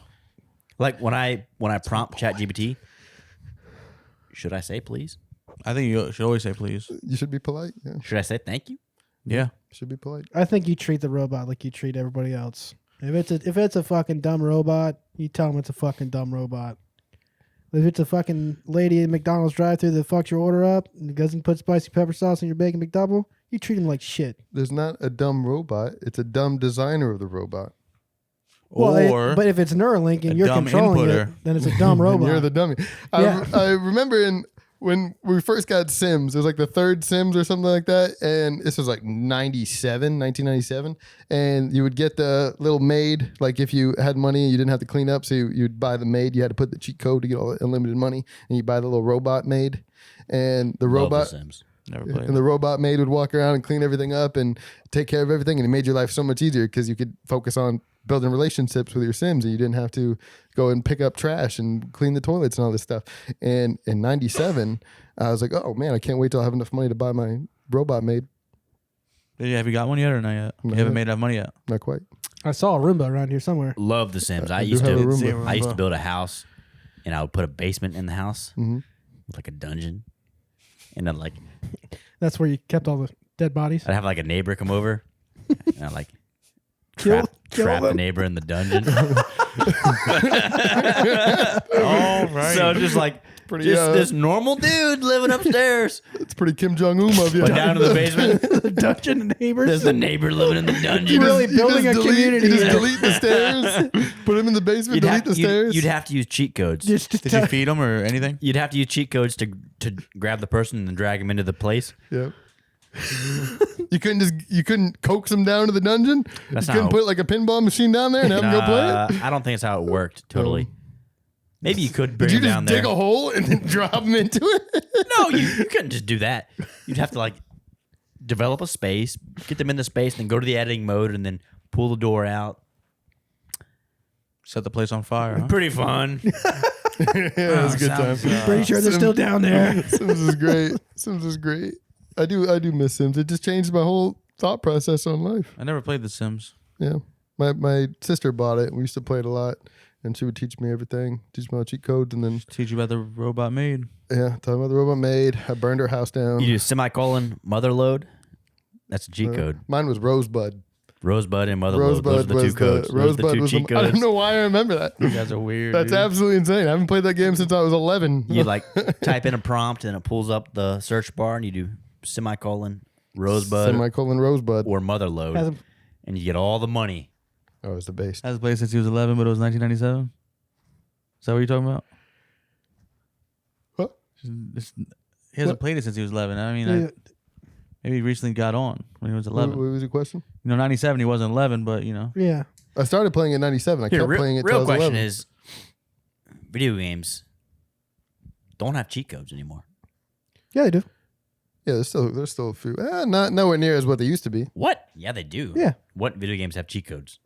Like when I prompt ChatGPT, should I say please? I think you should always say please. You should be polite. Yeah, Should I say thank you? Yeah. should be polite. I think you treat the robot like you treat everybody else. If it's a fucking dumb robot, you tell them it's a fucking dumb robot. If it's a fucking lady in McDonald's drive-thru that fucks your order up and doesn't put spicy pepper sauce in your bacon McDouble, you treat them like shit. There's not a dumb robot. It's a dumb designer of the robot. Or but if it's Neuralink and a you're dumb controlling it, inputter. then it's a dumb robot. And you're the dummy. Yeah. I remember when we first got Sims, it was like the third Sims or something like that. And this was like 1997. And you would get the little maid, like if you had money and you didn't have to clean up. So you'd buy the maid. You had to put the cheat code to get all the unlimited money. And you buy the little robot maid. And the Love robot. The Sims. never played. And the robot maid would walk around and clean everything up and take care of everything. And it made your life so much easier because you could focus on building relationships with your Sims and you didn't have to go and pick up trash and clean the toilets and all this stuff. And in 97, I was like, oh man, I can't wait till I have enough money to buy my robot maid. Have you got one yet or not yet? No. You haven't made enough money yet. Not quite. I saw a Roomba around here somewhere. Love The Sims. I do used have a to Roomba. I used to build a house, and I would put a basement in the house, Mhm. with like a dungeon, and then like That's where you kept all the dead bodies. I'd have like a neighbor come over, and I'd like Kill trap the them. neighbor in the dungeon. All right. So just like Pretty, just this normal dude living upstairs, It's pretty Kim Jong-un of you. but down in the basement, The dungeon neighbors. there's the neighbor living in the dungeon. Really building a community. You just here. delete the stairs, put him in the basement, delete the stairs. You'd have to use cheat codes. Just to Did you feed them or anything? You'd have to use cheat codes to grab the person and then drag him into the place. Yep. You couldn't coax him down to the dungeon. That's you not couldn't how- put like a pinball machine down there and have him go play it. I don't think that's how it worked. Totally. Maybe you could bring Did you him just down dig there. a hole and then drop him into it? No, you couldn't just do that. You'd have to like develop a space, get them in the space, then go to the editing mode, and then pull the door out. Set the place on fire. Huh? Pretty fun. Yeah, it was a good time. Pretty sure they're still down there. Sims is great. Sims is great. I do miss Sims. It just changed my whole thought process on life. I never played The Sims. Yeah. My sister bought it. We used to play it a lot. And she would teach me everything, teach me all the cheat codes, and then Teach you about the robot maid. talking about the robot maid. I burned her house down. You do semicolon mother load. That's a cheat code. Mine was Rosebud. Rosebud and mother load. Those are the two codes. Those are the Rosebud two was cheat I codes. don't know why I remember that. You guys are weird. That's dude. absolutely insane. I haven't played that game since I was 11. You like type in a prompt and it pulls up the search bar and you do semicolon Rosebud Semicolon Rosebud. or mother load, Hasn't- and you get all the money. Oh, it's the base. Has played since he was 11, but it was 1997. Is that what you're talking about? What? He hasn't played it since he was 11. I mean, Yeah. maybe he recently got on when he was What 11. was your question? 97, he wasn't 11, but Yeah. I started playing at 97. I Here, kept real, playing it till I real was question 11. is, video games don't have cheat codes anymore. Yeah, they do. Yeah, there's still a few. Not nowhere near as what they used to be. What? Yeah, they do. Yeah. What video games have cheat codes?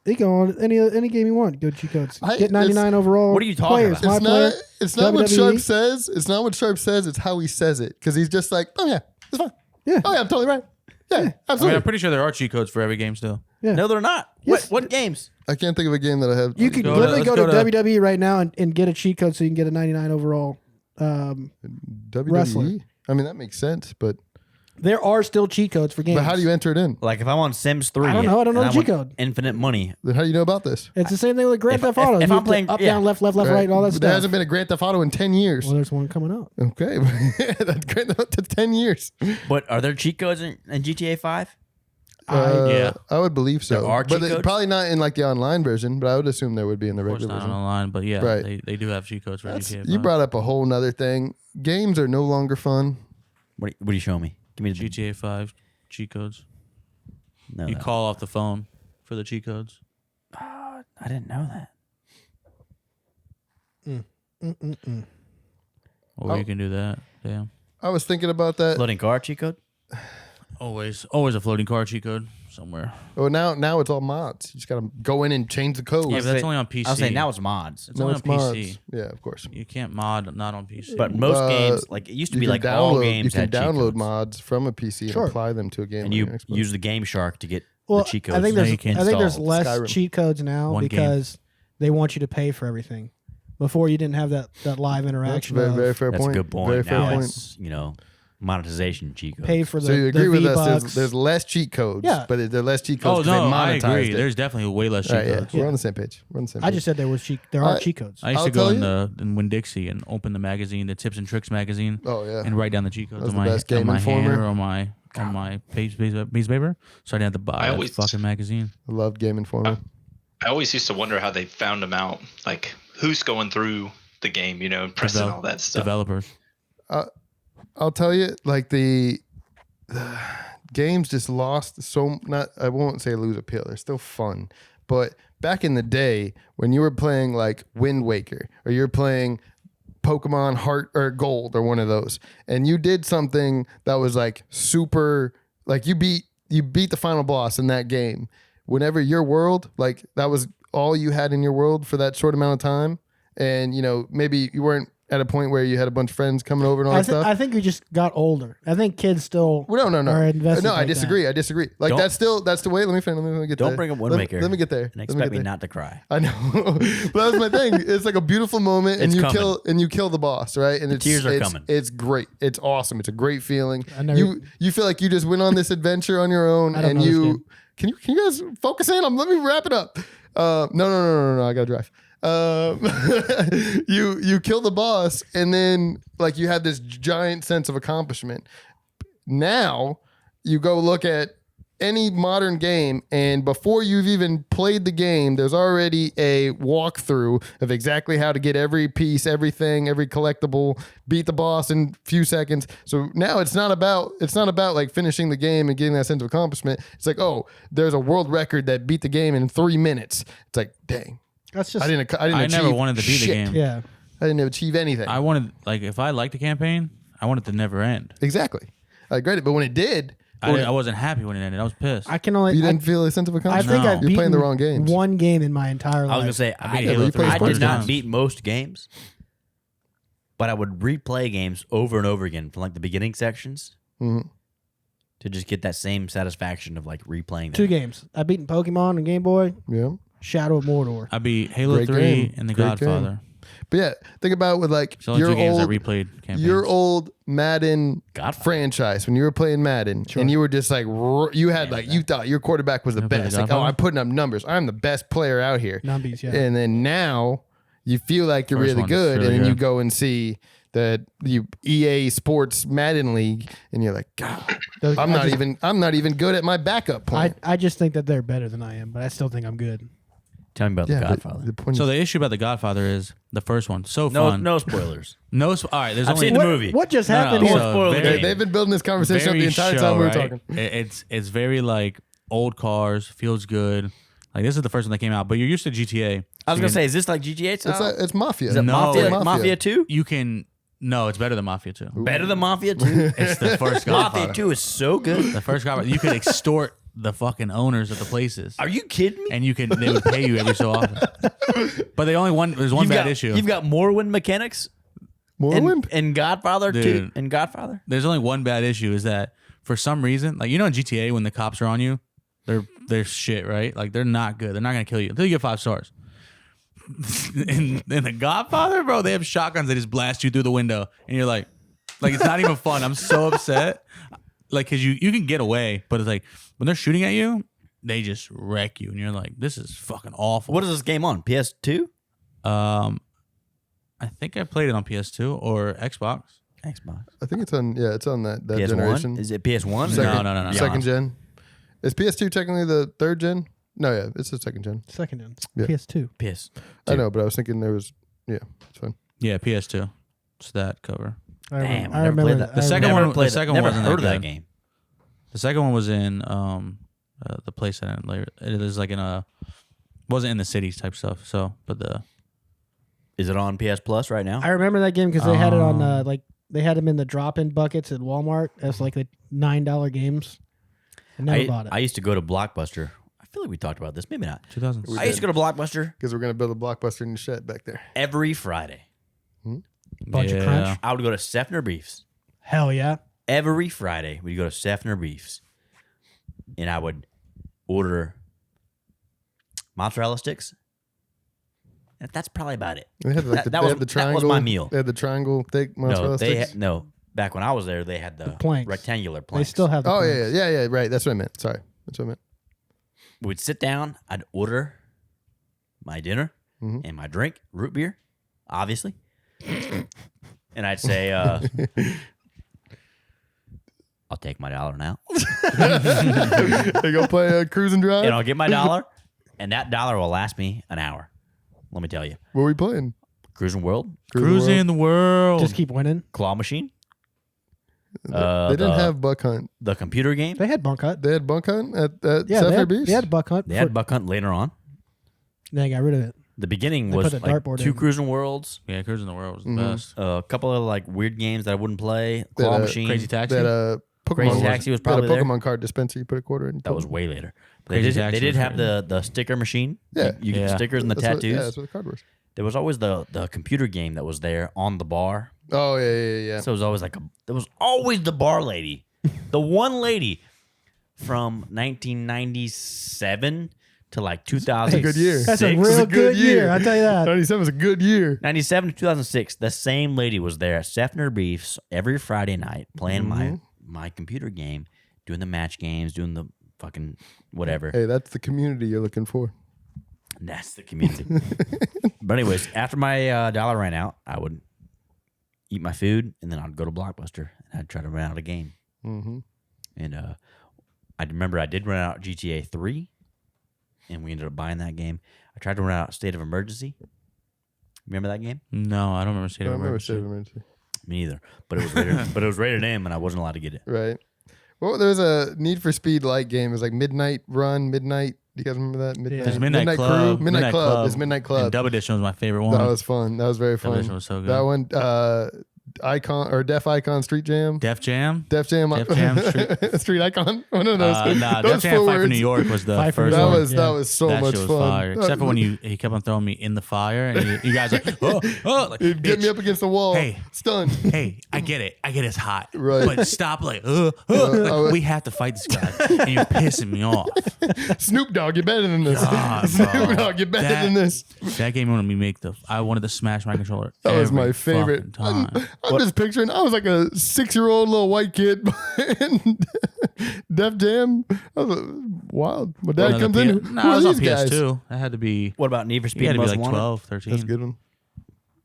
You go on any game you want. Go cheat codes. I- Get 99 overall. What are you talking players. about? My It's player. it's not what WWE. Sharpe says. It's not what Sharpe says. It's how he says it. Because he's just like, oh yeah, it's fine. Yeah. Oh yeah, I'm totally right. Yeah, I mean, absolutely. I'm pretty sure there are cheat codes for every game still. Yeah. No, they're not. Yes. What games? I can't think of a game that I have. You could literally go to WWE right now and get a cheat code so you can get a 99 overall WWE. wrestler. I mean, that makes sense, but There are still cheat codes for games. how do you enter it in? Like if I'm on Sims 3, I don't know. I don't know and the cheat want code. Infinite money. Then how do you know about this? It's the same thing with Grand If- Theft Auto. if You I'm have to playing- up, yeah. down, left, all that There stuff. hasn't been a Grand Theft Auto in 10 years. Well, there's one coming out. Okay, that's Grand Theft Auto 10 years. But are there cheat codes in GTA 5? Yeah. I would believe so. There are but cheat codes? probably not in like the online version, but I would assume there would be in the Of course regular not version. online, but yeah, Right. they do have cheat codes for GTA 5. You brought up a whole nother thing. Games are no longer fun. What are you showing me? Give me the GTA 5 cheat codes. No, You no. call off the phone for the cheat codes. I didn't know that. Or you can do that. Yeah. I was thinking about that. Floating car cheat code? Always a floating car cheat code somewhere. Oh, now it's all mods. You just gotta go in and change the code. Yeah, but that's only on PC. I was saying now it's mods. It's No, only it's on mods. PC. Yeah, of course. You can't mod not on PC. But most Uh, games, like it used to You be can like all download- games You can had cheat download codes. mods from a PC Sure. and apply them to a game. And on you your Xbox. use the Game Shark to get Well, the cheat codes. I think Now there's you can there's install less Skyrim. cheat codes now One game. because they want you to pay for everything. Before you didn't have that live That's a interaction. very, of very fair That's point. a good point. Very fair Now point. it's, monetization cheat codes. pay for the So you agree the with us? V-Bucks. There's less cheat codes. Yeah. But there are less cheat Oh codes because no, they I monetized agree. it. There's definitely way less cheat Right, yeah. codes. We're on the same page. We're on the same page. I just said there are I- cheat codes. I used I'll to go tell in Winn-Dixie and open the magazine, the Tips and Tricks magazine, Oh yeah. and write down the cheat codes That's on the my, best Game on my hand Informer. or on my piece of paper. So I didn't have to buy I the always- fucking magazine. I love Game Informer. I always used to wonder how they found them out. Like who's going through the game, and pressing all that stuff. Developers. I'll tell you, like the games just lost so. Not I won't say lose appeal. They're still fun, but back in the day when you were playing like Wind Waker or you're playing Pokemon Heart or Gold or one of those, and you did something that was like super, like you beat the final boss in that game. Whenever your world, like that was all you had in your world for that short amount of time, and maybe you weren't at a point where you had a bunch of friends coming over and all that stuff. I think we just got older. I think kids still Well, no. are invested. No, I like that. disagree. I disagree. Like Don't- that's the way. Let me finish. Let me get Don't there. bring up Wind Let- Waker Let me get there. and Let me expect get me there. not to cry. I know, but that's my thing. It's like a beautiful moment, and It's you coming. kill the boss, right? And tears are coming. It's great. It's awesome. It's a great feeling. I never- You feel like you just went on this adventure on your own, I don't and know this you can you guys focus in? Let me wrap it up. No. I gotta drive. You kill the boss, and then like you have this giant sense of accomplishment. Now you go look at any modern game, and before you've even played the game, there's already a walkthrough of exactly how to get every piece, everything, every collectible, beat the boss in a few seconds. So now it's not about like finishing the game and getting that sense of accomplishment. It's like, oh, there's a world record that beat the game in 3 minutes. It's like, dang, That's just I didn't I never achieve wanted to beat the shit. game. yeah. I didn't achieve anything. I wanted, like, if I liked the campaign, I wanted it to never end. Exactly. I agree, but when it did, I wasn't happy when it ended. I was pissed. I can only. you didn't feel a sense of I accomplishment. think I've You're playing the beaten wrong games. one game in my entire life. I was gonna say I beat Halo I 3 did Spartans. not beat most games, but I would replay games over and over again from like the beginning sections Mhm. to just get that same satisfaction of like replaying them. 2 games. I've beaten Pokemon and Game Boy, Yeah. Shadow of Mordor. I beat Halo Great 3 game. and The Great Godfather. But yeah, think about with like It's the only your 2 games I old, replayed campaigns. your old Madden Godfather. franchise when you were playing Madden and you were just like you had like you thought your quarterback was the You play The best. Like, oh, Godfather? I'm putting up numbers. I'm the best player out here. Numbies, yeah. And then now you feel like you're First really one's good, really and then you good. go and see the EA Sports Madden League, and you're like, God, I'm not even good at my backup plan. I just think that they're better than I am, but I still think I'm good. Tell me about the but Godfather. the point So is, the issue about The Godfather is the first one. So No, fun. no spoilers. All right, there's I've only seen the movie. What just No, no, happened so here? spoil the very- game. they've been building this conversation up the very entire show, time we were right? talking. It's very like old cars, feels good. Like this is the first one that came out, but you're used to GTA. I was gonna say, is this like GTA style? It's Mafia. Is it No, Mafia? like Mafia 2? You can it's better than Mafia 2. Better than Mafia 2? It's the first Mafia Godfather. 2 is so good. The first Godfather. You could extort the fucking owners of the places. Are you kidding me? And they would pay you every so often. But there's one bad issue. You've got Morrowind mechanics Morrowind? and Godfather 2 Dude. and Godfather. There's only one bad issue is that for some reason, like in GTA when the cops are on you, they're they're shit, right? Like they're not good. They're not gonna kill you until you get 5 stars. in The Godfather, bro, they have shotguns that just blast you through the window, and you're like it's not even fun. I'm so upset. Like, cause you can get away, but it's like when they're shooting at you, they just wreck you, and you're like, this is fucking awful. What is this game on? PS2? I think I played it on PS2 or Xbox. Xbox. I think it's on. Yeah, it's on that PS1? generation. Is it PS1? Second, No. Second gen. Is PS2 technically the third gen? No, yeah, it's the second gen. Second gen. Yeah. PS2. PS. I know, but I was thinking there was. Yeah, it's fine. Yeah, PS2. It's that cover. Damn, I I never remember played that. that. The second Never one. played The second never one wasn't heard that of that good. game. The second one was in the place that later. It is like in a wasn't in the cities type stuff. So, but the Is it on PS Plus right now? I remember that game because they had it on they had them in the drop-in buckets at Walmart as like the $9 games. I never bought it. I used to go to Blockbuster. I feel like we talked about this. Maybe not. 2000. We I used to go to Blockbuster Because we're gonna build a Blockbuster in the shed back there. every Friday. Bunch of crunch. I would go to Sefner Beefs. Hell yeah. Every Friday, we'd go to Sefner Beefs. And I would order mozzarella sticks. That's probably about it. They had like That was the triangle. that was my meal. They had the triangle thick mozzarella sticks. No. Back when I was there, they had the planks. rectangular They planks. still have the Oh planks. yeah. Right. That's what I meant. Sorry, that's what I meant. We'd sit down. I'd order my dinner and my drink, root beer, obviously. And I'd say, I'll take my $1 now. They go play Cruise and Drive. And I'll get my $1, and that $1 will last me an hour. Let me tell you. What were we playing? Cruising World, Cruising the world. Just keep winning. Claw Machine. They didn't have Buck Hunt. The computer game. They had Bunk Hunt. They had Buck Hunt at Yeah, Sefner they had, Beefs? they had Buck Hunt. They had Buck Hunt later on. Then they got rid of it. The beginning They was put a like dartboard 2 in. Cruising Worlds, Yeah, Cruising the World was the best. a couple of like weird games that I wouldn't play. They had Claw a Machine. Crazy Taxi. They had a Pokemon. Crazy Taxi was they had probably a there. Pokemon card dispenser. You put a quarter in. That was way later. But Crazy they did, Taxi they did was have great. the sticker machine. Yeah. You get the Yeah. stickers and the That's tattoos. yeah, that's what the card was. There was always the computer game that was there on the bar. Oh yeah. So it was always there was always the bar lady. The one lady from 1997 to like 2006. That's a good year. That's a It was real good year. I tell you that. 97 was a good year. 97 to 2006, the same lady was there at Sefner Beefs every Friday night playing my computer game, doing the match games, doing the fucking whatever. Hey, that's the community you're looking for. That's the community. But anyways, after my $1 ran out, I would eat my food, and then I'd go to Blockbuster, and I'd try to run out a game. Mm-hmm. And I remember I did run out GTA 3, and we ended up buying that game. I tried to run out State of Emergency. Remember that game? No, I don't remember State I of remember Emergency. State of Emergency. Me neither. But it was rated, but it was rated M, and I wasn't allowed to get it. Right. Well, there was a Need for Speed light game. It was like Midnight Run, Midnight. Do you guys remember that? Midnight, There's Midnight Club. Crew. Midnight Club. It's Midnight And Club. Dub Edition was my favorite one. That was fun. That was very Dub fun. Edition was so good. That one, Icon or Def Icon Street Jam. Def Jam. Def Jam. Def Jam Street Icon. One of those. Nah, those Def Jam 5 for words. New York was the Five for first New one. York. That was so That much shit was fun. fire. Except for when he kept on throwing me in the fire, and you guys like, like, He'd get me bitch. up against the wall. Hey. Stunned. Hey, I get it. It's hot. Right. But stop like we have to fight this guy. And you're pissing me off. Snoop Dogg, you're better than this. God, Snoop bro. Dogg, you're better That- than this. That game wanted me to I wanted to smash my controller. That was every my favorite. fucking time. I'm just picturing. I was like a 6-year-old little white kid playing Def Jam. I was wild. My dad Well, comes the in. P- Who Nah, I are was on these guys? PS2. That had to be. What about Need for You Speed had to be Most like Wanted? 12, 13. That's a good one.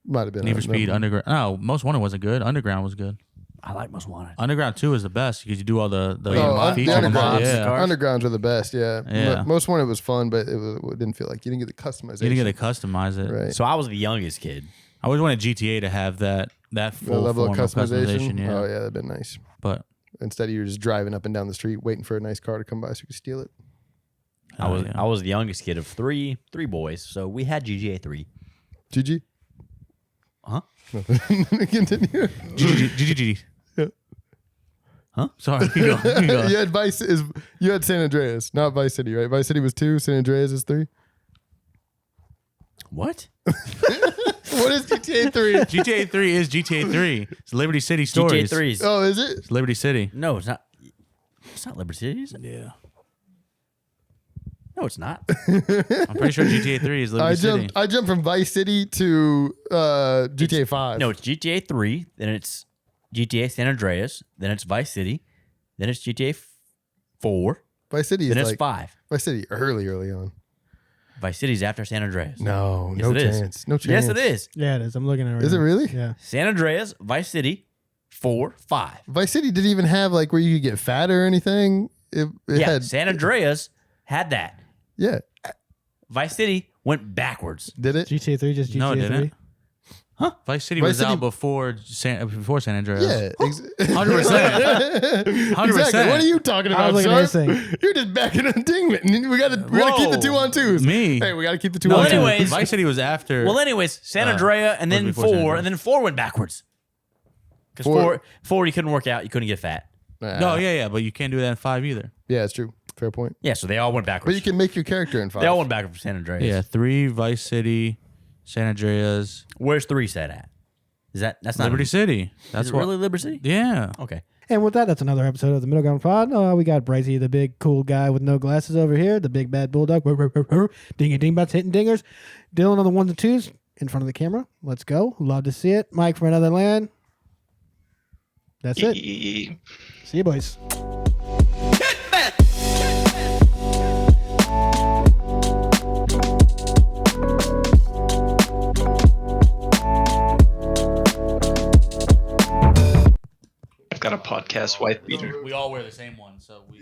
Might have been. Need for Speed Underground. No, Most Wanted wasn't good. Underground was good. I like Most Wanted. Underground 2 is the best because you do all the Oh, features. the mods. Yeah. Undergrounds are the best. Yeah. Yeah. Most Wanted was fun, but it didn't feel like you didn't get the customization. You didn't get to customize it. Right. So I was the youngest kid. I always wanted GTA to have that The full level form of customization. Yeah. Oh yeah, that'd been nice. But Instead of you just driving up and down the street waiting for a nice car to come by so you could steal it. I was yeah. I was the youngest kid of three boys. So we had GTA 3. GG. Huh? Continue. GG. Yeah. Huh? Sorry. You go. You had San Andreas, not Vice City, right? Vice City was 2, San Andreas is 3. What? What is GTA 3? GTA 3 is GTA 3. It's Liberty City Stories. GTA 3's. Oh, is it? It's Liberty City. No, it's not. It's not Liberty City, is it? Yeah. No, it's not. I'm pretty sure GTA 3 is Liberty City. I jumped from Vice City to GTA 5. No, it's GTA 3, then it's GTA San Andreas, then it's Vice City, then it's GTA 4, Vice City is then it's like 5. Vice City early on. Vice City's after San Andreas. No, Yes, no it is. chance. No chance. Yes, it is. Yeah, it is. I'm looking at it right Is it now. really? Yeah. San Andreas, Vice City, 4, 5. Vice City didn't even have like where you could get fat or anything. It Yeah, had San Andreas had that. yeah. Vice City went backwards. Did it? GTA 3 just GTA No, it 3. didn't. Vice City Vice was City- out before San Andreas. Yeah. 100%. 100%. Exactly. What are you talking I about, was looking at Sharpe? this thing. You're just backing on Dingman. We gotta keep the 2-on-2s. Me. Hey, we gotta keep the 2-on-2s. No, anyways- Vice City was after. Well, anyways, San Andreas, and was then before San 4, Andreas. and then 4 went backwards. Because Four- 4, you couldn't work out, you couldn't get fat. No, yeah, but you can't do that in 5 either. Yeah, it's true. Fair point. Yeah, so they all went But backwards. you can make your character in 5. They all went backwards for San Andreas. Yeah, 3, Vice City, San Andreas, Where's 3 set at? That's not Liberty City. That's Is it what. really Liberty City? Yeah. Okay. And with that, that's another episode of the Middle Ground Pod. We got Brycey, the big cool guy with no glasses over here, the big bad bulldog. Dingy dingbats hitting dingers. Dylan on the 1s and 2s in front of the camera. Let's go. Love to see it. Mike from another land. That's it. See you, boys. I've got a podcast wife beater. We all wear the same one, so we.